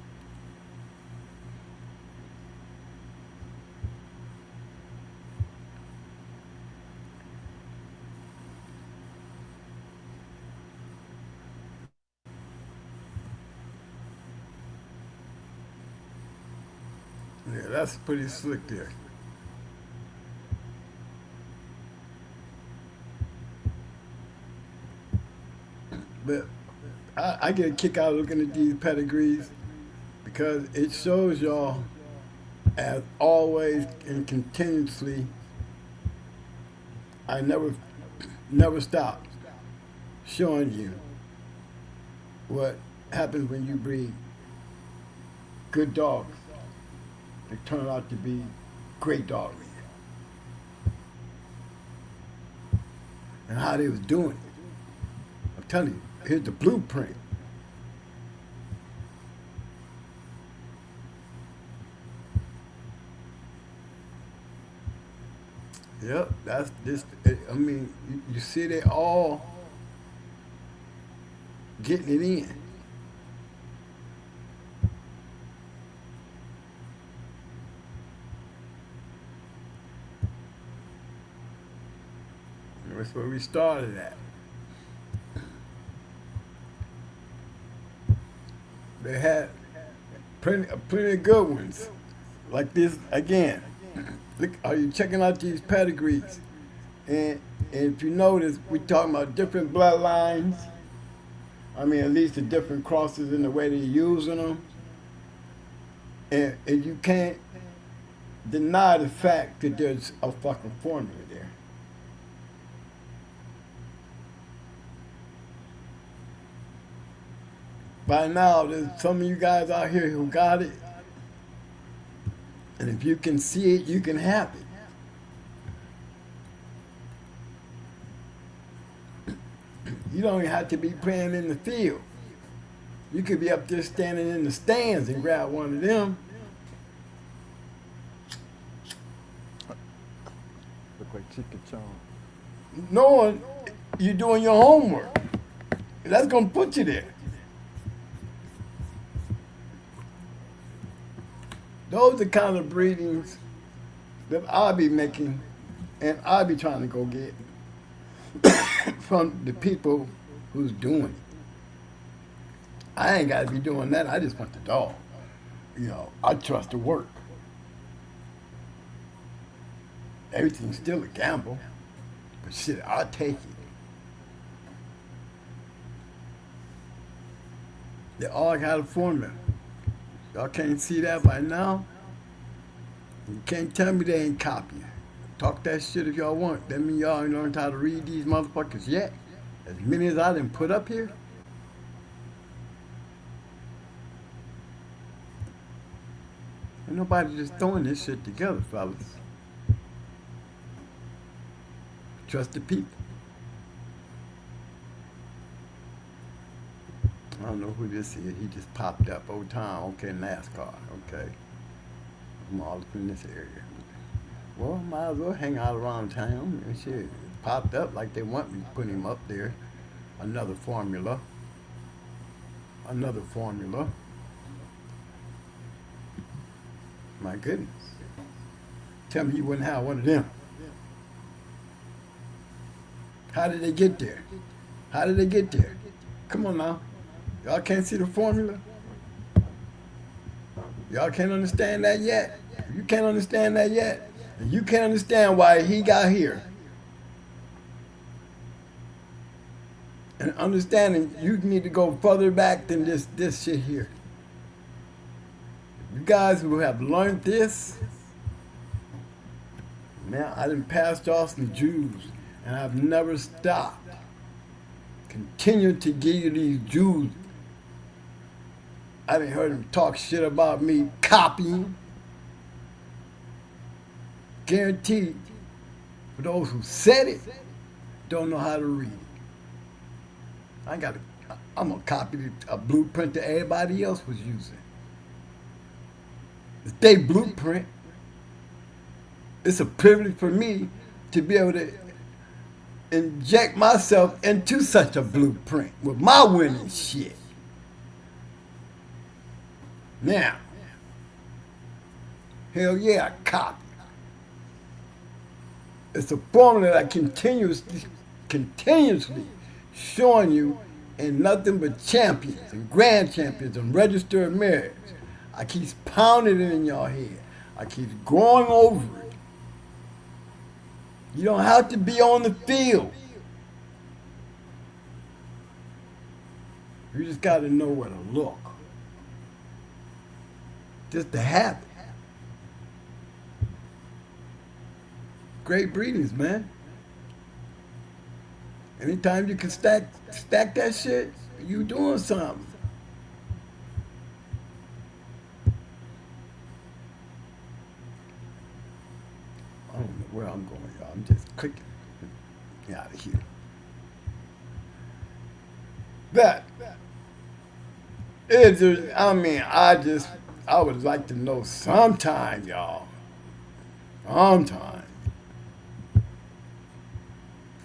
Yeah, that's pretty slick there. But I get a kick out of looking at these pedigrees because it shows y'all as always and continuously, I never stop showing you what happens when you breed good dogs. They turn out to be great dogs. And how they was doing it. I'm telling you, here's the blueprint. Yep, that's this. I mean, you see, they all getting it in. That's where we started at. They had plenty of good ones, like this again. Look, are you checking out these pedigrees? And if you notice, we talking about different bloodlines. I mean, at least the different crosses in the way they're using them. And you can't deny the fact that there's a fucking formula there. By now, there's some of you guys out here who got it. And if you can see it, you can have it. You don't even have to be playing in the field. You could be up there standing in the stands and grab one of them. Look like chicken chong. Knowing you're doing your homework. That's going to put you there. Those are the kind of breedings that I'll be making and I'll be trying to go get from the people who's doing it. I ain't got to be doing that. I just want the dog. You know, I trust the work. Everything's still a gamble, but shit, I'll take it. They all got a formula. Y'all can't see that by now. You can't tell me they ain't copying. Talk that shit if y'all want. That mean y'all ain't learned how to read these motherfuckers yet. As many as I done put up here. Ain't nobody just throwing this shit together, fellas. Trust the people. I don't know who this is. He just popped up. Old time. Okay, NASCAR. Okay. I'm all up in this area. Well, might as well hang out around town and shit. Popped up like they want me to put him up there. Another formula. Another formula. My goodness. Tell me you wouldn't have one of them. How did they get there? How did they get there? Come on now. Y'all can't see the formula? Y'all can't understand that yet? If you can't understand that yet, and you can't understand why he got here. And understanding you need to go further back than this shit here. You guys who have learned this, man, I done passed off some Jews, and I've never stopped. Continue to give you these Jews. I done heard them talk shit about me copying. Guaranteed, for those who said it, don't know how to read it. I'm gonna copy a blueprint that everybody else was using. It's their blueprint. It's a privilege for me to be able to inject myself into such a blueprint with my winning shit. Now, hell yeah, I copy. It's a formula that continuously showing you in nothing but champions and grand champions and registered marriage. I keep pounding it in your head. I keep going over it. You don't have to be on the field. You just got to know where to look. Just to have it. great breedings, man. Anytime you can stack that shit, you doing something. I don't know where I'm going, y'all. I'm just clicking. Get out of here. That is just, I mean, I would like to know sometime, y'all. Sometime.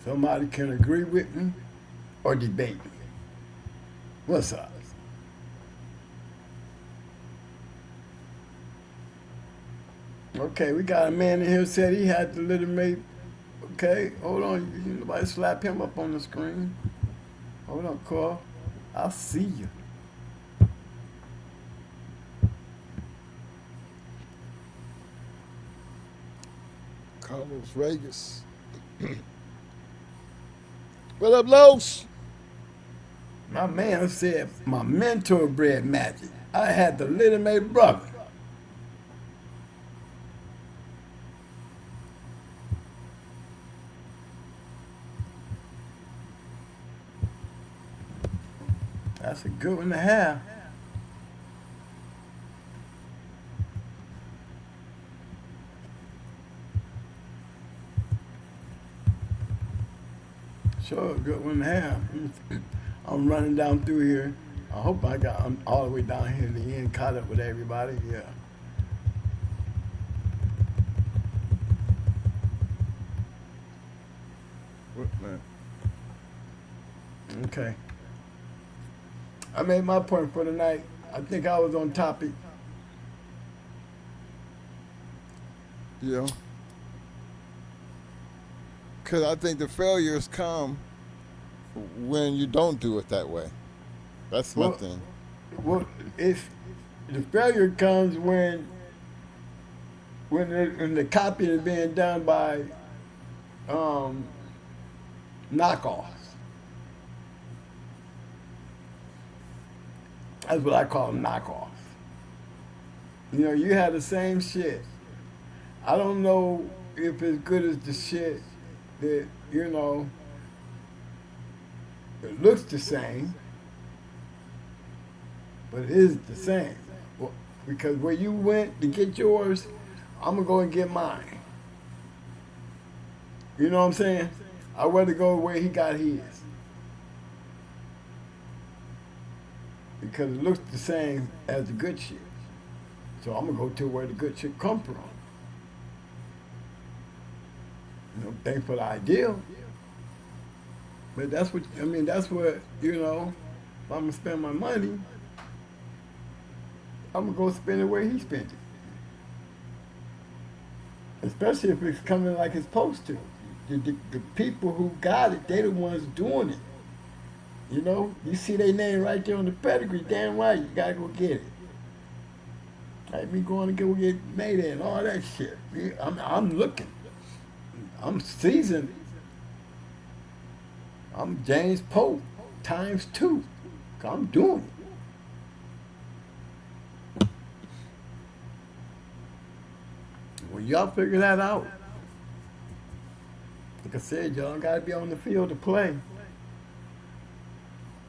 Somebody can agree with me or debate me. What's up? Okay, we got a man in here said he had the little mate. Okay, hold on. Nobody slap him up on the screen. Hold on, Carl. I'll see you. Carlos Vegas. What up, Los? My man said my mentor bred magic. I had the little mate brother. That's a good one to have. Sure, a good one to have. I'm running down through here. I hope I'm all the way down here to the end, caught up with everybody. Yeah. What, man? Okay. I made my point for the night. I think I was on topic. Yeah. Because I think the failures come when you don't do it that way. That's my thing. Well, if the failure comes when the copy is being done by knockoffs. That's what I call knockoffs. You know, you have the same shit. I don't know if it's good as the shit that, you know, it looks the same, but it is the same. Well, because where you went to get yours, I'm going to go and get mine. You know what I'm saying? I'd rather go where he got his. Because it looks the same as the good shit. So I'm going to go to where the good shit come from. You know, thanks for the ideal. But that's what, I mean, that's what, you know, if I'm going to spend my money, I'm going to go spend it where he spent it. Especially if it's coming like it's supposed to. The people who got it, they the ones doing it. You know, you see their name right there on the pedigree, damn right, you gotta go get it. Like me going to go get Mayday and all that shit. I'm looking. I'm seasoned. I'm James Pope times 2. I'm doing it. Well, y'all figure that out. Like I said, y'all gotta be on the field to play.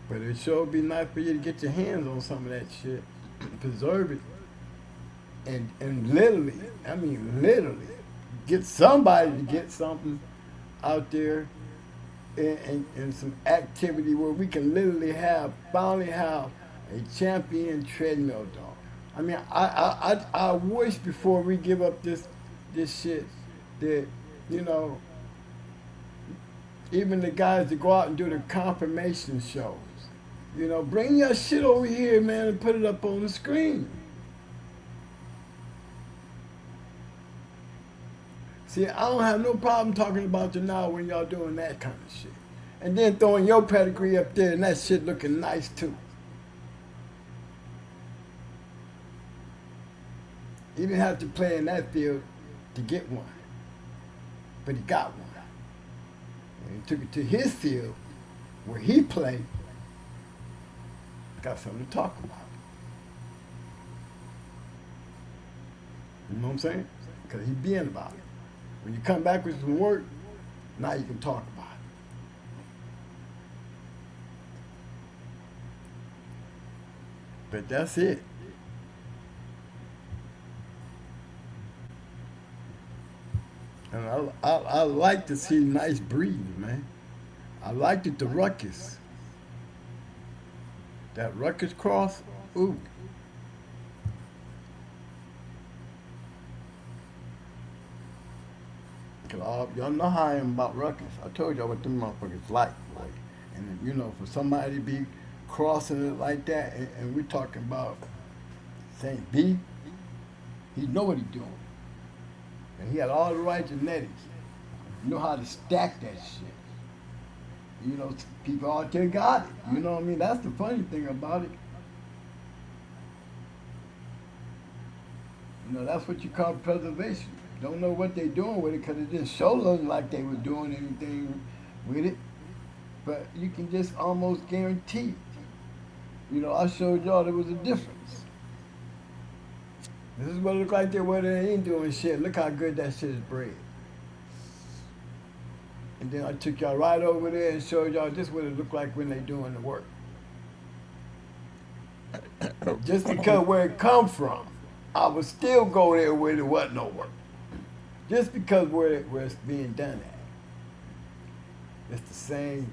But it sure would be nice for you to get your hands on some of that shit. Preserve it. And literally, I mean literally, get somebody to get something out there and some activity where we can literally finally have a champion treadmill dog. I mean, I wish before we give up this shit that, you know, even the guys that go out and do the confirmation shows, you know, bring your shit over here, man, and put it up on the screen. See, I don't have no problem talking about you now when y'all doing that kind of shit. And then throwing your pedigree up there and that shit looking nice too. He didn't have to play in that field to get one. But he got one. And he took it to his field where he played. Got something to talk about. You know what I'm saying? Because he being about it. When you come back with some work, now you can talk about it. But that's it. And I like to see nice breeding, man. I liked it, the ruckus. That ruckus cross, ooh. Cause y'all know how I am about ruckus. I told y'all what them motherfuckers like, boy. And you know, for somebody to be crossing it like that, and we're talking about Saint B, he know what he doing. And he had all the right genetics. You know how to stack that shit. You know, people out there got it. You know what I mean? That's the funny thing about it. You know, that's what you call preservation. Don't know what they doing with it because it didn't show them like they were doing anything with it. But you can just almost guarantee. You know, I showed y'all there was a difference. This is what it look like there where they ain't doing shit. Look how good that shit is bred. And then I took y'all right over there and showed y'all just what it looked like when they doing the work. Just because where it come from, I would still go there where there wasn't no work. Just because where it's being done at. It's the same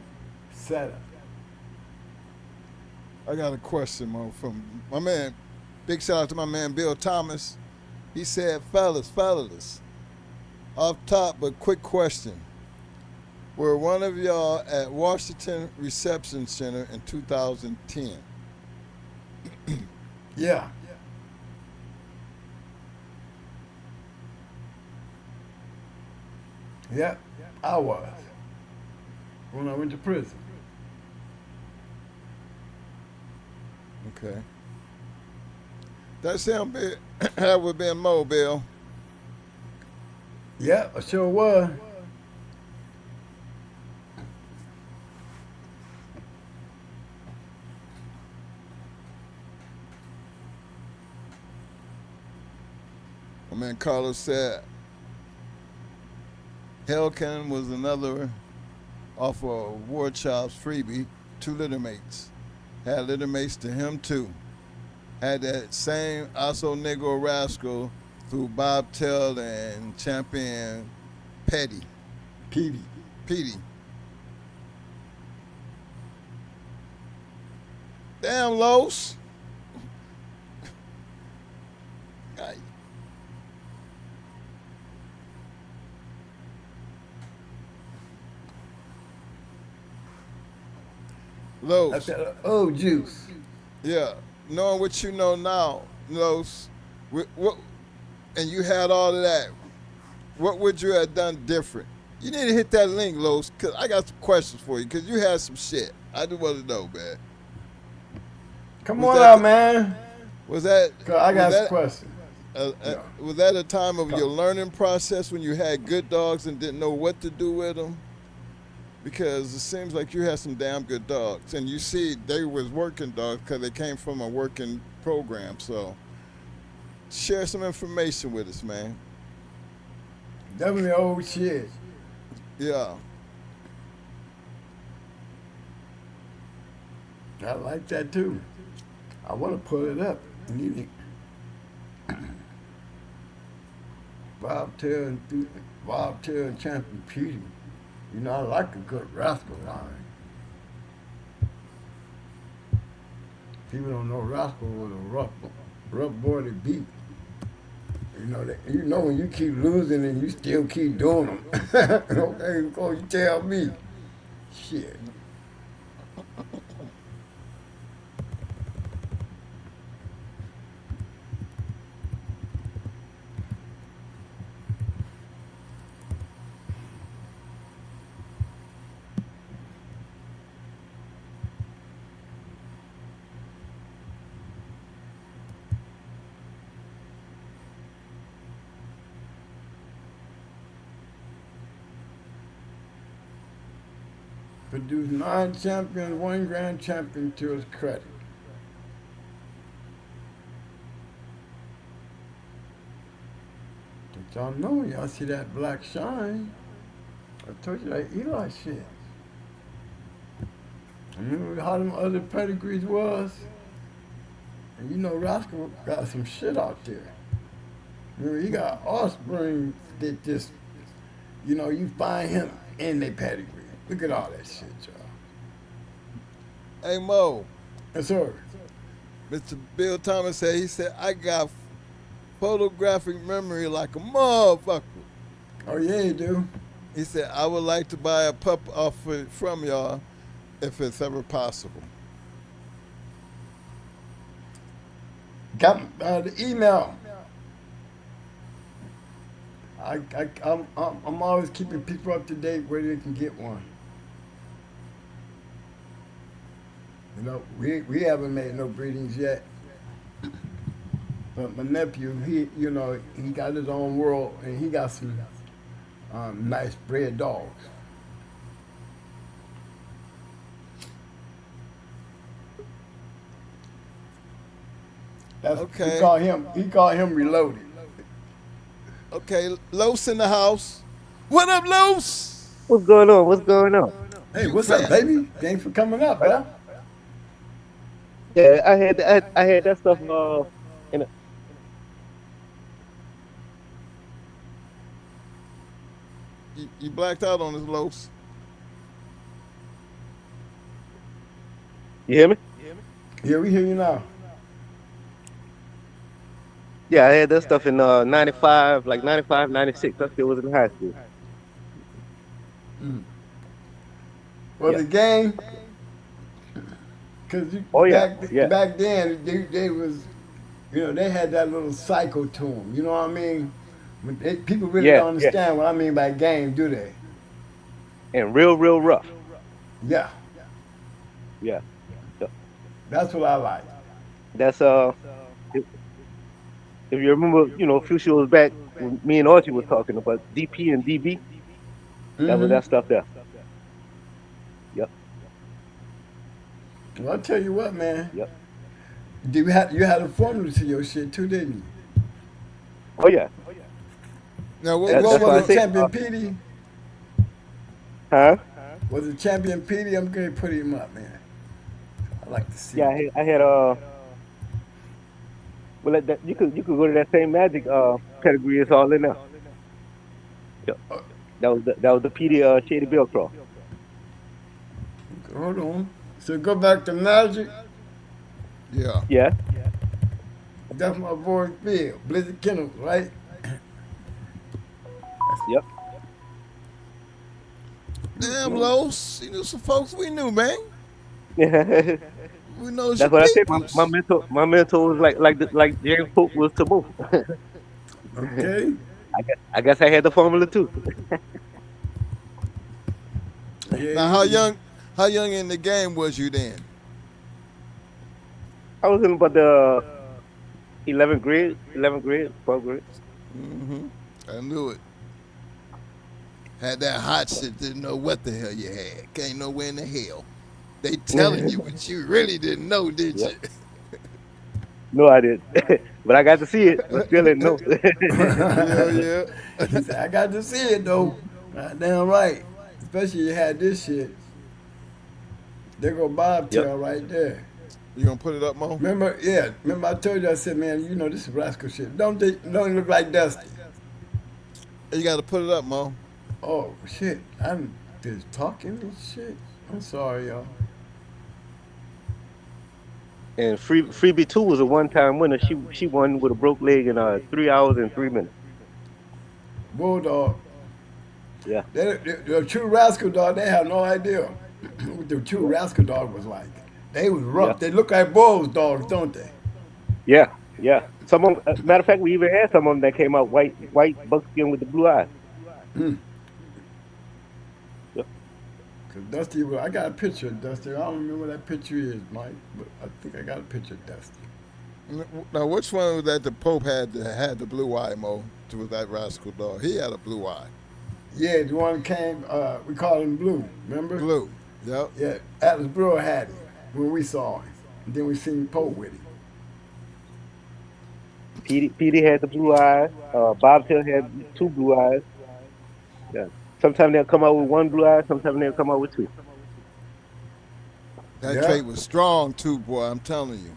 setup. I got a question, Mo, from my man. Big shout out to my man Bill Thomas. He said, fellas, off top, but quick question. Were one of y'all at Washington Reception Center in 2010? Yeah. Yep, I was. When I went to prison. Okay. That sound big. That would be in Mobile. Yeah, I sure was. My man Carlos said Hellcan was another off of War Child's freebie, 2 litter mates. Had litter mates to him too. Had that same also Negro Rascal through Bobtail and Champion Petty. Petey. Damn, Los. Los. That's that old juice. Yeah. Knowing what you know now, Los, what, and you had all of that, what would you have done different? You need to hit that link, Los, because I got some questions for you, because you had some shit. I just want to know, man. Come on out, man. Was that? I got some questions. Was that a time of your learning process when you had good dogs and didn't know what to do with them? Because it seems like you had some damn good dogs, and you see they was working dogs because they came from a working program. So share some information with us, man. Definitely old shit. Yeah. I like that too. I want to pull it up. Need it. Bobtail and Champion Petey. You know, I like a good rascal line. People don't know rascal was a rough boy to beat. You know when you keep losing and you still keep doing them. Okay, go you tell me. Shit. Produced 9 champions, 1 grand champion to his credit. The Y'all know, y'all see that black shine. I told you that Eli shit. Remember how them other pedigrees was? And you know Roscoe got some shit out there. Remember, he got offspring that just, you find him in their pedigree. Look at all that shit, y'all. Hey Mo, Yes, sir. Mr. Bill Thomas said I got photographic memory like a motherfucker. Oh, yeah, you do. He said I would like to buy a pup off from y'all if it's ever possible. Got the email. I'm always keeping people up to date where they can get one. We haven't made no breedings yet. But my nephew, he got his own world and he got some nice bred dogs. Okay. He called him Reloaded. Okay, Los in the house. What up, Los? What's going on? What's going on? Hey, what's up, baby? Thanks for coming up, huh? Yeah, I had that stuff in a, You blacked out on this, Los. you hear me? Yeah, we hear you now. Yeah, I had that stuff in 95, like 95, 96. I still was in high school. Was Yeah. the game? Because Oh yeah, back then they was, they had that little cycle to them. You know what I mean? But people really yeah, don't yeah. understand what I mean by game, do they? And real rough. Yeah, Yeah. So that's what I like. that's if, if you remember, a few shows back when me and Archie was talking about DP and DB, that was Mm-hmm. that stuff there. Yep, Well, I'll tell you what, man. yep. You had a formula to your shit too, didn't you? Oh yeah. Now, Hey, what That's why I was it, say, Champion Petey? huh? Was it Champion Petey? I'm going to put him up, man. I like to see Yeah, it. I had well, you could go to that same Magic pedigree. It's all in there. Yep. That was the PD Shady Billcroft. Hold on. So go back to Magic. yeah. Yeah. That's my boy Phil, Blizzard Kennels, right? Yep. Damn, Los. You knew some folks we knew, man. That's We know your what I said. peoples. My mentor was like James Pope was to Mo. Okay. I guess I had the formula too. Yeah. Now, how young in the game was you then? I was in about the 11th grade, 12th grade. Mm-hmm. I knew it. Had that hot shit, didn't know what the hell you had. Can't know where in the hell. They telling you, but you really didn't know, did Yep. you? No, I didn't, but I got to see it. But still didn't know. Hell yeah. He said, I got to see it though. Damn right. Especially you had this shit. There go Bobtail right there. You gonna put it up, Mo? Remember I told you, I said, man, this is rascal shit. Don't look like Dusty. You gotta put it up, Mo. Oh shit. I'm just talking and shit. I'm sorry, y'all. And Freebie 2 was a one-time winner. She won with a broke leg in 3 hours and 3 minutes. Bulldog. Yeah. The true rascal dog, they have no idea what the true rascal dog was like. They was rough. Yeah. They look like bulls dogs, don't they? Yeah. Yeah. Some of them, matter of fact, we even had some of them that came out white buckskin with the blue eyes. Yep. Cause Dusty, I got a picture of Dusty. I don't remember what that picture is, Mike, but I think I got a picture of Dusty. Now, which one was that the Pope had the blue eye, Mo? Was that rascal dog? He had a blue eye. Yeah, the one that came, we called him Blue, remember? Blue. Yep. Yeah, Atlas Brewer had him when we saw him. And then we seen Pope with him. Petey had the blue eyes. Bobtail had 2 blue eyes. Yeah. Sometimes they'll come out with 1 blue eye. Sometimes they'll come out with 2. That Yeah. trait was strong too, boy. I'm telling you.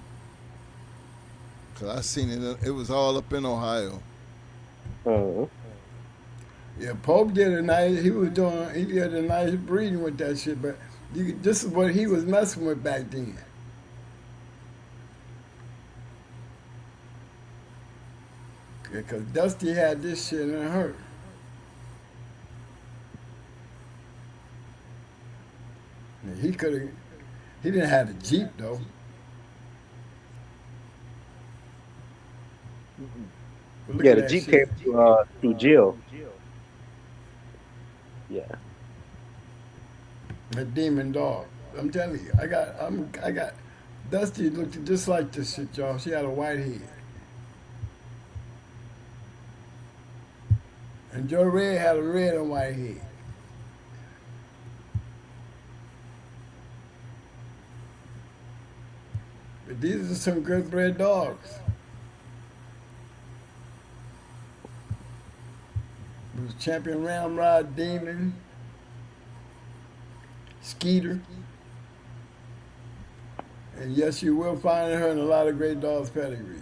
Cause I seen it. It was all up in Ohio. Uh, Yeah, Pope did a nice. He did a nice breeding with that shit. But this is what he was messing with back then. Because Dusty had this shit in her. And he could have. He didn't have a Jeep though. But look yeah, at the that Jeep came shit. through Jill. Yeah. A demon dog. I'm telling you, I got Dusty looked just like this shit, y'all. She had a white head. And Joe Red had a red and white head. But these are some good bred dogs. It was Champion Ramrod, Demon, Skeeter. And yes, you will find her in a lot of great dogs' pedigree.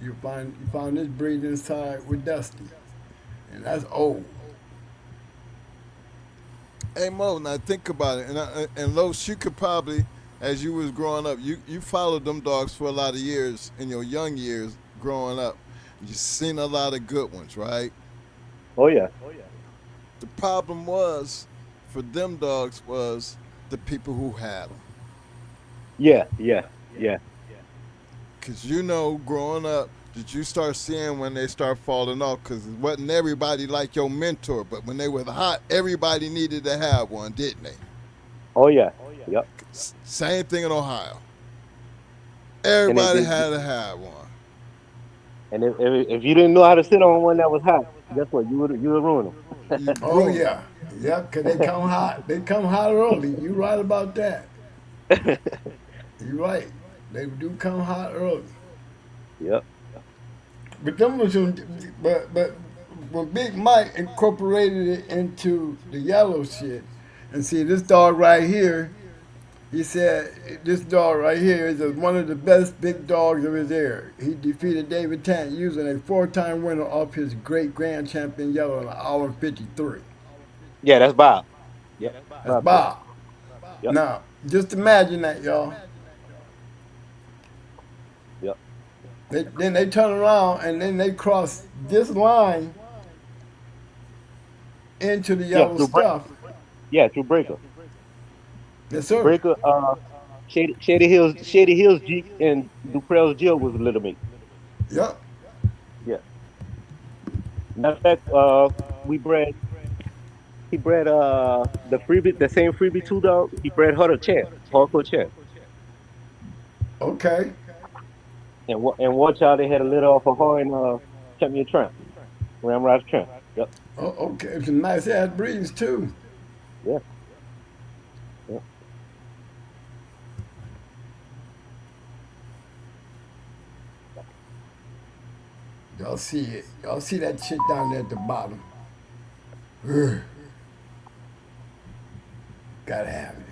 You found this breeding side with Dusty. And that's old. Hey Mo, now think about it, and Los, you could probably, as you was growing up, you followed them dogs for a lot of years in your young years growing up. You seen a lot of good ones, right? Oh yeah. The problem was for them dogs was the people who had them. Yeah. Cause you know, growing up, did you start seeing when they start falling off? Cause it wasn't everybody like your mentor, but when they were hot, everybody needed to have one, didn't they? Oh yeah. Yep. Same thing in Ohio. And Everybody had to have one. if you didn't know how to sit on one that was hot, guess what? You would ruin You Oh ruined yeah. Yep, because they come hot. They come hot early. You right about that. them. You right. They do come hot early. Yep. But them was but when Big Mike incorporated it into the yellow shit, and see this dog right here, he said this dog right here is one of the best big dogs of his era. He defeated David Tant using a 4-time winner off his great grand champion yellow in an hour and 53. Yeah, that's Bob. Yep. That's Bob said. Bob. Yep. Now, just imagine that, y'all. Yep. Then they turn around and then they cross this line into the Yeah, yellow stuff. through Breaker. Yes, sir. Breaker, Shady Hills Jeep and Duprell's Jill was a little mate. Yep. Yeah. Matter of fact, he bred the same freebie 2 dog. He bred her to champ, hardcore champ. Okay. And watch out, they had a litter off of her and Champion Tramp, Ramrod's Tramp. Yep. Oh, okay. Some nice ass breeds too. Yeah. Yep. Y'all see it. Y'all see that shit down there at the bottom. Ugh. Gotta have it.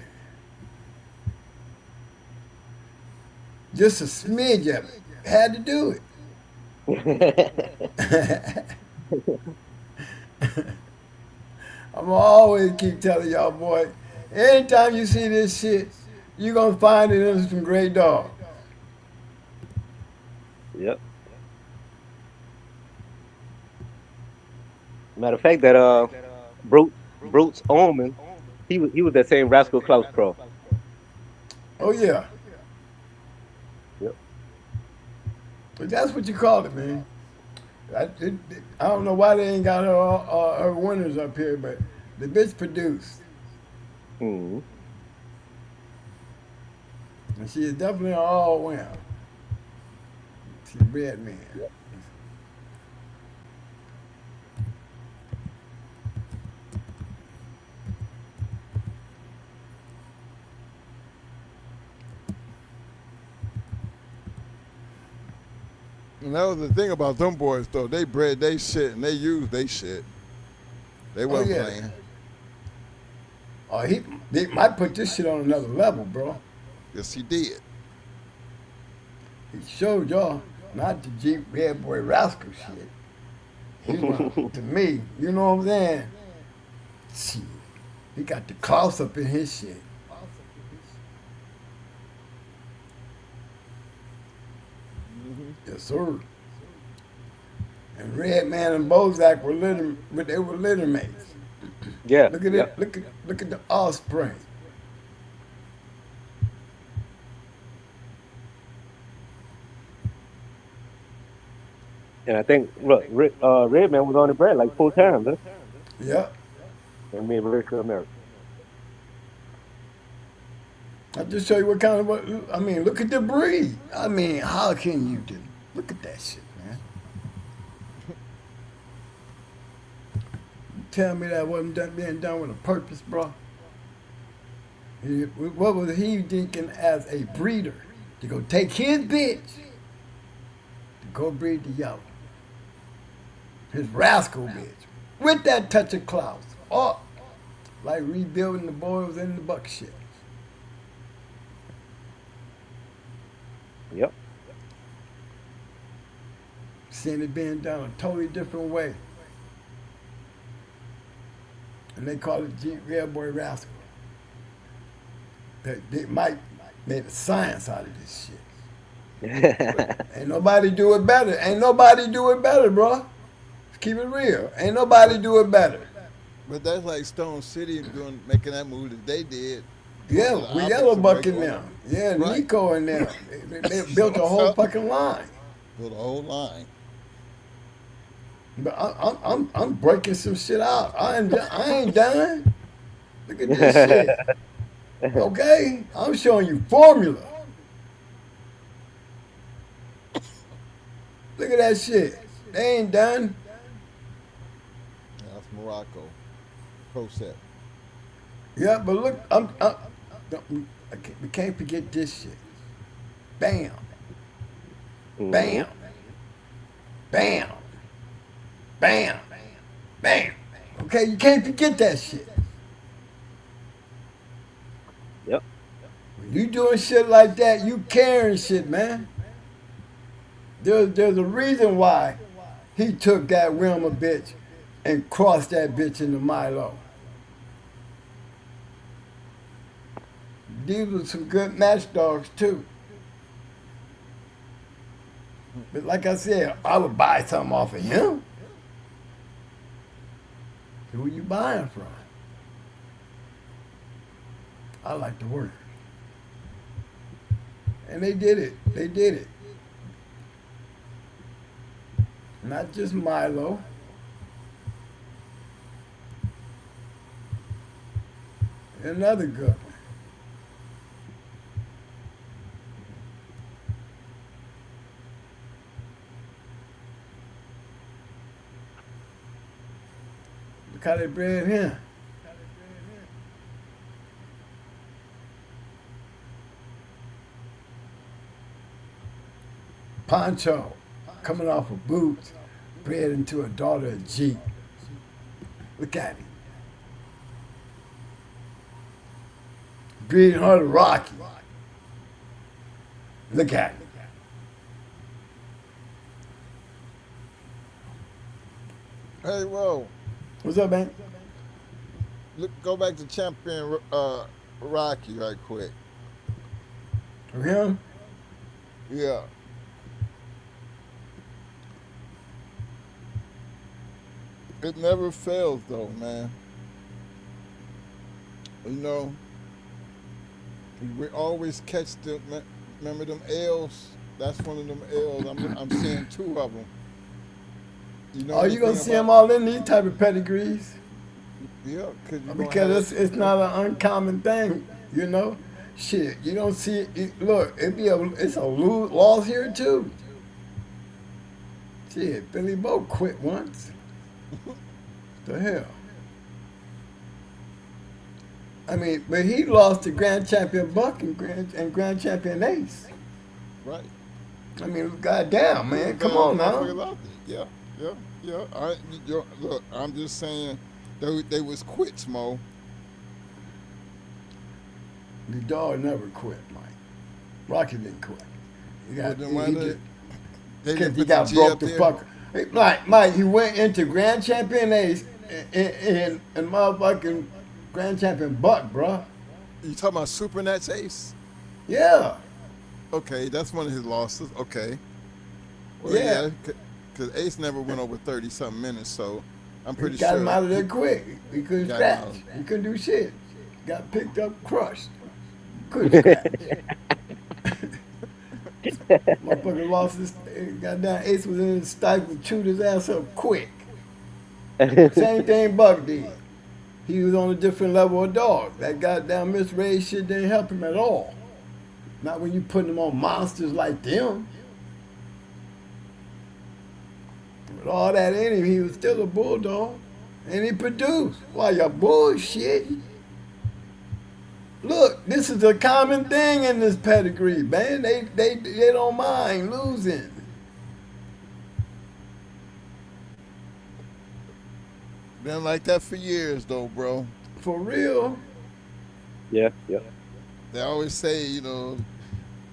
Just a smidge of it. Had to do it. I'm gonna always keep telling y'all, boy, anytime you see this shit, you're gonna find it in some great dogs. Yep. Matter of fact, that Brute's Omen, he was that same Rascal Klaus Pro. Oh yeah. Yep. But that's what you call it, man. I don't know why they ain't got her winners up here, but the bitch produced. Mm-hmm. And she is definitely an all winner. She's a bred man. Yep. And that was the thing about them boys, though. They bred they shit and they used they shit. They wasn't playing. Oh, they might put this shit on another level, bro. Yes, he did. He showed y'all not the Jeep Red Boy Rascal shit. He went to me, you know what I'm saying? Shit. He got the cloth up in his shit. Yes, sir. And Redman and Bozak were litter mates. Yeah. Look at it. Look at the offspring. And I think look, Redman was on the bread like 4 times, huh? Yep. And made America America. I'll just show you what kind of I mean, look at the breed. I mean, how can you do? Look at that shit, man. You tell me that wasn't being done with a purpose, bro. What was he thinking as a breeder? To go take his bitch to go breed the yellow. His rascal bitch. With that touch of clouds. Oh, like rebuilding the boils in the buck shit. Yep. Seeing it being done a totally different way. And they call it Jeep Red Boy Rascal. They might make a science out of this shit. Ain't nobody do it better. Ain't nobody do it better, bro. Keep it real. Ain't nobody do it better. But that's like Stone City making that move that they did. Yeah, we yellow bucking them. Yeah, right. Nico and them. They built a whole fucking line. Built a whole line. But I'm breaking some shit out. I ain't done. Look at this shit. Okay, I'm showing you formula. Look at that shit. They ain't done. That's Morocco. Procep. Yeah, but look, we can't forget this shit. Bam. Bam. Bam. Bam. Bam. Okay, you can't forget that shit. Yep. When you doing shit like that, you carrying shit, man. There's a reason why he took that Wilma bitch and crossed that bitch into Milo. These were some good match dogs too. But like I said, I would buy something off of him. Who you buying from? I like the workers. And they did it. They did it. Not just Milo. Another good one. Look how they bred him. Poncho, coming off of boots, bred into a daughter of Jeep. Look at him. Breeding her to Rocky. Look at him. Hey, whoa. What's up, man? Look, go back to Champion Rocky right quick. For him? Yeah. It never fails, though, man. You know, we always catch them. Remember them L's? That's one of them L's. I'm seeing 2 of them. You know, you gonna see them all in these type of pedigrees? Yeah, because it's not an uncommon thing, you know. Shit, you don't see it. Look, it's a loss here too. Shit, Billy Bo quit once. The hell. I mean, but he lost to Grand Champion Buck and Grand Champion Ace. Right. I mean, goddamn, man, come on now. Motherfuckers out there. Yeah. Look, I'm just saying they was quits, Mo. The dog never quit, Mike. Rocky didn't quit. Because he got broke the fuck. Mike, he went into Grand Champion Ace and motherfucking Grand Champion Buck, bro. You talking about Super Nats Ace? Yeah. Okay, that's one of his losses. Okay. Well, yeah. Because Ace never went over 30-something minutes, so I'm pretty sure. Got him out of there he quick. He couldn't scratch. He couldn't do shit. Got picked up, crushed. Couldn't scratch. Motherfucker lost his goddamn Ace was in his stifle, chewed his ass up quick. Same thing Buck did. He was on a different level of dog. That goddamn misraised shit didn't help him at all. Not when you putting him on monsters like them. With all that in him, he was still a bulldog. And he produced. Why, you bullshit? Look, this is a common thing in this pedigree, man. They don't mind losing. Been like that for years, though, bro. For real? Yeah. They always say,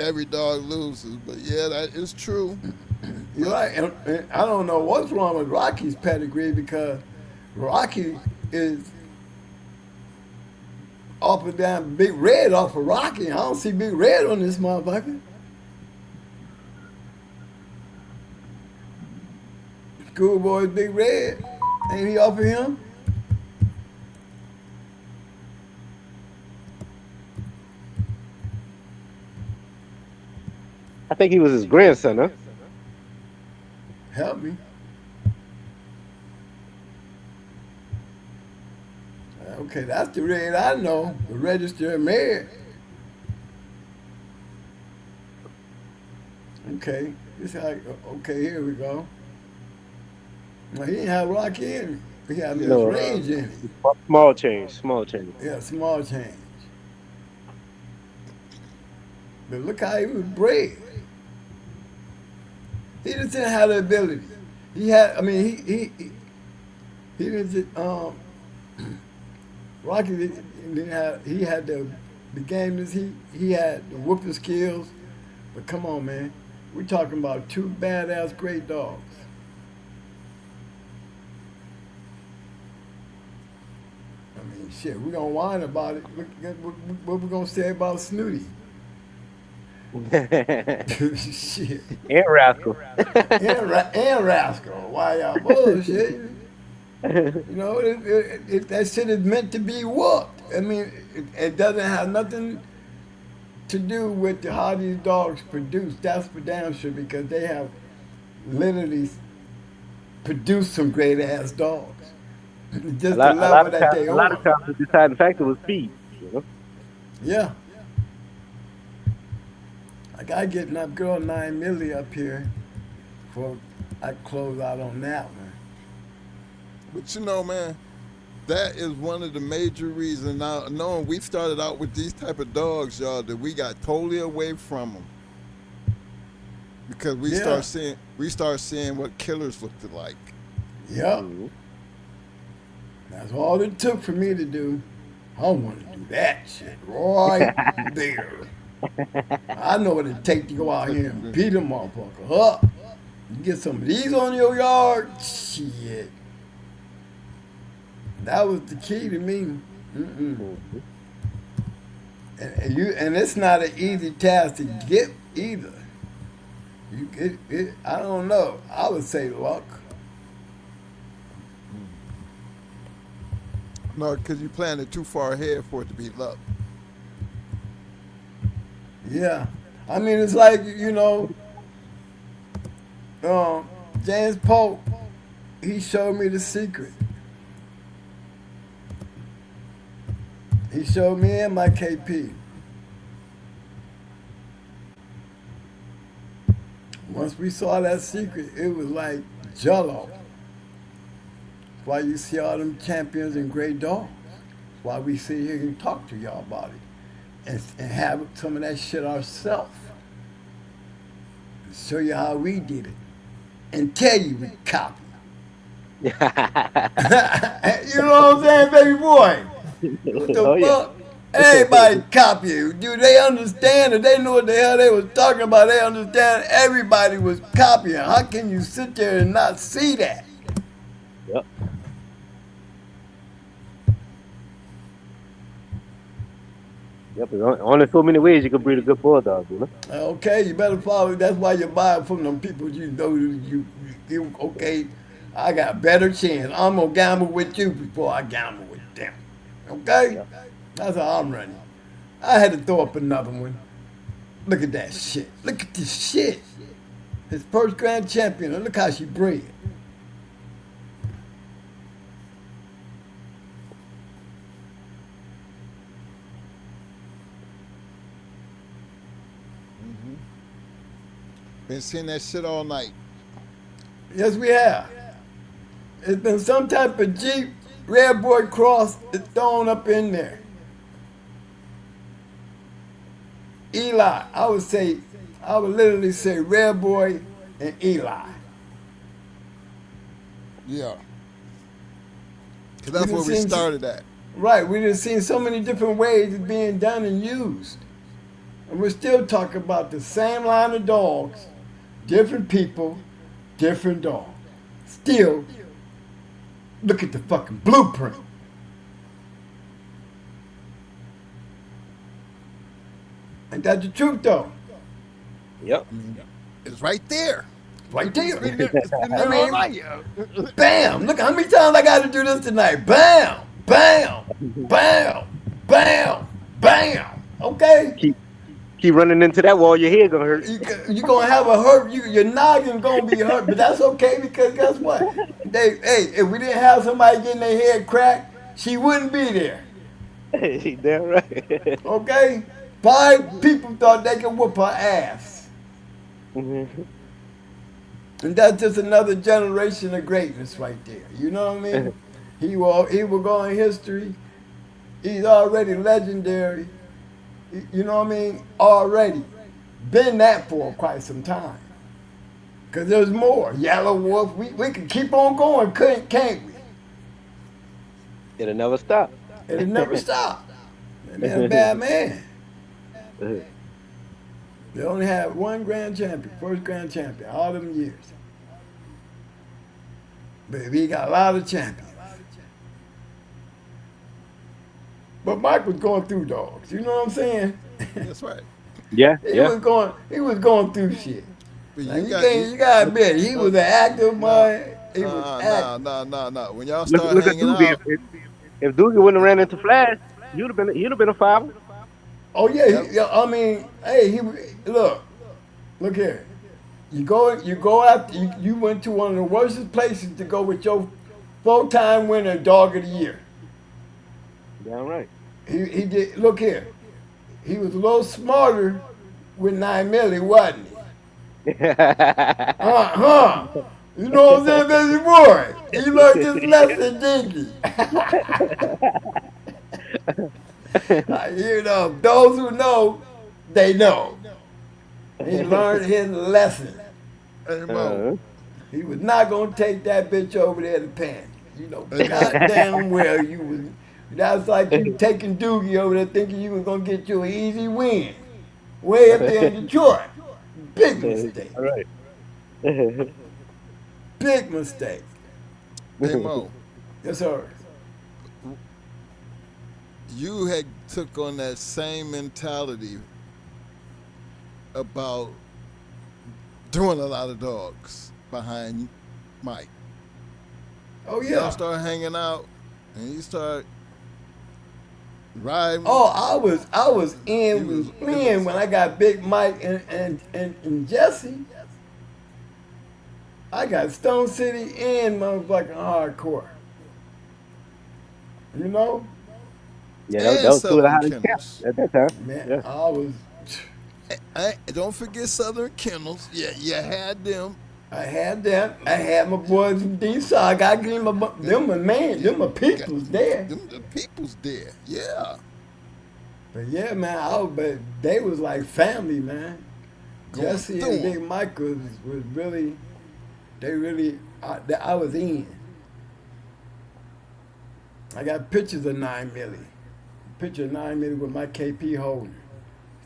every dog loses, but yeah, that is true. You're right. And I don't know what's wrong with Rocky's pedigree because Rocky is off and down Big Red off of Rocky. I don't see Big Red on this motherfucker. Schoolboy Big Red. Ain't he off of him? I think he was his grandson, huh? Help me. Okay, that's the Red I know, the registered mayor. Okay, okay, here we go. Well, he didn't have Rocky in him. He had range in him. Small change. Yeah, small change. But look how he was bred. He just didn't have the ability. He had, he didn't just, Rocky didn't have, he had the gameness, he had the whooping skills. But come on, man. We're talking about two badass great dogs. Shit, we gonna whine about it. Look at what we gonna say about Snooty. Shit. And Rascal. and Rascal. Why y'all bullshit? If that shit is meant to be whooped. It doesn't have nothing to do with how these dogs produce. That's for damn sure because they have literally produced some great ass dogs. Just a lot of times the deciding factor was speed. Yeah. I gotta get that girl 9 milli up here before I close out on that one. But man, that is one of the major reasons. Now, knowing we started out with these type of dogs, y'all, that we got totally away from them because we start seeing what killers looked like. Yep. Mm-hmm. That's all it took for me to do. I don't want to do that shit right there. I know what it takes to go out here and beat a motherfucker up. You get some of these on your yard, shit. That was the key to me. And it's not an easy task to get either. You get it. I don't know. I would say luck. No, because you planned it too far ahead for it to be luck. Yeah. It's like, James Pope, he showed me the secret. He showed me and my KP. Once we saw that secret, it was like jello. Why you see all them champions and great dogs. Why we sit here and talk to y'all about it. And have some of that shit ourselves. show you how we did it, and tell you we copy. You know what I'm saying, baby boy? What the Oh yeah. fuck? Everybody copy you. Do they understand it? They knew what the hell they was talking about. They understand everybody was copying. How can you sit there and not see that? Yep. Yep. There's only so many ways you can breed a good bulldog, you know. Okay, you better follow. That's why you buy it from them people you know. Okay, I got a better chance. I'm gonna gamble with you before I gamble with them. Okay, that's how I'm running. I had to throw up another one. Look at that shit. Look at this shit. His first grand champion. Look how she bred. Been seeing that shit all night. Yes, we have. It's been some type of Jeep Red Boy cross that's thrown up in there. Eli, I would literally say Red Boy and Eli. Yeah. Because that's where we started at. Right, we done seen so many different ways it's being done and used. And we're still talking about the same line of dogs, different people, different dogs. Still, look at the fucking blueprint. Ain't that the truth, though? Yep. It's right there. Right there. It's been there all night. Bam! Look how many times I got to do this tonight. Bam! Bam! Bam! Bam! Bam! Okay? Keep running into that wall, your head gonna hurt. You're going to have a hurt. Your noggin going to be hurt. But that's okay because guess what? If we didn't have somebody getting their head cracked, she wouldn't be there. Damn right. Okay? 5 people thought they could whoop her ass. Mm-hmm. And that's just another generation of greatness right there. You know what I mean? He will go in history. He's already legendary. You know what I mean? Already. Been that for quite some time. Because there's more. Yellow Wolf. We can keep on going, can't we? It'll never stop. It'll never stop. That man's a bad man. They only had one grand champion, first grand champion, all them years. But he got a lot of champions. But Mike was going through dogs. You know what I'm saying? That's right. Yeah. He was going through shit. But Like, you gotta admit, he was an active boy. He was active. No. When y'all start Look at hanging Doogie. out, If Doogie wouldn't have ran into Flash, he'd have been a 5. Oh yeah, I mean, hey, look here. You go after you went to one of the worst places to go with your 4-time winner dog of the year. Damn right. He did. Look here, he was a little smarter with 9 milli, wasn't he? You know what I'm saying, baby boy? He learned his lesson, didn't he? You know, those who know, they know. He learned his lesson. He was not gonna take that bitch over there to Pan. You know, goddamn well you was. That's like you taking Doogie over there thinking you was gonna get you an easy win. Way up there in Detroit. Big mistake. All right. Big mistake. hey Mo, Yes, sir. you had took on that same mentality about doing a lot of dogs behind Mike. Oh Y'all yeah. start hanging out, and you start riding. Oh, I was in when I got Big Mike and Jesse. I got Stone City and motherfucking hardcore. You know? Yeah, that was 2 of the hottest Kennels. camps at that time. Man, Yeah. I was. Don't forget Southern Kennels. Yeah, you had them. I had that. I had my boys from D-Side. I gave them them my man. Them my peoples there. Them the people's there. Yeah. But yeah, man, but they was like family, man. going Jesse through and 'em. Big Mike was really, I was in. I got pictures of 9 Millie. Picture of 9 Millie with my KP holder,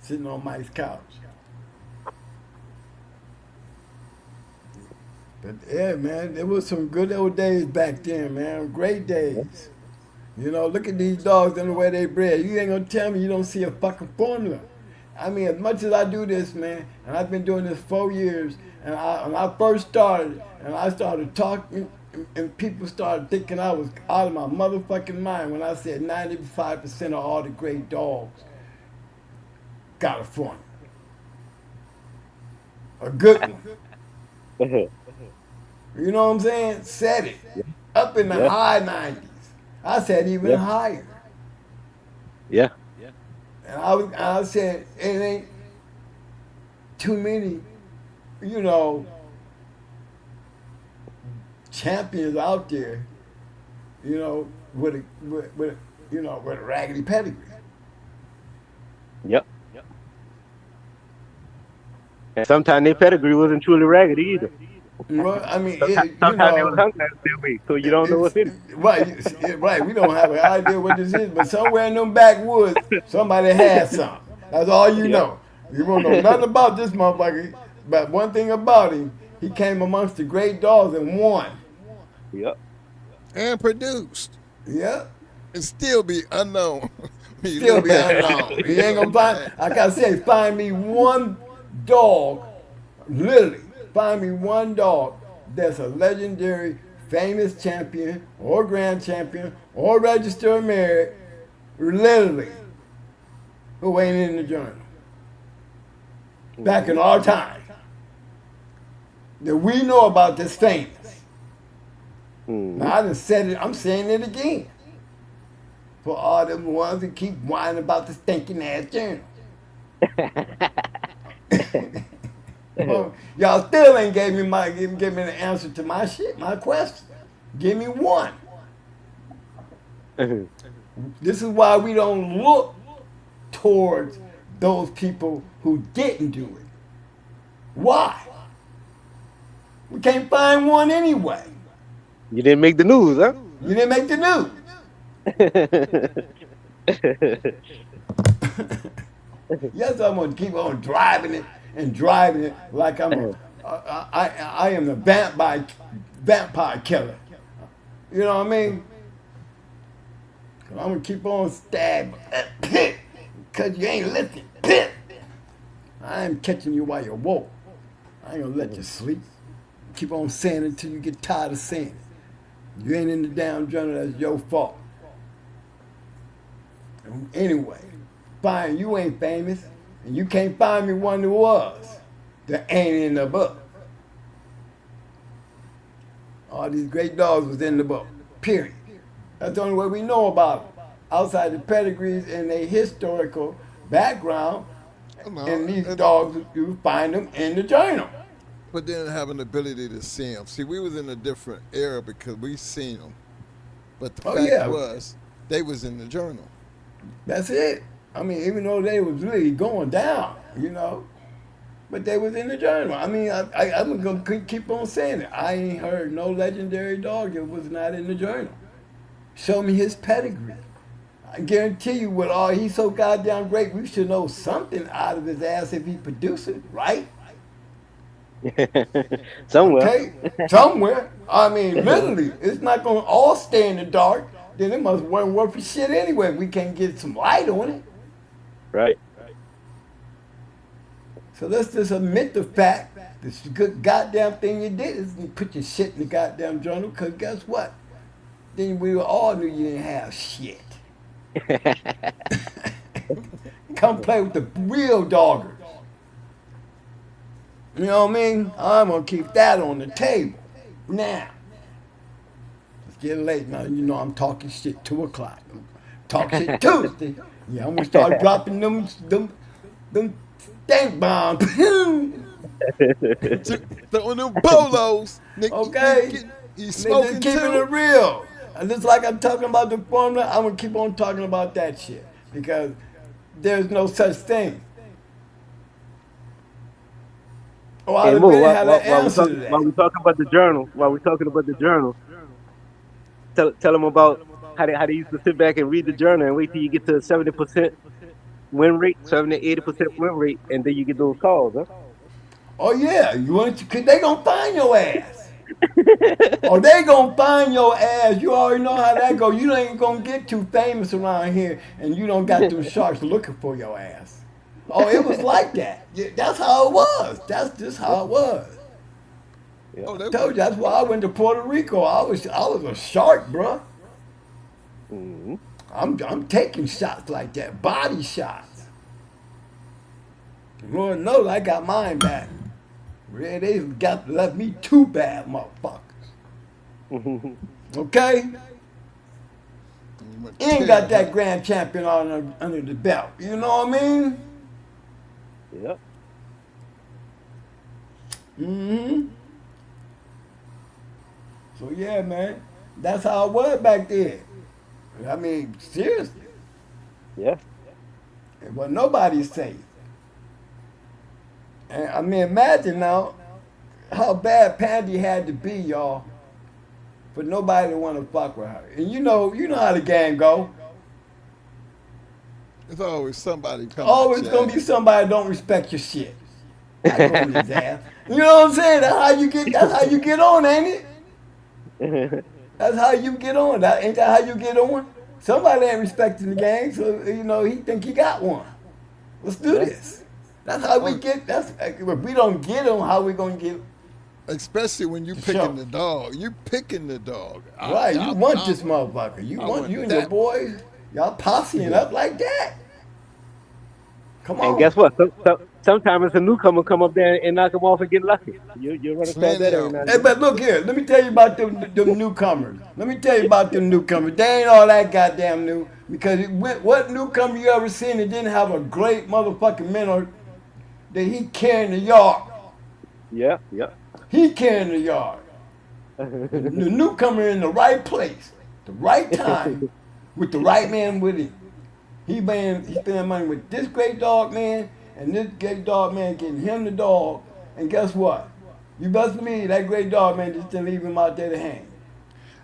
sitting on Mike's couch. But yeah, man, there was some good old days back then, man. Great days. You know, look at these dogs and the way they bred. You ain't gonna tell me you don't see a fucking formula. I mean, as much as I do this, man, and I've been doing this 4 years, and when I first started, and I started talking, and people started thinking I was out of my motherfucking mind when I said 95% of all the great dogs got a formula. A good one. You know what I'm saying? Said it. Up in the high 90s. I said even higher. Yeah. And I said, it ain't too many, you know, champions out there, you know, with a raggedy pedigree. Yep. And sometimes their pedigree wasn't truly raggedy either. Well, I mean, Sometimes they was hungry that way, so you don't know what's in it. Right. We don't have an idea what this is, but somewhere in them backwoods, somebody had some. That's all you know. You won't know nothing about this motherfucker. But one thing about him, he came amongst the great dogs and won. Yep. And produced. Yep. And still be unknown. Still be unknown. He ain't gonna find. Like I say, find me one dog. Literally, find me one dog that's a legendary, famous champion or grand champion or registered merit. Literally, who ain't in the journal. Back in our time, that we know about this famous. Now I done said it. I'm saying it again. For all them ones that keep whining about the stinking ass journal. Well, y'all still ain't gave me the answer to my shit, my question. Give me one. This is why we don't look towards those people who didn't do it. Why? We can't find one anyway. You didn't make the news, huh? You didn't make the news. Yes, I'm gonna keep on driving it like I am the vampire killer. You know what I mean? I'm gonna keep on stabbing because you ain't listening. I am catching you while you're woke. I ain't gonna let you sleep. Keep on saying it until you get tired of saying it. You ain't in the damn journal, that's your fault. Anyway, fine, you ain't famous, and you can't find me one that was, that ain't in the book. All these great dogs was in the book, period. That's the only way we know about them. Outside the pedigrees and their historical background, and these dogs, you find them in the journal. But then have an ability to see them. See, we was in a different era because we seen them. But the fact was, they was in the journal. That's it. I mean, even though they was really going down, you know, but they was in the journal. I mean, I'm going to keep on saying it. I ain't heard no legendary dog that was not in the journal. Show me his pedigree. I guarantee you with all, he's so goddamn great, we should know something out of his ass if he producing, right? Somewhere. Okay? Somewhere. I mean, literally, it's not going to all stay in the dark. Then it must weren't worth for shit anyway. We can't get some light on it. Right. So let's just admit the fact this good goddamn thing you did is you put your shit in the goddamn journal, because guess what? Then we all knew you didn't have shit. Come play with the real doggers. You know what I mean? I'm going to keep that on the table. Now, it's getting late now. You know I'm talking shit 2 o'clock. Talk shit Tuesday. Yeah, I'm going to start dropping them stank bombs. Throwing them bolos. Nick, Okay? you smoking keeping too? it real. And just like I'm talking about the formula, I'm going to keep on talking about that shit. Because there's no such thing Oh, I'd And have Mo, been had an answer to while that. we talking about the journal, tell them about how they used to sit back and read the journal and wait till you get to a 70% win rate, 70 to 80% win rate, and then you get those calls, huh? Oh yeah, you want to? Cause they gonna find your ass. Oh, they gonna find your ass. You already know how that go. You ain't gonna get too famous around here, and you don't got them sharks looking for your ass. Oh, it was like that. Yeah, that's how it was. That's just how it was. Oh, I they told you that's why I went to Puerto Rico. I was a shark, bruh. Mm-hmm. I'm taking shots like that, body shots. Lord knows I got mine back. Yeah, they got left me two bad motherfuckers. Okay? went Ain't 10, got that grand champion on under the belt. You know what I mean? Yep. Mm-hmm. So yeah, man, that's how it was back then. I mean, seriously, Yeah. it wasn't nobody safe. And I mean, imagine now how bad Pandy had to be, y'all, for nobody to want to fuck with her. And you know how the game go. There's always somebody coming. Always gonna be somebody that don't respect your shit. I go in his ass. You know what I'm saying? That's how you get. That's how you get on, ain't it? That's how you get on. Ain't that how you get on? Somebody ain't respecting the game, so you know he think he got one. Let's do this. That's how we get. That's if we don't get them, how we gonna get? Especially when you picking Sure. the dog. You picking the dog. Right, you want this motherfucker. You want you and your boys. Y'all posseing up like that. Come on. And guess what? Sometimes it's a newcomer come up there and knock him off and get lucky. You run across that every now and Hey, then. but look here. Let me tell you about them newcomers. Let me tell you about them newcomers. They ain't all that goddamn new. Because what newcomer you ever seen that didn't have a great motherfucking mentor that he carrying the yard? Yeah. He carrying the yard. The newcomer in the right place, the right time, with the right man with him. He spending money with this great dog man and this great dog man getting him the dog. And guess what? You best believe that great dog man just didn't leave him out there to hang.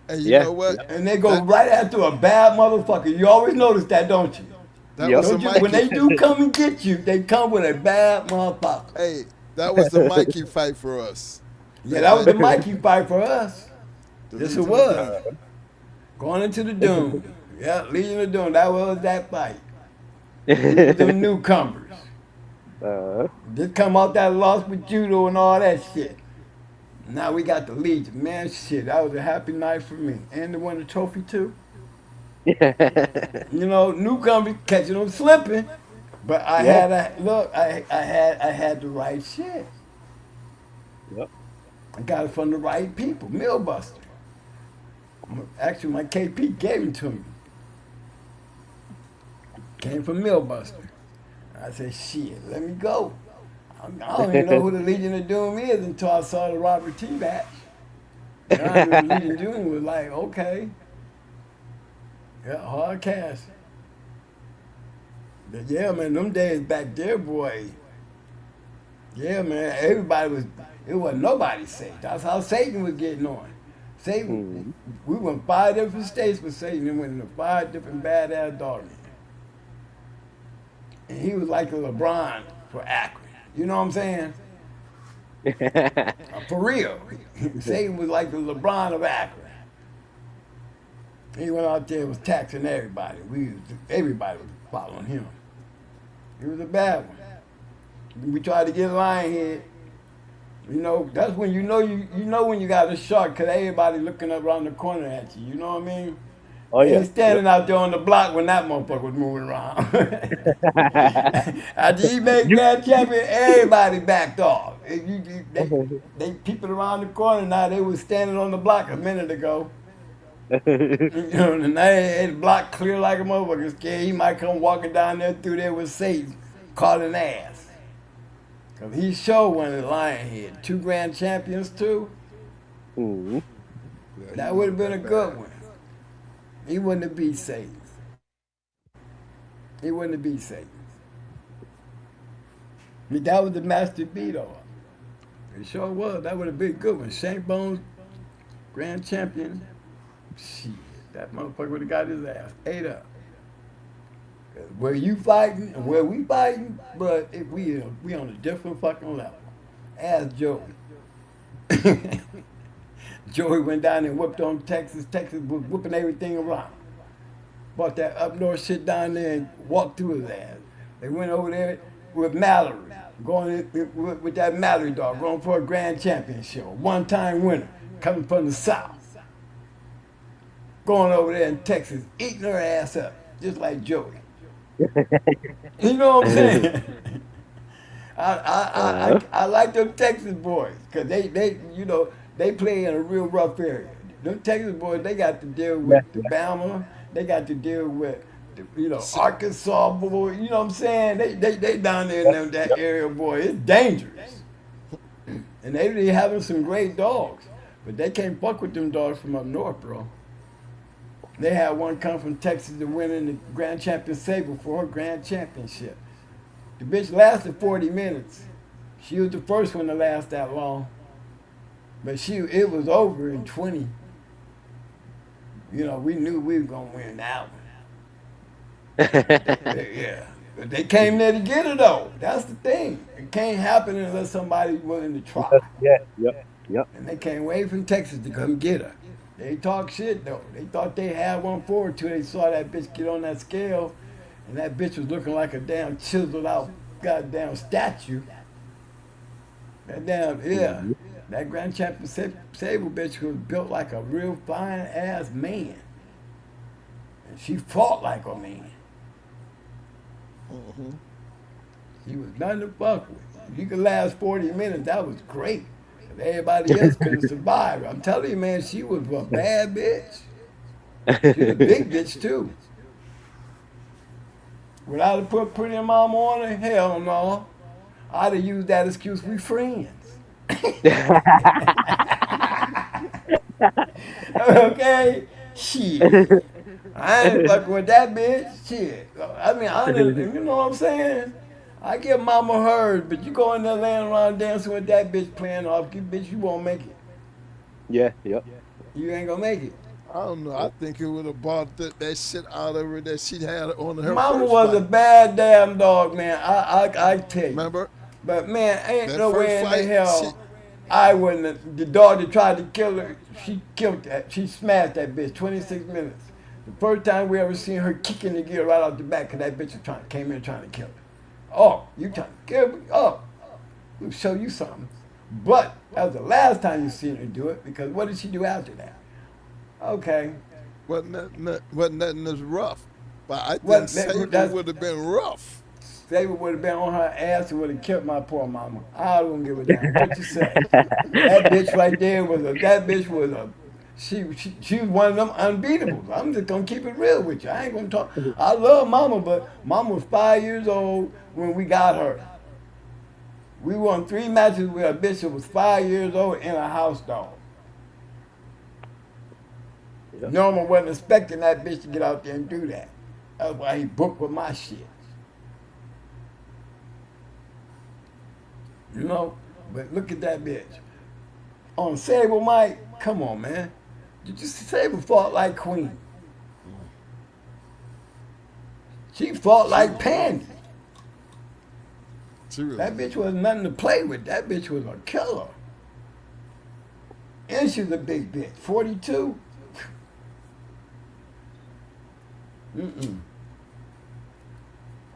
And you know what? And they go right after a bad motherfucker. You always notice that, don't you? That was a Mikey. When they do come and get you, they come with a bad motherfucker. Hey, that was the Mikey fight for us. Yeah, that was the Mikey fight for us. Yes, it was. Going into the Doom. Yeah, Legion of Doom. That was that fight. The newcomers. Just come out that loss with judo and all that shit. Now we got the Legion. Man, shit, that was a happy night for me. And to win the trophy too. You know, newcomers catching them slipping. But I had the right shit. Yep. I got it from the right people. Millbuster. Actually, my KP gave it to me. Came from Millbuster. I said, shit, let me go. I don't even know who the Legion of Doom is until I saw the Robert T. batch. And I knew the Legion of Doom was like, okay. Yeah, hard cash. But yeah, man, them days back there, boy. Yeah, man, it wasn't nobody safe. That's how Satan was getting on. Satan, we went 5 different states with Satan and went into 5 different badass dogs. And he was like a LeBron for Akron. You know what I'm saying? For real. Satan was like the LeBron of Akron. He went out there and was taxing everybody. Everybody was following him. He was a bad one. We tried to get Lionhead. You know, that's when you know when you got a shark, because everybody looking up around the corner at you. You know what I mean? Oh, yeah. He's standing out there on the block when that motherfucker was moving around. After he made grand champion, everybody backed off. They people around the corner now, they was standing on the block a minute ago. You know, and they the block clear like a motherfucker. Scared he might come walking down there through there with Satan, calling ass. Cause he showed one of the Lionhead, 2 grand champions too. Mm-hmm. That would have been a good one. He wouldn't have beat Satan. He wouldn't have beat Satan. I mean, that was the master beat off. It sure was. That would have been a good one. Shank Bones, grand champion. Shit, that motherfucker would have got his ass ate up. Where you fighting and where we fighting, but we on a different fucking level. Ask Joey. Joey went down and whooped on Texas. Texas was whooping everything around. Bought that up north shit down there and walked through his ass. They went over there with Mallory, going with that Mallory dog, going for a grand championship, one-time winner, coming from the South. Going over there in Texas, eating her ass up, just like Joey. You know what I'm saying? I like them Texas boys because they play in a real rough area. Them Texas boys, they got to deal with the Bama, they got to deal with Arkansas boy. You know what I'm saying? They down there in that area, boy. It's dangerous, and they be having some great dogs, but they can't fuck with them dogs from up north, bro. They had one come from Texas to win in the Grand Champion Sable for her Grand Championship. The bitch lasted 40 minutes. She was the first one to last that long. But it was over in 20. We knew we were going to win that one. Yeah. But they came there to get her, though. That's the thing. It can't happen unless somebody's willing to try. Yep. And they came way from Texas to come get her. They talk shit, though. They thought they had one for her till they saw that bitch get on that scale. And that bitch was looking like a damn chiseled out goddamn statue. That that Grand Champion Sable bitch was built like a real fine ass man. And she fought like a man. Mm-hmm. She was nothing to fuck with. If you could last 40 minutes, that was great. If everybody else couldn't survive. I'm telling you, man, she was a bad bitch. She was a big bitch, too. Would I have put pretty mama on her? Hell no. I'd have used that excuse, we friends. Okay? Shit. I ain't fucking with that bitch. Shit. I mean, you know what I'm saying? I give mama hers, but you go in there laying around dancing with that bitch playing off, you bitch, you won't make it. Yep. You ain't gonna make it. I don't know. I think it would have bought that shit out of her that she had on her. Mama first was fight. a bad damn dog, man. I tell you. Remember? But man, ain't That no first way in the fight, hell I wouldn't. The dog that tried to kill her, she killed that. She smashed that bitch. 26 minutes. The first time we ever seen her kicking the gear right out the back, cause that bitch came in trying to kill her. Oh, you trying to kill me? Oh, we'll show you something. But that was the last time you seen her do it, because what did she do after that? Okay. Wasn't nothing as rough. But I think Saber would have been rough. Saber would have been on her ass and would have killed my poor mama. I wouldn't give a damn what you say. That bitch right there she was one of them unbeatables. I'm just gonna keep it real with you. I ain't gonna talk. I love mama, but mama was 5 years old when we got her. We won 3 matches with a bitch that was 5 years old in a house dog. Yep. Norman wasn't expecting that bitch to get out there and do that. That's why he booked with my shit. You know? But look at that bitch. On Sable Mike, come on, man. Did you see Sable fought like Queen? She fought like Pandy. That bitch was nothing to play with. That bitch was a killer. And she was a big bitch. 42.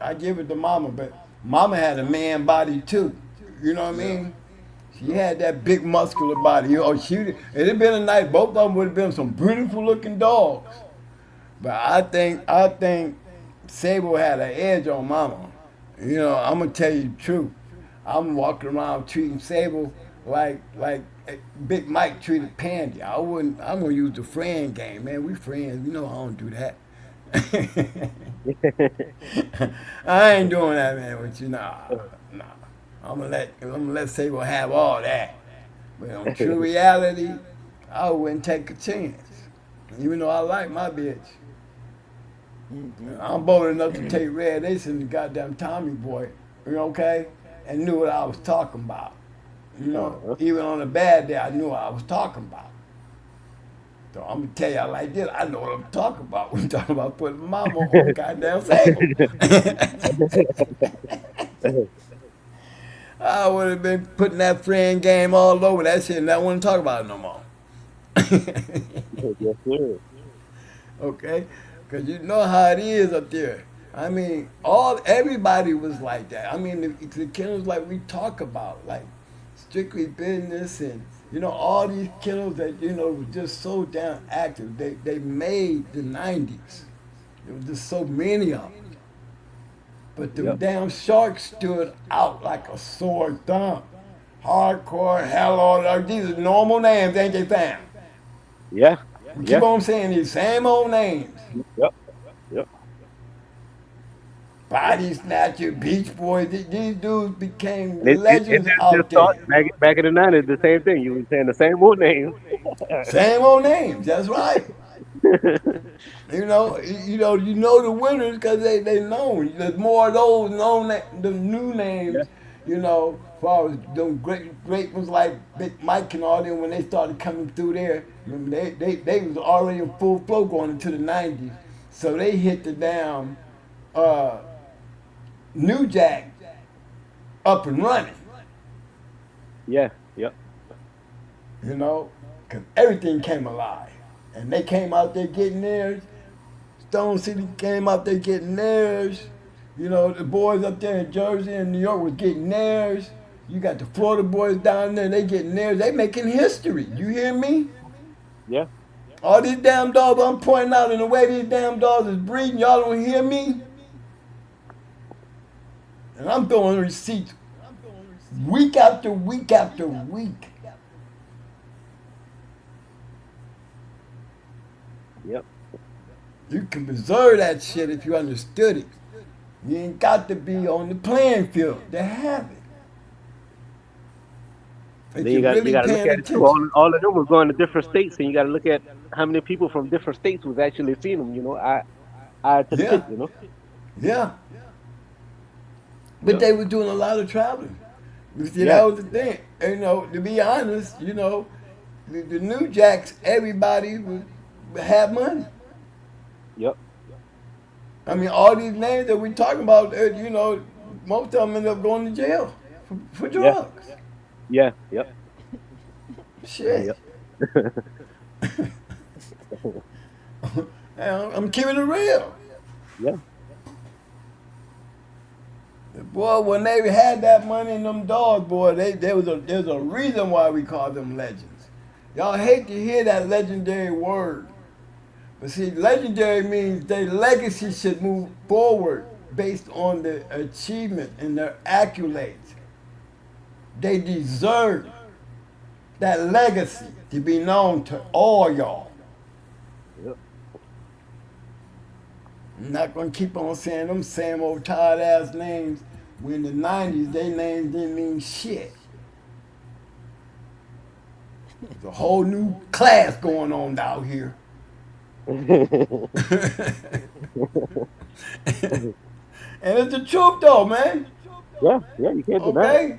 I give it to mama, but mama had a man body too. You know what I mean? She had that big muscular body. It'd have been a night. Both of them would have been some beautiful looking dogs. But I think Sable had an edge on mama. I'm gonna tell you the truth. I'm walking around treating Sable like Big Mike treated Pandy. I'm gonna use the friend game, man. We friends. I don't do that. I ain't doing that, man, with you. Nah. I'm gonna let Sable have all that. But on true reality, I wouldn't take a chance. Even though I like my bitch. I'm bold enough to take Red Ace and the goddamn Tommy boy, okay? And knew what I was talking about. You know, even on a bad day, I knew what I was talking about. So I'm gonna tell y'all like this. I know what I'm talking about. We're talking about putting mama on the goddamn table. I would have been putting that friend game all over that shit and I wouldn't talk about it no more. Yes, sir. Okay? Because you know how it is up there. I mean, everybody was like that. I mean, the kennels like we talk about, like strictly business and, you know, all these kennels that, you know, were just so damn active. They made the 90s. There was just so many of them. But the Yep. damn sharks stood out like a sore thumb. Hardcore, hello, these are normal names, ain't they, fam? Yeah. We Yeah. keep on saying these same old names. Yep. Yep. Body Snatcher, Beach Boys, these dudes became And it legends didn't just out start there. back in the 90s, the same thing. You were saying the same old names. Same old names, that's right. You know the winners because they known. There's more of those the new names. Yeah. You know, as far as them great ones like Big Mike and all them when they started coming through there. Remember they was already in full flow going into the '90s, so they hit the damn New Jack up and running. Yeah. Yep. You know, because everything came alive, and they came out there getting theirs. Stone City came out there getting theirs. You know, the boys up there in Jersey and New York was getting theirs. You got the Florida boys down there, they getting theirs. They making history. You hear me? Yeah. All these damn dogs I'm pointing out in the way these damn dogs is breeding, y'all don't hear me? And I'm throwing receipts week after week after week. Yep. You can preserve that shit if you understood it. You ain't got to be on the playing field to have it. If Then you you're got really to look paying at it too. attention. All of them was going to different states, and you got to look at how many people from different states was actually seeing them. You know, I to the Yeah, pit. You know. yeah. But Yep. they were doing a lot of traveling. You see, Yeah. that was the thing. And, you know, to be honest, you know, the New Jacks, everybody would have money. Yep. I mean, all these names that we talking about, you know, most of them end up going to jail for Yeah. drugs. Yeah. Yep. Shit. Yep. I'm keeping it real. Yeah. Boy, when they had that money in them dogs, boy, there's a reason why we call them legends. Y'all hate to hear that legendary word. But see, legendary means their legacy should move forward based on their achievement and their accolades. They deserve that legacy to be known to all y'all. Yep. I'm not gonna keep on saying them same old tired ass names when in the 90s they names didn't mean shit. There's a whole new class going on down here. And it's the truth though, man. Yeah. Yeah. You can't deny it. Okay?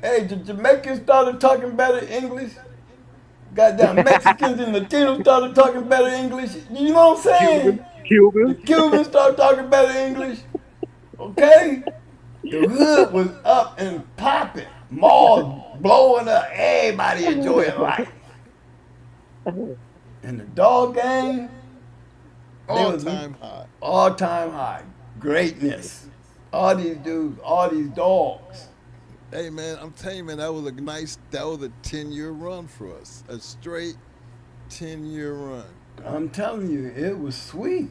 Hey, the Jamaicans started talking better English. Goddamn Mexicans and Latinos started talking better English. You know what I'm saying? The Cubans. Cubans started talking better English. Okay? The hood was up and popping. Malls blowing up. Everybody enjoying life. And the dog game, All-time high. all-time high. Greatness. All these dudes, all these dogs. Hey man, I'm telling you, man, that was a 10-year run for us. A straight 10-year run. I'm telling you, it was sweet.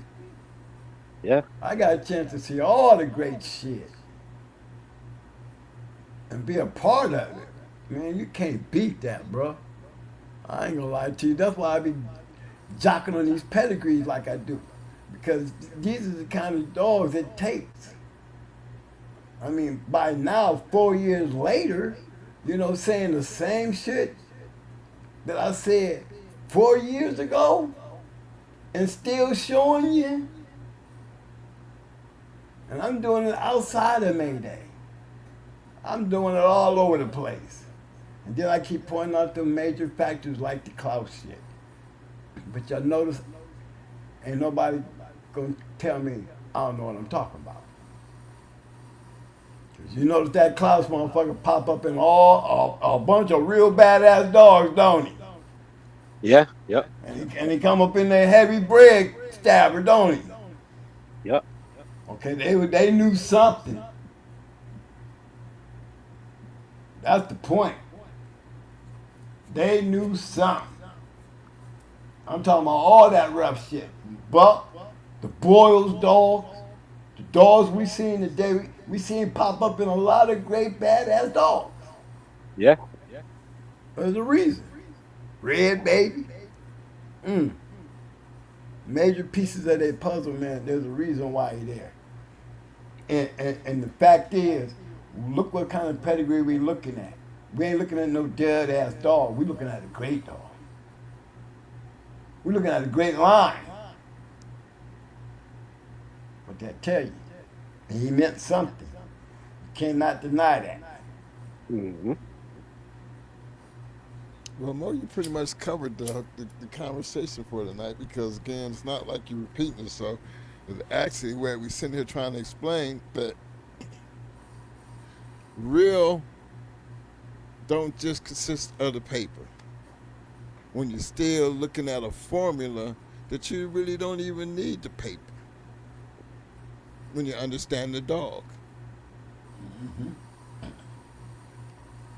Yeah. I got a chance to see all the great shit and be a part of it. Man, you can't beat that, bro. I ain't gonna lie to you. That's why I be jocking on these pedigrees like I do. Because these are the kind of dogs it takes. I mean, by now, 4 years later, you know, saying the same shit that I said 4 years ago and still showing you. And I'm doing it outside of Mayday. I'm doing it all over the place. And then I keep pointing out the major factors like the clout shit. But y'all notice, ain't nobody gonna tell me I don't know what I'm talking about. 'Cause you notice that Klaus motherfucker pop up in a bunch of real badass dogs, don't he? Yeah. Yep. And he come up in there heavy bread stabber, don't he? Yep. Okay, they knew something. That's the point. They knew something. I'm talking about all that rough shit. Buck, the Boyles dogs, the dogs we seen today, we seen pop up in a lot of great badass dogs. Yeah. There's a reason. Red baby. Major pieces of that puzzle, man. There's a reason why he there. And the fact is, look what kind of pedigree we looking at. We ain't looking at no dead ass dog. We looking at a great dog. We looking at a great line. What that tell you? He meant something. You cannot deny that. Mm-hmm. Well, Mo, you pretty much covered the conversation for tonight because, again, it's not like you're repeating yourself. It's actually where we sitting here trying to explain that real don't just consist of the paper. When you're still looking at a formula that you really don't even need the paper when you understand the dog. Mm-hmm.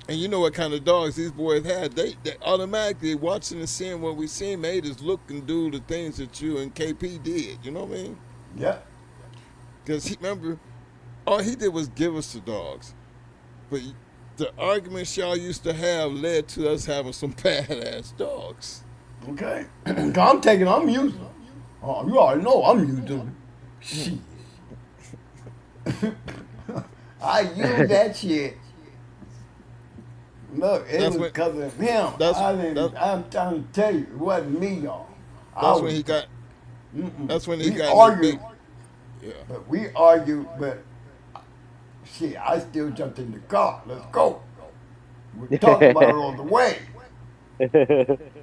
And you know what kind of dogs these boys had. They automatically, watching and seeing what we seen, made us look and do the things that you and KP did. You know what I mean? Yeah. Because remember, all he did was give us the dogs. But the arguments y'all used to have led to us having some badass dogs. Okay. I'm using them. Oh, you already know I'm using them. Shit. I use that shit. Look, it was because of him. I'm trying to tell you, it wasn't me, y'all. That's when he got. That's when he got. Argued. Yeah. But we argued, but shit, I still jumped in the car. Let's go. We talked about it on the way.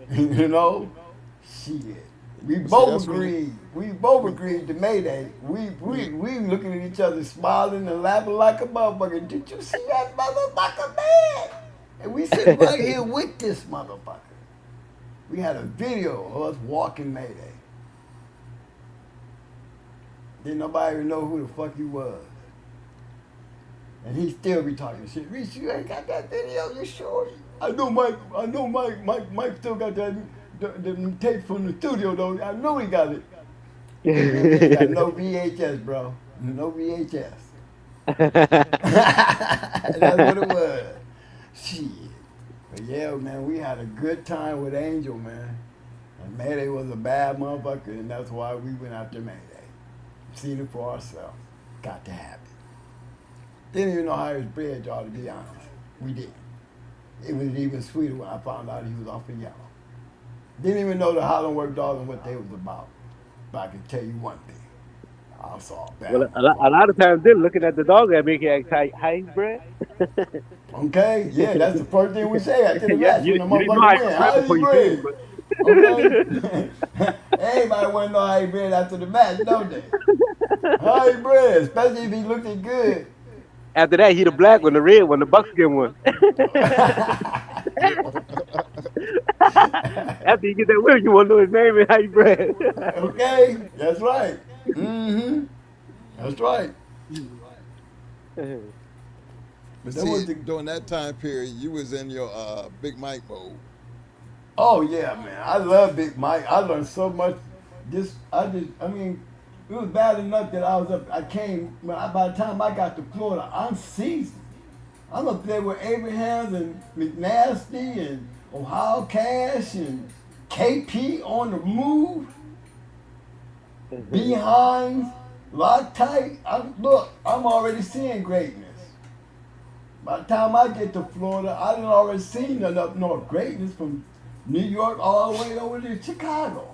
You know? Shit. We both agreed. We both agreed to Mayday. We looking at each other, smiling and laughing like a motherfucker. Did you see that motherfucker, man? And we sitting right here with this motherfucker. We had a video of us walking Mayday. Didn't nobody even know who the fuck he was. And he still be talking shit. Reese, you ain't got that video, you sure? I know Mike still got that the tape from the studio though. I know he got it. He got no VHS, bro. No VHS. That's what it was. Shit. But yeah, man, we had a good time with Angel, man. And Mayday was a bad motherfucker, and that's why we went after Mayday. Seen it for ourselves. Got to have it. Didn't even know how he was bred, y'all, to be honest. We did. It was even sweeter when I found out he was off of yellow. Didn't even know the Holland Work dogs and what they was about. But I can tell you one thing. I saw bad. Well, a lot of times they're looking at the dog and making it how he's bred. Okay, yeah, that's the first thing we say after the match. You When the didn't know motherfucker how win, how he bred? Okay. Everybody want to know how he bred after the match, don't they? How he bred, especially if he looking good. After that, he the black one, the red one, the buckskin one. After you get that win, you want to know his name and how he bred. Okay, that's right. Mm-hmm. That's right. But see, during that time period, you was in your Big Mike mode. Oh yeah, man. I love Big Mike. I learned so much. I mean, it was bad enough that by the time I got to Florida, I'm seasoned. I'm up there with Abrahams and McNasty and Ohio Cash and KP on the move. Behinds, Loctite. I'm already seeing greatness. By the time I get to Florida, I done already seen enough north greatness from New York all the way over to Chicago.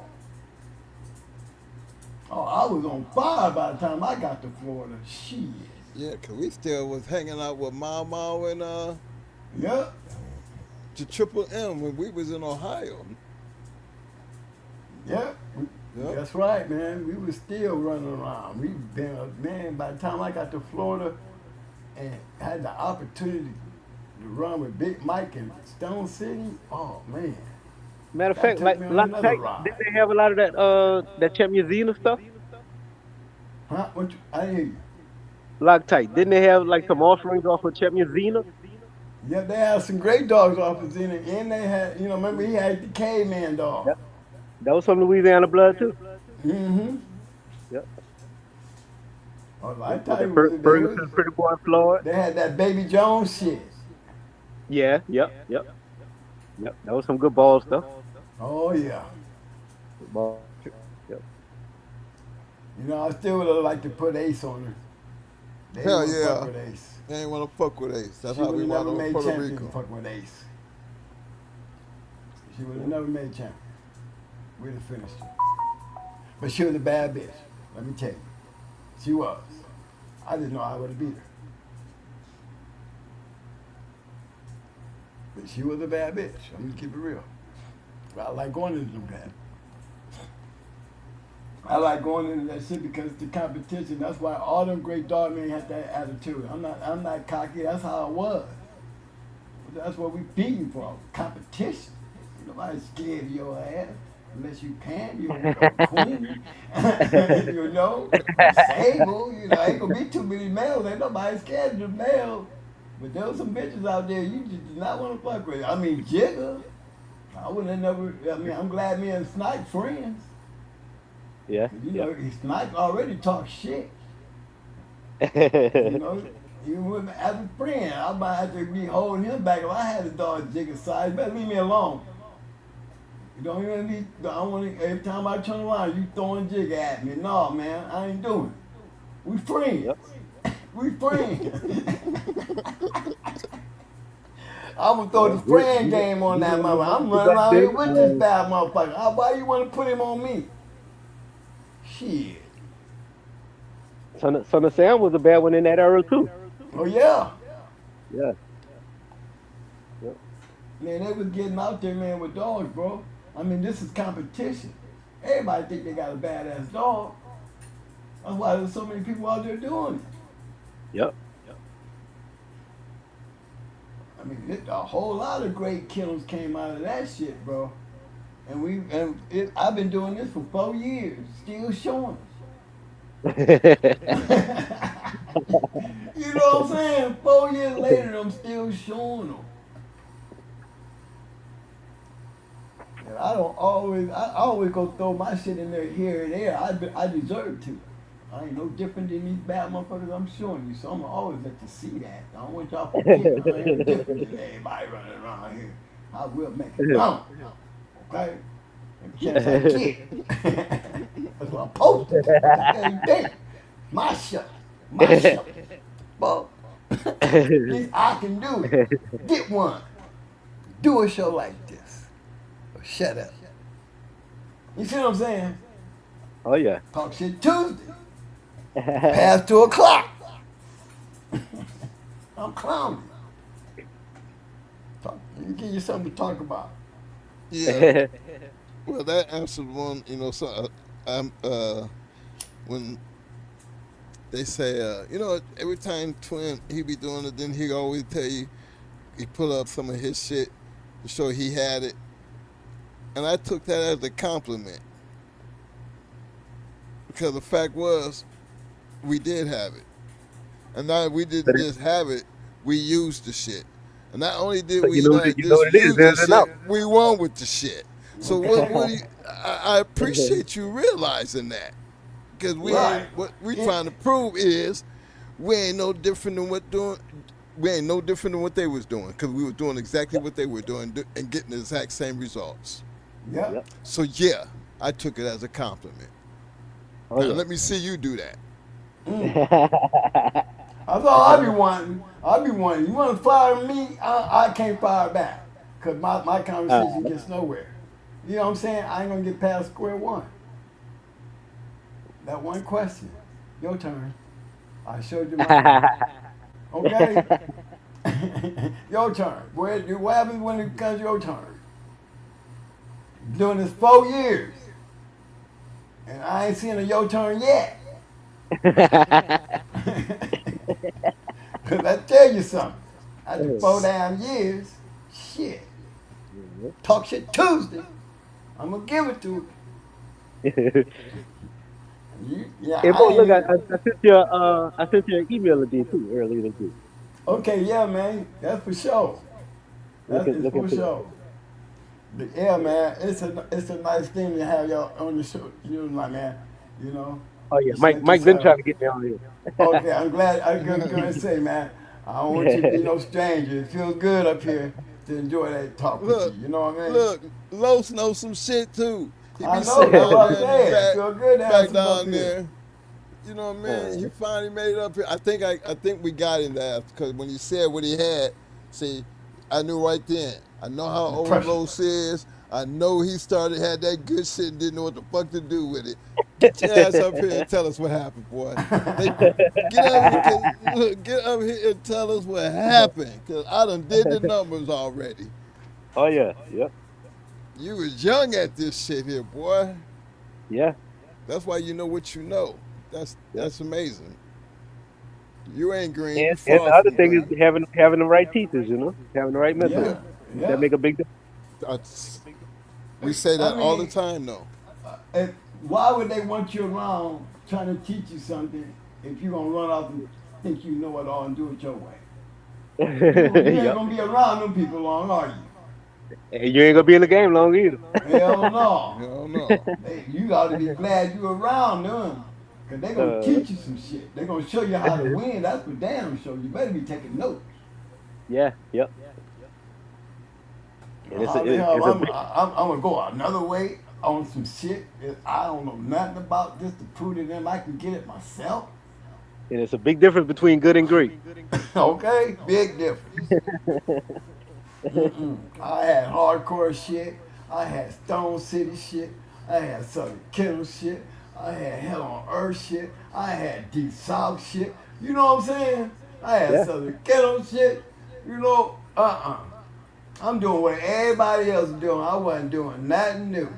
Oh, I was on fire by the time I got to Florida. Shit. Yeah, 'cause we still was hanging out with Mama and Yep. to Triple M when we was in Ohio. Yeah, Yep. that's right, man. We was still running around. We been man. By the time I got to Florida and had the opportunity to run with Big Mike in Stone City, oh man, Matter of that fact, took like me on another Loctite, ride. didn't they have a lot of that Champion Xena stuff? Huh? I hear you. Loctite, didn't they have like some offerings off of Champion Xena? Yeah, they had some great dogs off of Xena, and they had, remember he had the caveman dog. Yep. That was from Louisiana blood too. Mm-hmm. Yep. Oh, I Yep. With tell the you, Ferguson Pretty Boy Floyd. they had that Baby Jones shit. Yeah. Yep. Yep. Yep. That was some good ball stuff. Oh yeah. Good ball. Yep. I still would have liked to put Ace on her. They didn't Hell want to fuck yeah. with Ace. They ain't want to fuck with Ace. That's She how would we have want never on made Puerto champion Rico. fuck with Ace. She would have never made champion. We'd have finished her. But she was a bad bitch. Let me tell you. She was. I didn't know I would have beat her. But she was a bad bitch. I'm gonna keep it real. But I like going into them bad. I like going into that shit because it's the competition. That's why all them great dog men had that attitude. I'm not cocky. That's how I was. That's what we beating for. Competition. Nobody's scared of your ass. Unless you can, you're a queen. Sable, ain't gonna be too many males. Ain't nobody scared of the males. But there was some bitches out there you just did not want to fuck with. I mean, Jigger. I wouldn't have never, I'm glad me and Snipe friends. Yeah. Snipe already talk shit. Even with me as a friend, I might have to be holding him back if I had a dog Jigger size. You better leave me alone. You don't even be, I don't want to, every time I turn around, you throwing Jigger at me. No, man, I ain't doing it. We friends. Yep. We friends. I'm gonna throw the friend game on that mother. I'm running around here with this bad motherfucker. Why you want to put him on me? Shit. Son of Sam was a bad one in that era too. Oh yeah. Yeah. Yep. Man, they was getting out there, man, with dogs, bro. I mean, this is competition. Everybody think they got a badass dog. That's why there's so many people out there doing it. Yep. I mean, a whole lot of great kennels came out of that shit, bro. And I've been doing this for 4 years, still showing. You know what I'm saying? 4 years later, I'm still showing them. And I always go throw my shit in there here and there. I deserve to. I ain't no different than these bad motherfuckers I'm showing you, so I'm always let you see that. I don't want y'all to forget I ain't different than everybody running around here. I will make it known. Okay? Yes, I did. That's what I posted. Every my show. My show. Well, at least I can do it. Get one. Do a show like this. Or shut up. You see what I'm saying? Oh yeah. Talk shit Tuesday. Past 2 o'clock. I'm clowning. Let me give you something to talk about. Yeah. Well, that answered one. So when they say, every time Twin he be doing it, then he always tell you he pull up some of his shit to show he had it, and I took that as a compliment because the fact was we did have it, and now we didn't just have it, we used the shit, and not only did we not just use the shit, we won with the shit. So what do you? I appreciate you realizing that, because what we trying to prove is we ain't no different than we ain't no different than what they was doing, because we were doing exactly what they were doing and getting the exact same results. Yeah. So yeah, I took it as a compliment. Oh, now yeah. let me see you do that. That's all I be wanting. You want to fire me? I can't fire back, because my conversation gets nowhere. You know what I'm saying? I ain't going to get past square one. That one question. Your turn. I showed you my. Okay? Your turn. What happens when it comes your turn? Doing this 4 years, and I ain't seen a your turn yet. Cause I tell you something. After 4 damn years, shit. Talk shit Tuesday. I'm gonna give it to you. Yeah, Hey, Mo, I look, ain't. I sent you an email today too earlier this week. Okay, yeah, man. That's for sure. That is Look for into that. sure. But yeah, man, it's a nice thing to have y'all on the show. You know, my man. You know, Oh yeah, you Mike. set Mike been yourself. trying to get me on here. Okay, I'm glad. I'm gonna say, man, I don't want you to be no stranger. It feels good up here to enjoy that talk with you. Look, You know what I mean? look, Los knows some shit too. He I be know. sitting That's down what I'm there in the saying. It back, feels good to have some up down here. there. You know what I mean? He uh, finally made it up here. I think we got him there because when he said what he had, see, I knew right then. I know how The old pressure. Los is. I know he had that good shit and didn't know what the fuck to do with it. Get your ass up here and tell us what happened, boy. They get up here and tell us what happened, cause I done did the numbers already. oh yeah, yep, You was young at this shit here, boy. yeah, That's why you know what you know. yep. That's amazing. You ain't green. You And the far other from thing green. is having the right teachers, having the right mentors. Yeah. Yeah, That yeah. make a big difference. Uh, we say I that all the mean, time, though. if, why would they want you around trying to teach you something if you're gonna run off and think you know it all and do it your way? You ain't Yep. gonna be around them people long, are you? And you ain't gonna be in the game long either. Hell no. Hell no. You got to be glad you around them. Because they're going to Uh, teach you some shit. They're going to show you how to win. That's for damn sure. You better be taking notes. yeah, yep. And How the hell it's a I'm going to go another way on some shit that I don't know nothing about just to prove to them I can get it myself? big difference between good and great. Okay? Big difference. I had hardcore shit. I had Stone City shit. I had Southern Kennel shit. I had Hell on Earth shit. I had Deep South shit. You know what I'm saying? I had Yeah, Southern Kennel shit. You know, I'm doing what everybody else is doing. I wasn't doing nothing new.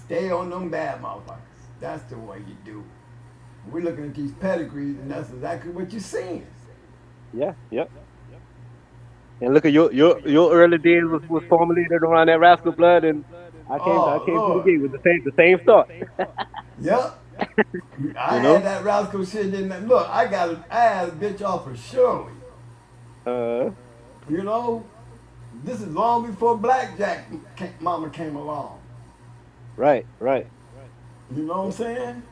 Stay on them bad motherfuckers. That's the way you do it. We're looking at these pedigrees, and that's exactly what you're seeing. yeah, yep. And look at your early days was formulated around that rascal blood, and I Oh, came to the Lord. gate with the same thought. Yep. I You had know. that rascal shit in that. Look, I had a bitch off of Shirley. Uh, You know, this is long before Blackjack Mama came along. right, right. You know what I'm saying?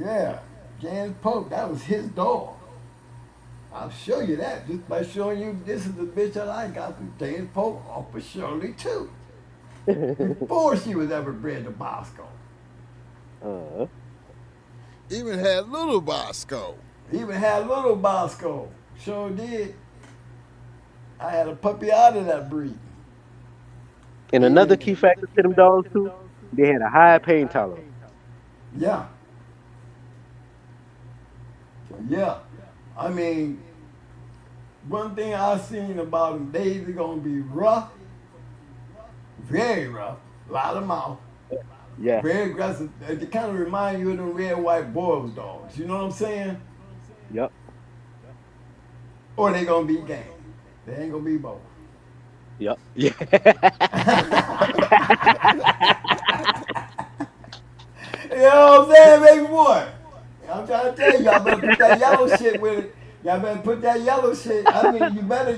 Yeah, James Polk, that was his dog. I'll show you that just by showing you this is the bitch that I got from James Polk off of Shirley too. Before she was ever bred to Bosco. Uh, Even had little Bosco. Even had little Bosco. Sure did. I had a puppy out of that breed. and another key factor to them dogs too, they had a high pain tolerance. Yeah. Yeah. I mean, one thing I seen about them, they either gonna be rough, very rough, a lot of mouth, Yeah, very aggressive. They kind of remind you of the red, white boils dogs. You know what I'm saying? yep, Or they gonna be game. They ain't gonna be both. yep, yeah. You know what I'm saying, baby boy? I'm trying to tell you, y'all better put that yellow shit with it. Y'all better put that yellow shit. I mean, you better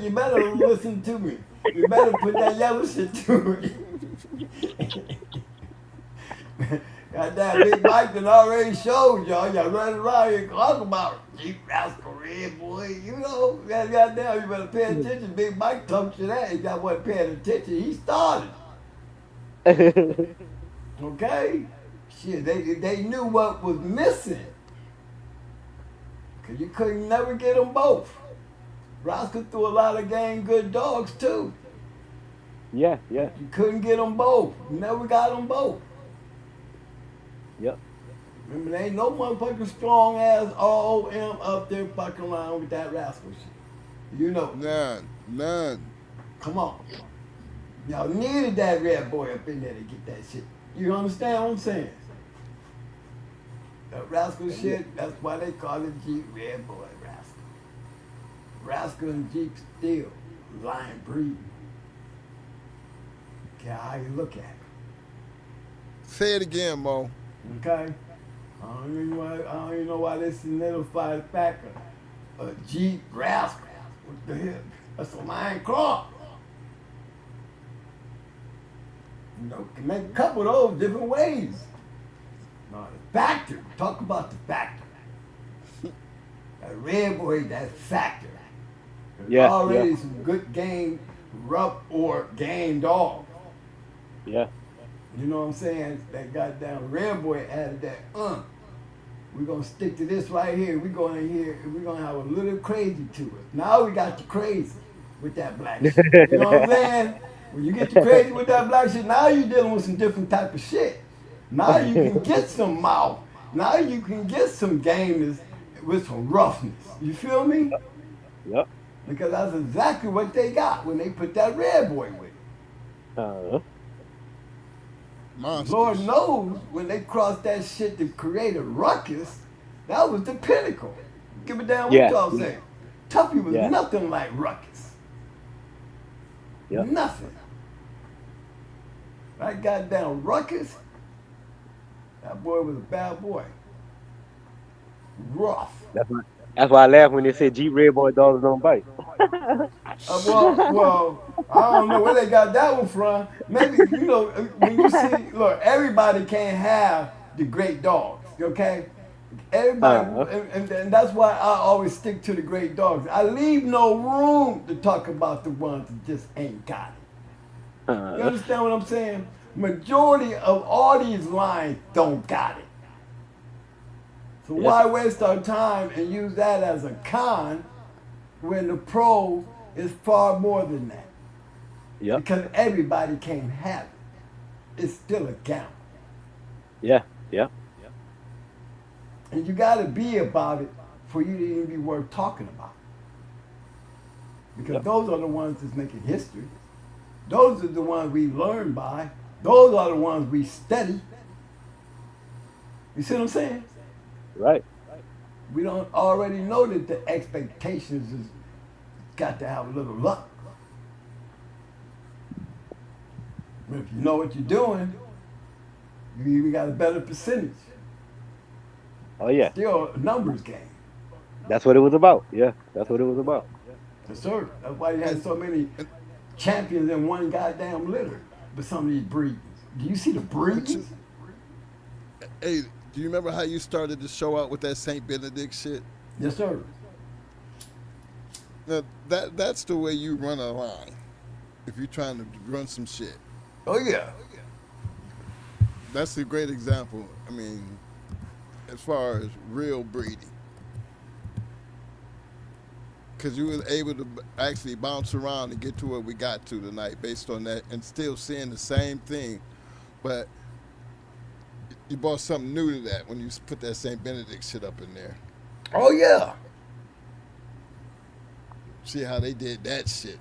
listen to me. You better put that yellow shit to it. Got that big Mike that already showed y'all. Y'all running around here talking about Jeep Rascal Red Boy. You know, goddamn, you better pay attention. Big Mike told you that. If y'all wasn't paying attention, he started. Okay? Shit, they knew what was missing. Because you couldn't never get them both. Rascal threw a lot of game good dogs, too. Yeah, yeah, You couldn't get them both. You never got them both. yep. Remember, there ain't no motherfucking strong ass ROM up there fucking around with that rascal shit. You know, None. come on. Y'all needed that red boy up in there to get that shit. You understand what I'm saying? That rascal shit, that's why they call it Jeep red boy rascal. Rascal and Jeep still line breeding. Care how you look at it. Say it again, Mo. Okay? I don't even know why they solidify the fact of a Jeep rascal. What the hell? That's a lion claw. You know, can make a couple of those different ways. No, the factor. Talk about the factor. That red boy, that factor. There's Yeah, already yeah. some good game, rough or game dog. Yeah. You know what I'm saying? That goddamn red boy added that, we're gonna stick to this right here. We're gonna have a little crazy to it. Now we got the crazy with that black shit. You know what I'm saying? When you get the crazy with that black shit, now you're dealing with some different type of shit. Now you can get some mouth. Now you can get some gameness with some roughness. You feel me? Yep. Because that's exactly what they got when they put that red boy with it. Monsters. Lord knows when they crossed that shit to create a ruckus, that was the pinnacle. Give a damn what Yeah. y'all say. Tuffy was Yeah. nothing like ruckus. Yep. Nothing. That goddamn ruckus, that boy was a bad boy. Rough. That's why I laugh when they say Jeep red boy dogs don't bite. Well, I don't know where they got that one from. Maybe, you know, when you see, look, everybody can't have the great dogs, okay? Everybody, and that's why I always stick to the great dogs. I leave no room to talk about the ones that just ain't got it. You understand what I'm saying? Majority of all these lines don't got it. So why waste our time and use that as a con when the pro is far more than that? Yep. Because everybody can't have it. It's still a gamble. Yeah. Yeah. And you got to be about it for you to even be worth talking about. Because those are the ones that's making history. Those are the ones we learn by. Those are the ones we study. You see what I'm saying? Right. We don't already know that the expectations is got to have a little luck. But if you know what you're doing, you even got a better percentage. Oh yeah. Still a numbers game. That's what it was about. Yeah. That's what it was about. Yes, sir. That's why you had so many champions in one goddamn litter with some of these breeds. Do you see the breeds? Hey, do you remember how you started the show out with that Saint Benedict shit? Yes, sir. Now, that's the way you run a line. If you're trying to run some shit, Oh, yeah. that's a great example. I mean, as far as real breeding, because you was able to actually bounce around and get to where we got to tonight based on that, and still seeing the same thing, but you brought something new to that when you put that Saint Benedict shit up in there. Oh, yeah. See how they did that shit.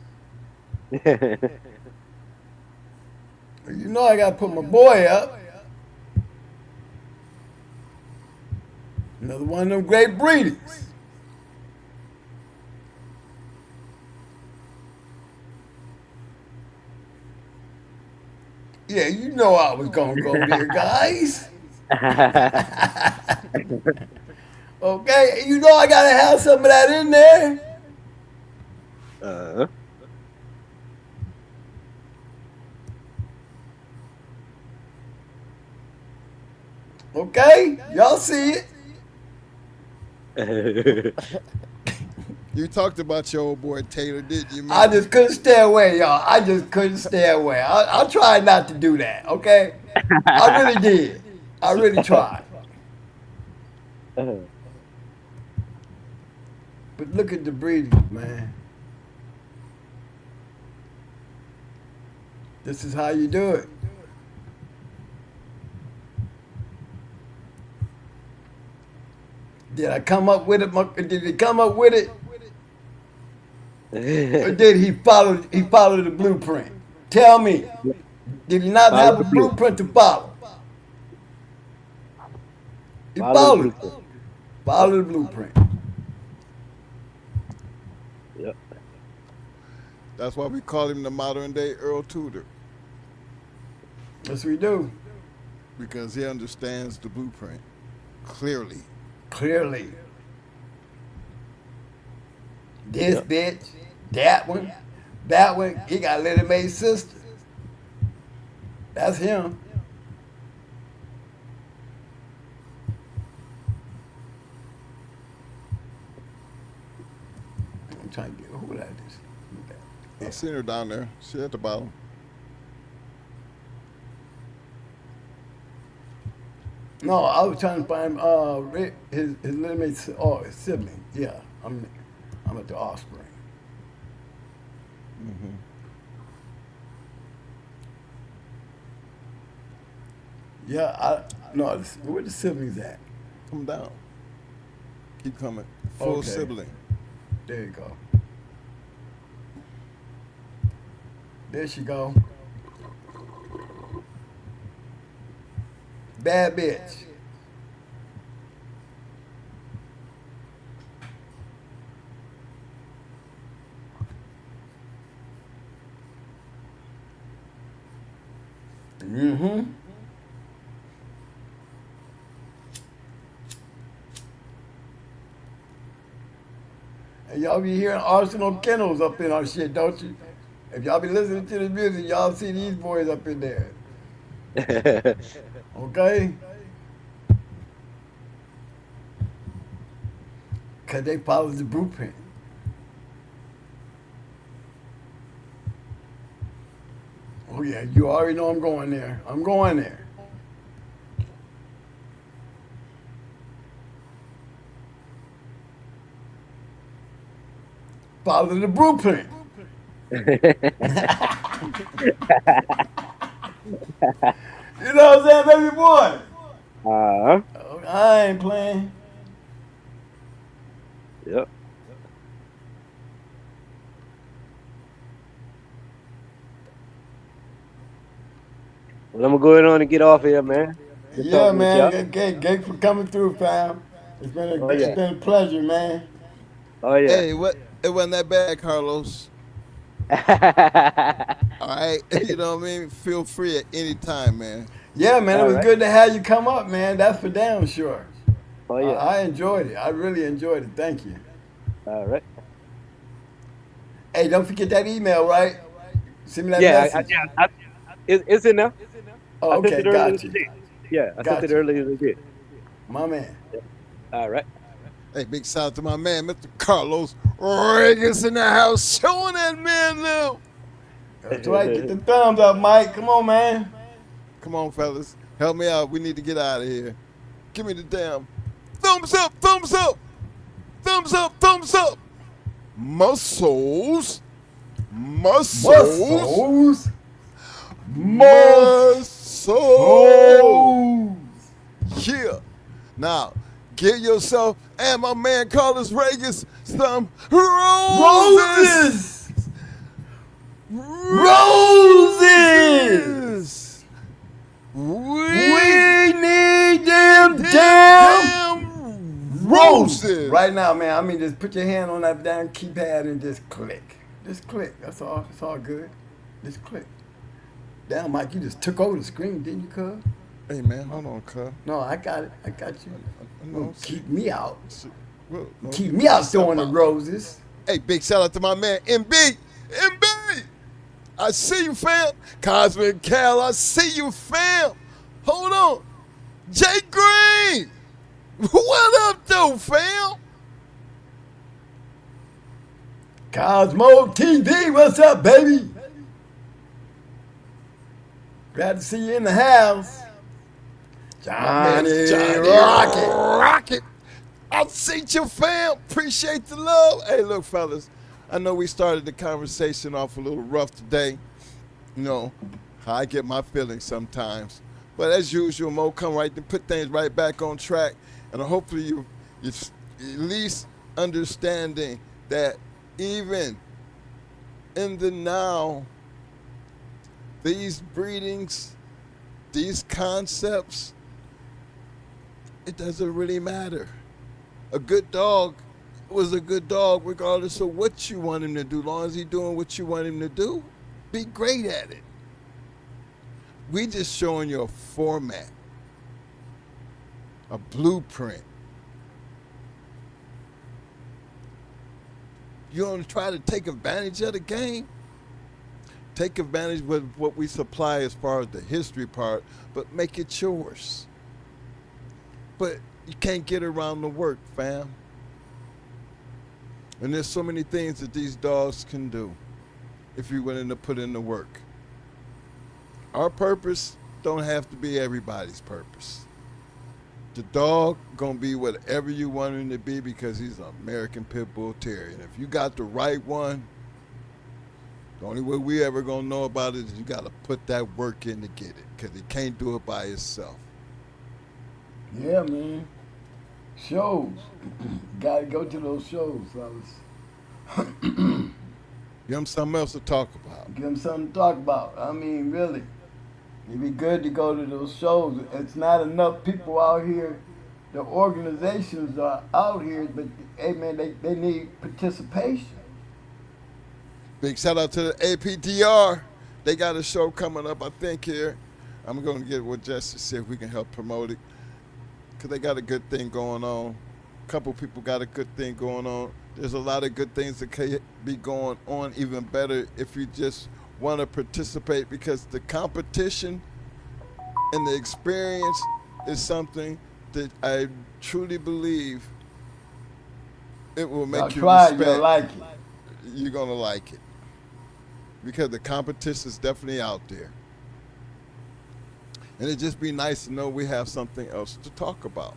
You know I got to put my boy up. Another one of them great breeders. Yeah, you know I was going to go there, guys. Okay, you know I got to have some of that in there. Okay, y'all see it. You talked about your old boy Taylor, didn't you, man? I just couldn't stay away, y'all. I just couldn't stay away. I tried not to do that, okay? I really did. I really tried. But look at the breeding, man. This is how you do it. Did I come up with it? Did he come up with it? Or did he follow the blueprint? Tell me. Did he not Follow have a the blue. blueprint to follow? He Follow the followed it. blueprint. Follow the blueprint. Yep. That's why we call him the modern day Earl Tudor, Yes, we do. because he understands the blueprint clearly. Clearly. This bitch, that one, he got Little May's sister. That's him. I'm trying to get who that is. I seen her down there. She at the bottom. No, I was trying to find his Little May's his sibling. Yeah, I'm at the offspring. Yeah, where the siblings at? Come down. Keep coming. Full Okay. sibling. There you go. There she go. Bad bitch. Mm-hmm. And y'all be hearing Arsenal Kennels up in our shit, don't you? If y'all be listening to the music, y'all see these boys up in there. Okay? Because they follow the blueprint. Oh, yeah, you already know I'm going there. I'm going there. Follow the blueprint. You know what I'm saying, baby boy? Uh-huh. Oh, I ain't playing. Yep. Well, I'm gonna go ahead on and get off here, man. Good Yeah, talking with y'all. man. Gate for coming through, fam. It's been Oh, yeah. it's been a pleasure, man. Oh yeah. Hey, what? It wasn't that bad, Carlos. All right, you know what I mean. Feel free at any time, man. Yeah, man. It All was right. good to have you come up, man. That's for damn sure. Oh yeah. I enjoyed it. I really enjoyed it. Thank you. All right. Hey, don't forget that email, right? Send me that Yeah, message. it's in there. Oh, I sent okay, it earlier got you. today. Yeah, I sent Got it you. earlier today. My man. All right. Hey, big shout out to my man, Mr. Carlos Regas in the house, showing that man now. That's right. Get the thumbs up, Mike. Come on, man. Come on, fellas, help me out. We need to get out of here. Give me the damn thumbs up, thumbs up, thumbs up, thumbs up. Muscles, muscles, Muscles. muscles. Yeah. Now, get yourself and my man Carlos Regas some roses. Roses. We need them damn roses. Right now, man. I mean, just put your hand on that damn keypad and just click. Just click. That's all. It's all good. Just click. Damn, Mike, you just took over the screen, didn't you, cuz? Hey, man, hold on, cuz. No, I got it. I got you. No, Keep me out. well, no, Keep me out throwing the out. roses. Hey, big shout out to my man MB. MB, I see you, fam. Cosmic Cal, I see you, fam. Hold on. Jay Green, what up, though, fam? Cosmo TV, what's up, baby? Glad to see you in the house. Johnny Rocket. Rocket. I see you, fam. Appreciate the love. Hey, look, fellas. I know we started the conversation off a little rough today. You know, how I get my feelings sometimes. But as usual, Mo, come right and put things right back on track. And hopefully you're at least understanding that even in the now, these breedings, these concepts, it doesn't really matter. A good dog was a good dog regardless of what you want him to do. As long as he's doing what you want him to do, be great at it. We just showing you a format, a blueprint. You want to try to take advantage of the game? Take advantage of what we supply as far as the history part, but make it yours. But you can't get around the work, fam. And there's so many things that these dogs can do if you're willing to put in the work. Our purpose don't have to be everybody's purpose. The dog gonna be whatever you want him to be because he's an American Pit Bull Terrier. And if you got the right one, the only way we ever gonna know about it is you gotta put that work in to get it, because he can't do it by himself. Yeah, man. Shows. Gotta go to those shows, fellas. Give him something else to talk about. Give them something to talk about. I mean, really. It'd be good to go to those shows. It's not enough people out here. The organizations are out here, but hey, man, they need participation. Big shout out to the APTR. They got a show coming up, I think, here. I'm going to get with Jesse, see if we can help promote it, because they got a good thing going on. A couple people got a good thing going on. There's a lot of good things that can be going on, even better if you just want to participate, because the competition and the experience is something that I truly believe it will make you respect. You'll like it. You're going to like it, because the competition is definitely out there. And it'd just be nice to know we have something else to talk about,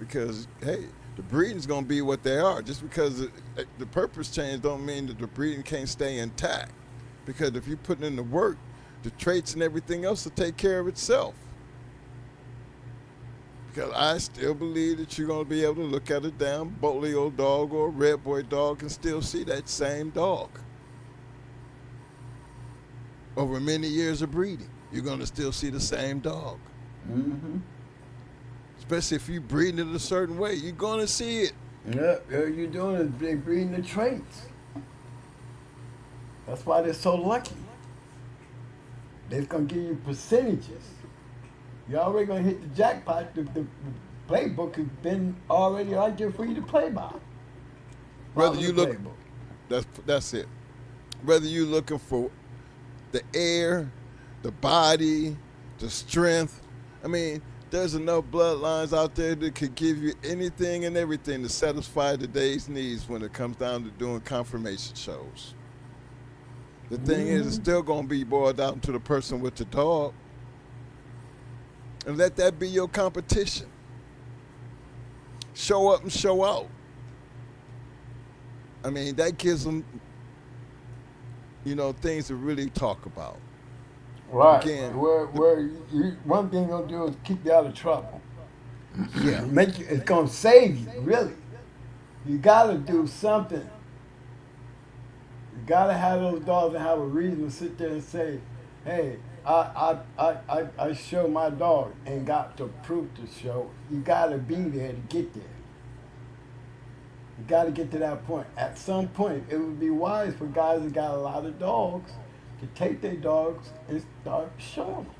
because, hey, the breeding's going to be what they are. Just because the purpose change don't mean that the breeding can't stay intact. Because if you're putting in the work, the traits and everything else will take care of itself. Because I still believe that you're going to be able to look at a damn Bolio dog or a Red Boy dog and still see that same dog. Over many years of breeding, you're going to still see the same dog. Mm-hmm. Especially if you're breeding it a certain way, you're going to see it. Yeah, all you're doing is breeding the traits. That's why they're so lucky. They're going to give you percentages. You're already going to hit the jackpot. The playbook has been already out there for you to play by. Whether you look, that's it. Whether you're looking for the air, the body, the strength. I mean, there's enough bloodlines out there that could give you anything and everything to satisfy today's needs when it comes down to doing confirmation shows. The thing is, it's still going to be boiled down to the person with the dog. And let that be your competition. Show up and show out. I mean, that gives them, things to really talk about. Right. Again, one thing you're going to do is keep you out of trouble. Yeah. It's going to save you, really. You got to do something. You gotta have those dogs and have a reason to sit there and say, "Hey, I show my dog and got the proof to show." You gotta be there to get there. You gotta get to that point. At some point, it would be wise for guys that got a lot of dogs to take their dogs and start showing them.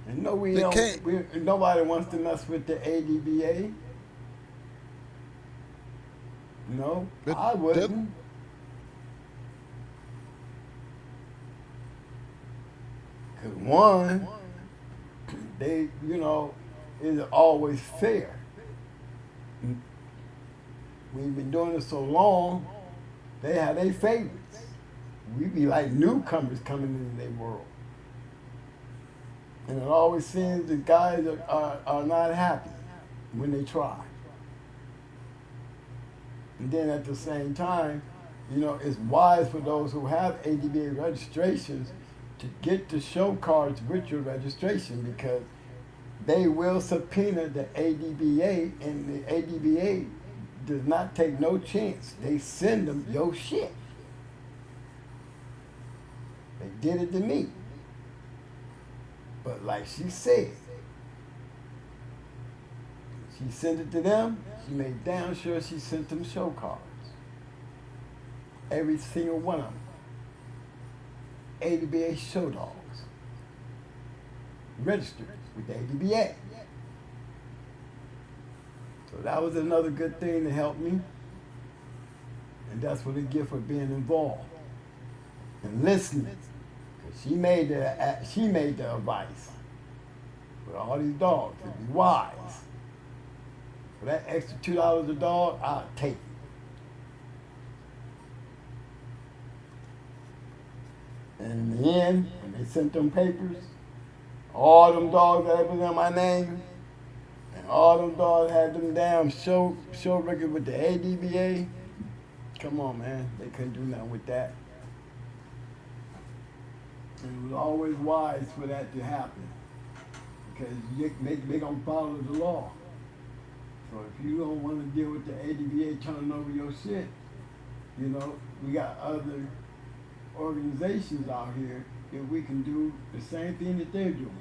And nobody wants to mess with the ADBA. No, But I wouldn't. Because one, they, is always fair. We've been doing it so long, they have their favorites. We be like newcomers coming into their world. And it always seems the guys are not happy when they try. And then at the same time, it's wise for those who have ADBA registrations to get the show cards with your registration, because they will subpoena the ADBA, and the ADBA does not take no chance. They send them your shit. They did it to me. But like she said, she sent it to them. She made damn sure she sent them show cards. Every single one of them. ADBA show dogs. Registered with the ADBA. So that was another good thing to help me. And that's what I get for being involved and listening. Because she made the advice for all these dogs to be wise. For that extra $2 a dog, I'll take it. And in the end, when they sent them papers, all them dogs that was in my name, and all them dogs had them damn show record with the ADBA. Come on, man. They couldn't do nothing with that. And it was always wise for that to happen. Because they gonna follow the law. So if you don't want to deal with the ADBA turning over your shit, you know, we got other organizations out here that we can do the same thing that they're doing.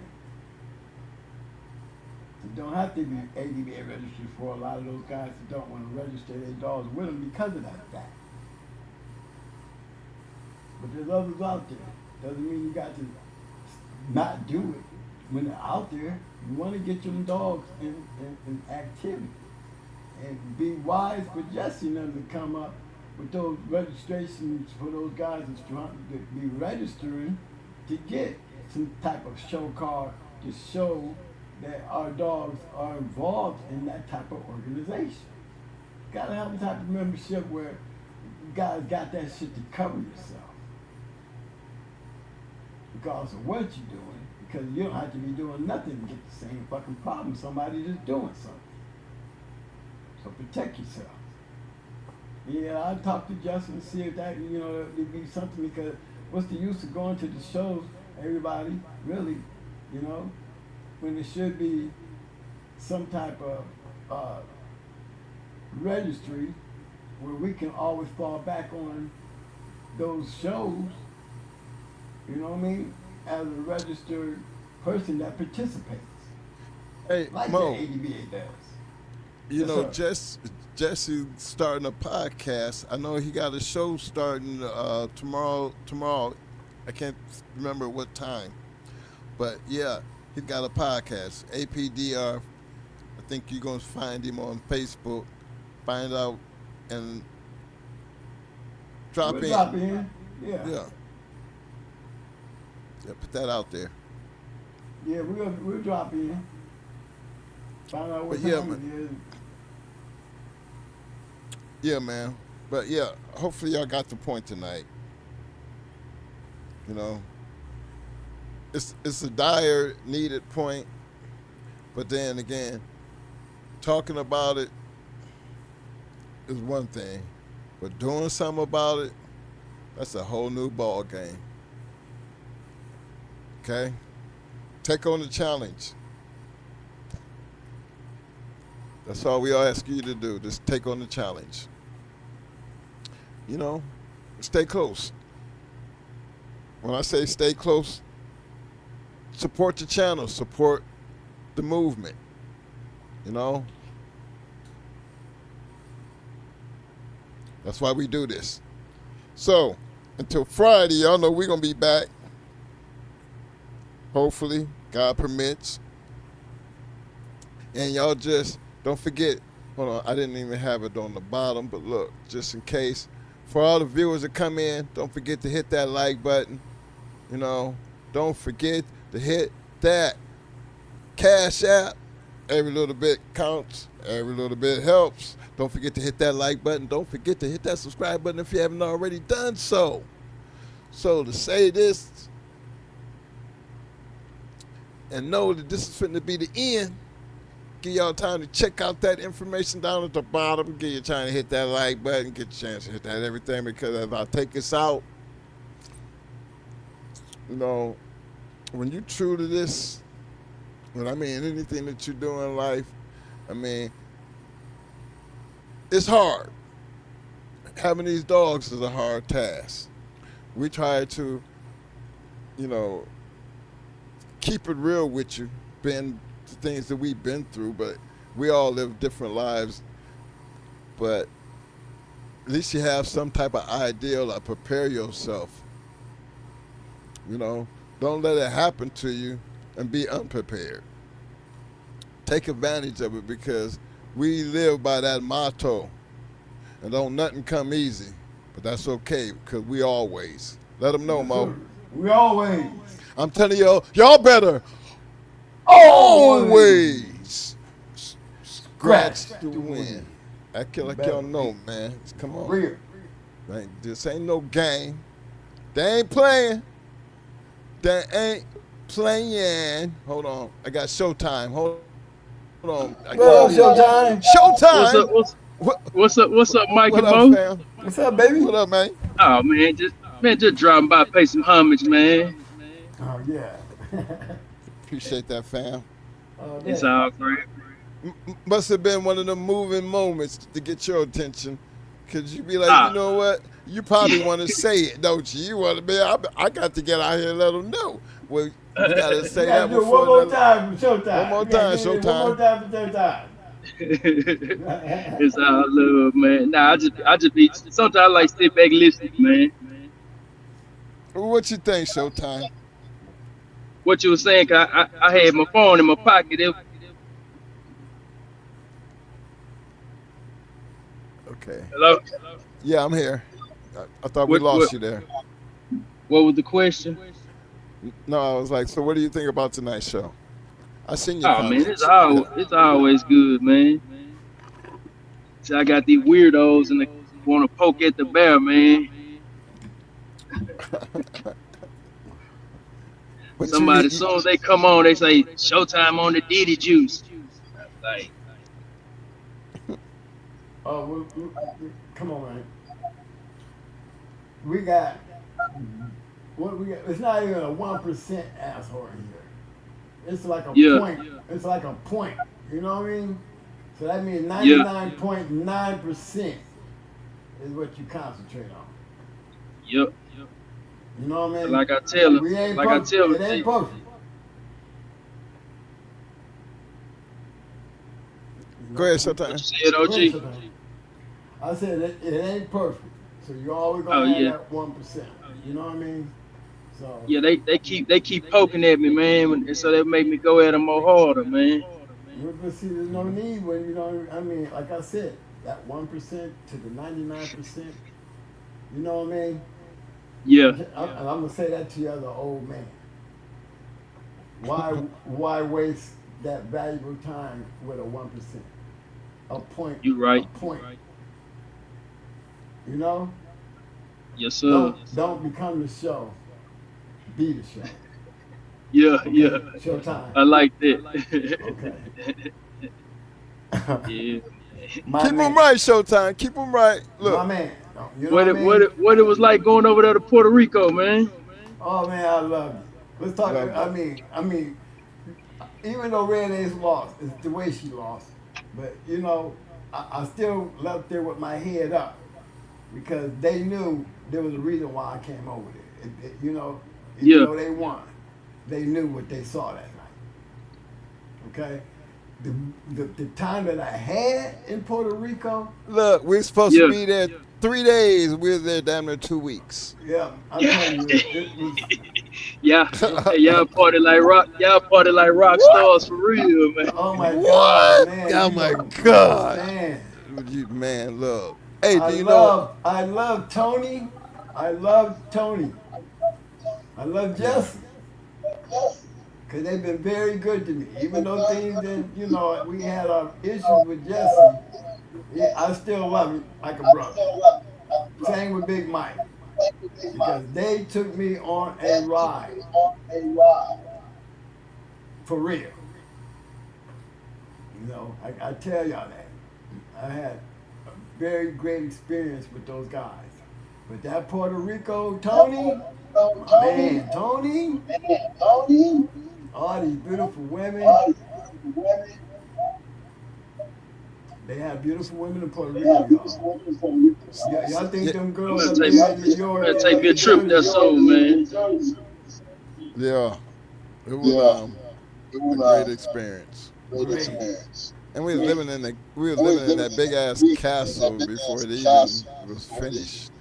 You don't have to be ADBA registered for a lot of those guys that don't want to register their dogs with them because of that fact. But there's others out there. Doesn't mean you got to not do it. When they're out there, you want to get your dogs in activity. And be wise for Jesse and them to come up with those registrations for those guys that's trying to be registering to get some type of show card to show that our dogs are involved in that type of organization. You gotta have a type of membership where you guys got that shit to cover yourself. Because of what you're doing, because you don't have to be doing nothing to get the same fucking problem somebody just doing something. So protect yourself. Yeah, I'll talk to Justin and see if that, you know, it'd be something, because what's the use of going to the shows, everybody, really, you know, when there should be some type of registry where we can always fall back on those shows, you know what I mean, as a registered person that participates. Hey, like Mo, the ADBA does. You Yes, know, sir. Jesse starting a podcast. I know he got a show starting tomorrow. I can't remember what time, but yeah, he's got a podcast. APDR. I think you're gonna find him on Facebook. Find out and drop We'll in. drop in. Yeah. Yeah. Yeah. Put that out there. Yeah, we'll drop in. Find out what But yeah, time man. it is. Yeah, man. But yeah, hopefully y'all got the point tonight. You know, it's a dire needed point, but then again, talking about it is one thing, but doing something about it, that's a whole new ball game. Okay? Take on the challenge. That's all we all ask you to do. Just take on the challenge. You know, stay close. When I say stay close, support the channel, support the movement. You know? That's why we do this. So, until Friday, y'all know we're going to be back. Hopefully, God permits. And y'all just don't forget, hold on, I didn't even have it on the bottom, but look, just in case, for all the viewers that come in, don't forget to hit that like button. You know, don't forget to hit that Cash App. Every little bit counts. Every little bit helps. Don't forget to hit that like button. Don't forget to hit that subscribe button if you haven't already done so. So to say this and know that this is fitting to be the end, give y'all time to check out that information down at the bottom. Give you time to hit that like button. Get a chance to hit that everything, because as I take us out, you know, when you true to this, when I mean anything that you do in life, I mean, it's hard. Having these dogs is a hard task. We try to, you know, keep it real with you, been the things that we've been through, but we all live different lives. But at least you have some type of ideal or prepare yourself. You know, don't let it happen to you and be unprepared. Take advantage of it because we live by that motto. And don't nothing come easy. But that's okay because we always. Let them know, Mo. We always. I'm telling y'all better Always. always scratch the win. I feel like y'all know, man. Come on. Real. This ain't no game. They ain't playing. They ain't playing. Hold on. I got showtime. Hold on. Well, Showtime. Showtime. What's up, Mike What and up, Mo? fam? What's up, baby? What up, man? Oh man, just dropping by, pay some homage, man. Oh, yeah. Appreciate that, fam. It's all great. Must have been one of the moving moments to get your attention. Cause you be like, you know what? You probably want to say it, don't you? You want to be, I got to get out here and let them know. Well, you got to say that before. One more time for Showtime. One more time, Showtime. One more time for Showtime. It's all love, man. Nah, I just be sometimes I like sit back listening, man. What you think, Showtime? What you were saying? 'Cause I had my phone in my pocket. Okay. Hello. Yeah, I'm here. I thought we lost you there. What was the question? No, I was like, so what do you think about tonight's show? I seen your Oh man, comments. it's always good, man. See, I got these weirdos and they want to poke at the bear, man. Somebody, as soon as they come on, they say Showtime on the Diddy juice. Like, Oh, come on, man. We got what we got. It's not even a 1% asshole in here. It's like a point. It's like a point. You know what I mean? So that means 99.9% is what you concentrate on. Yep. You know what I mean? Like I tell them. We ain't Like perfect. I tell It them. ain't perfect. Go ahead, Showtime. Said OG. I said it ain't perfect. So you always gonna have that 1%. You know what I mean? So Yeah, they keep poking at me, man, and so that make me go at them more harder, man. but see, there's no need when you know. I mean, like I said, that 1% to the 99%. You know what I mean? Yeah. I'm gonna say that to you as an old man. Why waste that valuable time with a 1%? A point. You right. A point. You know? Yes, sir. Don't become the show. Be the show. Yeah, okay? yeah. Showtime. I like that. Okay. Yeah. Keep them right, Showtime. Keep them right. Look. My man. You know what it was like going over there to Puerto Rico, man? Oh man, I love you. Let's talk. I mean, even though Red Ace lost, it's the way she lost. But you know, I still left there with my head up because they knew there was a reason why I came over there. You know, even though they won, they knew what they saw that night. Okay. The time that I had in Puerto Rico. Look, we're supposed to be there 3 days. We're there damn near 2 weeks. Yeah, I'm telling you, it was. Y'all party like rock stars for real, man. Oh my God, man! Oh my God, man, look. Hey, do you know? I love Tony. I love Tony. I love Jesse. Because they've been very good to me. Even though things that, you know, we had our issues with Jesse, I still love him like a brother. Same with Big Mike. Because they took me on a ride. For real. You know, I tell y'all that. I had a very great experience with those guys. But that Puerto Rico, Tony, Tony. All these beautiful women. They have beautiful women in Puerto Rico, y'all. Y'all think them I'm girls gonna up take there in New York take me a and trip there Jersey? soon, man. Yeah, it was a great experience. Great. And we was living in that big ass castle before it even was finished.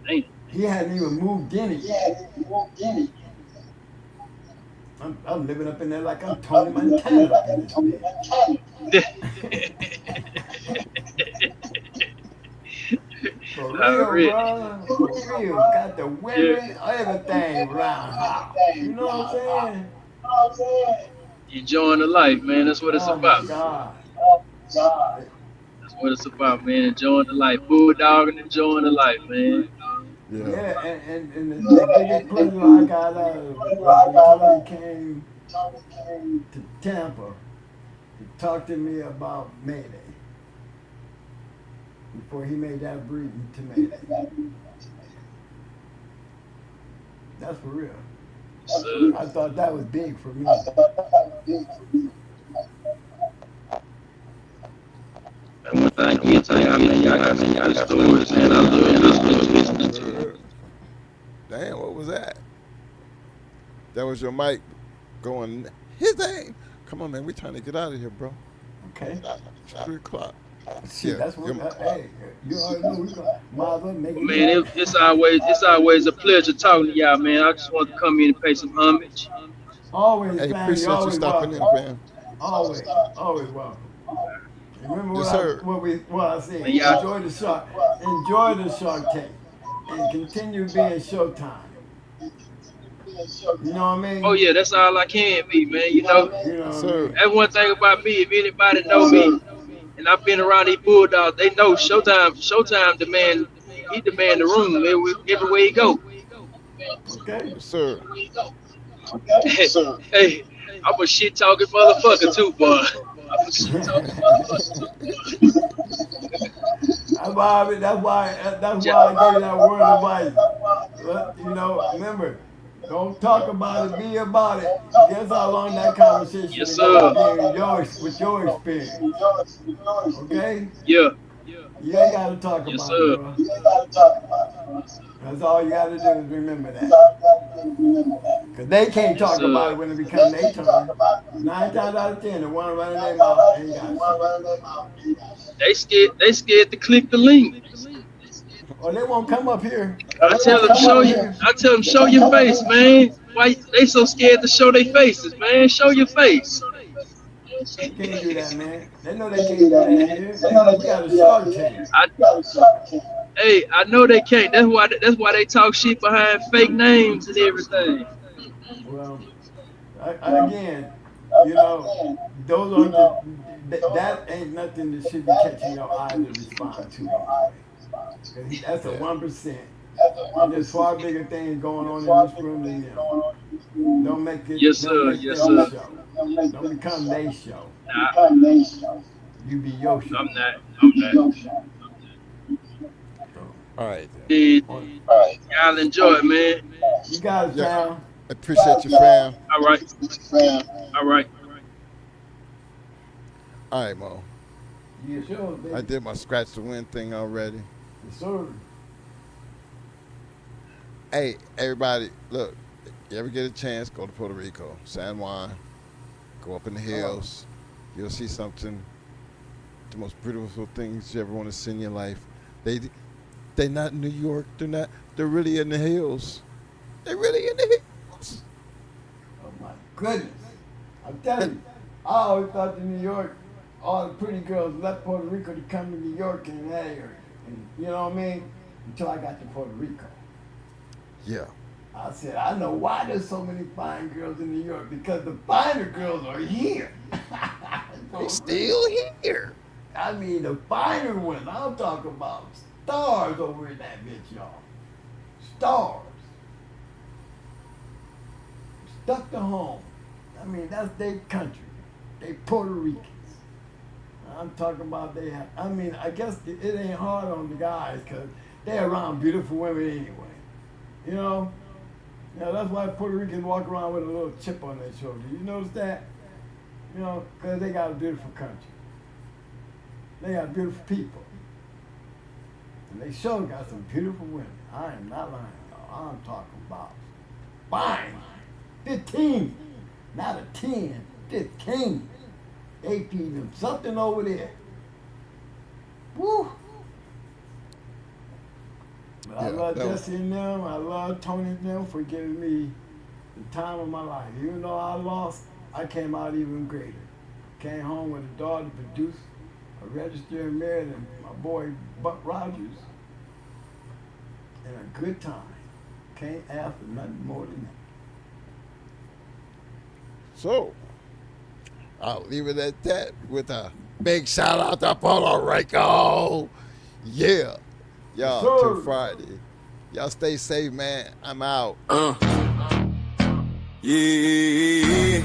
Damn. He hadn't even moved in it yet. I'm living up in there like I'm Tony Montana up in this bitch. For real, Already. bro. For real. Got the Yeah. women, everything roundhouse. You know what I'm saying? Enjoying the life, man. That's what it's Oh my about. God. That's what it's about, man. Enjoying the life. Bulldog and enjoying the life, man. Yeah. Yeah, and the biggest pleasure I got out of it was when Tony came to Tampa to talk to me about Mayday before he made that breeding to Mayday. That's for real. So, I thought that was big for me. and one thing, you tell you, I mean, y'all got some good stories, man. I love listening to it. Damn, what was that? That was your mic going his thing. Come on, man, we trying to get out of here, bro. Okay. It's 3 o'clock. Shit, that's what. Hey, you already know we gonna might as well make it. Man, it's always a pleasure talking to y'all, man. I just want to come in and pay some homage. Always, Hey, fam. You appreciate you always stopping in, welcome. fam. Always welcome. Remember Yes, sir. what I said. Man, y'all, Enjoy the Shark Tank, and continue being Showtime. You know what I oh mean? yeah, that's all I can be, man. You know, You know Yes, what I sir. mean? that's one thing about me. If anybody know me, and I've been around these bulldogs, they know Showtime demand, he demand the room everywhere he go. Okay. Yes, sir. Hey, I'm a shit talking motherfucker too, boy. I'm a shit talking motherfucker. That's why I gave you that word of advice. You know, remember, don't talk about it, be about it. Guess how long that conversation Yes, to go sir. being with your experience. Okay? Yeah. You ain't gotta talk Yes, about it, sir. bro. That's all you gotta do is remember that. Cause they can't Yes, talk about sir. it when it becomes their turn. 9 times out of 10, the one running their mouth ain't got shit. They scared. They scared to click the link. Or they won't come up here. I They tell them can't come show up you. here. I tell them show your face, man. Why they so scared to show their faces, man? Show your face. They can't do that, man. They know they can't do that here. We got a Shark Tank. I Hey, I know they can't. That's why they talk shit behind fake names and everything. Well, again, you know, those aren't that ain't nothing that should be catching your eye to respond to anyway. Cause that's a Yeah. 1%. And there's far bigger things going on in this room than them. Yes, Don't sir. make Yes, them the sir. show. Don't become they show. Nah, You be your show. I'm not. I'm not. So, All right, then. Hey, y'all enjoy it, man. you got it, Yeah. fam. Appreciate you, fam. All right. All right. All right, Mo. You sure, I baby. did my scratch the win thing already. Yes, sir. Hey, everybody, look, you ever get a chance, go to Puerto Rico, San Juan, go up in the hills. You'll see something, the most beautiful things you ever want to see in your life. They're not in New York. They're really in the hills. They're really in the hills. Oh my goodness. I'm telling you, I always thought in New York, all the pretty girls left Puerto Rico to come to New York and that area. And you know what I mean? Until I got to Puerto Rico. Yeah. I said, I know why there's so many fine girls in New York, because the finer girls are here. They still here. I mean, the finer ones. I'm talking about stars over in that bitch, y'all. Stars. Stuck to home. I mean, that's their country. They Puerto Ricans. I'm talking about I mean, I guess it ain't hard on the guys because they're around beautiful women anyway. You know? Yeah, that's why Puerto Ricans walk around with a little chip on their shoulder. You notice that? You know, because they got a beautiful country. They got beautiful people. And they sure got some beautiful women. I am not lying, y'all. I'm talking about fine. 15. Not a 10. 15. They feed them something over there. Woo! But I love Jesse and them. I love Tony and them for giving me the time of my life. Even though I lost, I came out even greater. Came home with a daughter, produced, a registered and married, and my boy Buck Rogers. And a good time. Can't ask for nothing more than that. So, I'll leave it at that with a big shout out to Puerto Rico. Yeah. Y'all, till Friday. Y'all stay safe, man. I'm out. Yeah.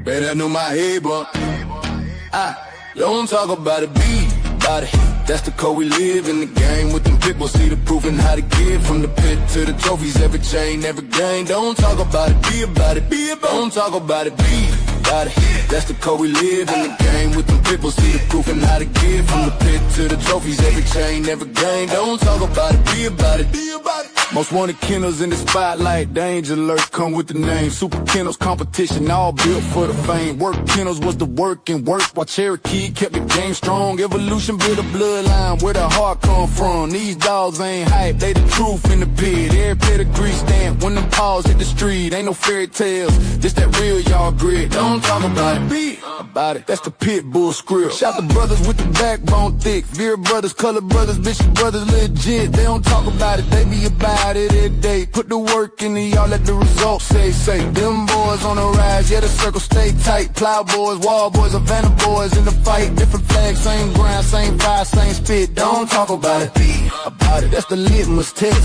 Bet I knew my head, but I don't talk about it, be about it. That's the code we live in the game with them people. See the proof and how to give from the pit to the trophies. Every chain, every game. Don't talk about it, be about it, be about it. Don't talk about it, be about it. That's the code we live in the game with them people. See the proof and how to give from the pit to the trophies. Every chain, every game. Don't talk about it, be about it, be about it. Most wanted kennels in the spotlight. Danger alert come with the name. Super kennels competition, all built for the fame. Work kennels was the work and work. While Cherokee kept the game strong. Evolution built a bloodline where the heart come from. These dogs ain't hype, they the truth in the pit. Every pedigree stamp when them paws hit the street. Ain't no fairy tales, this that real y'all grit. Don't talk about it, be about it. That's the pit bull script. Shout the brothers with the backbone thick. Veer brothers, color brothers, Bishop brothers legit. They don't talk about it, they be about it every day. Put the work in and y'all let the results say. Them boys on the rise, yeah the circle stay tight. Plow boys, wall boys, Havana boys in the fight. Different flags, same ground, same fire, same spit. Don't talk about it, be about it. That's the litmus test.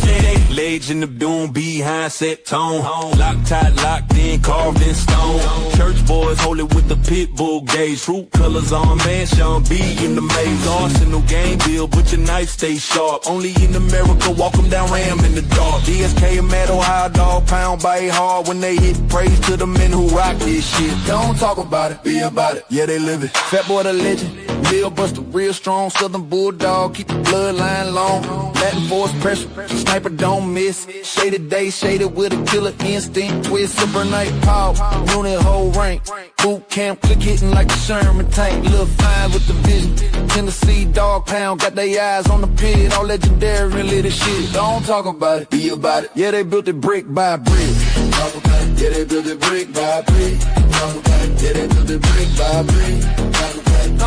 Legend of doom behind set tone. Loctite, locked in, carved in stone. Church boys hold it with the pit bull gauge. Fruit colors on man, Sean B in the maze. Arsenal game deal, but your knife stay sharp. Only in America, walk them down Ram in the dark. DSK and Mad Ohio dog, pound by hard when they hit. Praise to the men who rock this shit. Don't talk about it, be about it. Yeah, they live it. Fat boy the legend. Bill Buster, real strong, Southern Bulldog, keep the bloodline long. Latin force pressure, sniper don't miss. Shaded day, shaded with a killer instinct. Twist, super night power, unit whole rank. Boot camp, click hitting like a Sherman tank. Little fine with the vision. Tennessee dog pound, got their eyes on the pit. All legendary, really the shit. Don't talk about it, be about it. Yeah, they built it brick by brick. Talk about it. Yeah, they built it brick by brick. Talk about it. Yeah, they built it brick by brick. Talk about it.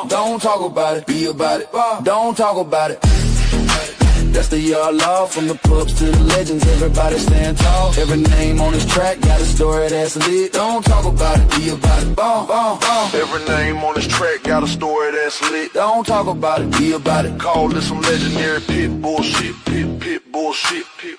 Don't talk about it, be about it. don't talk about it. That's the yard law, from the pups to the legends, everybody stand tall. Every name on this track got a story that's lit. Don't talk about it, be about it. Every name on this track got a story that's lit. Don't talk about it, be about it. Call this some legendary pit bullshit, pit bullshit, pit.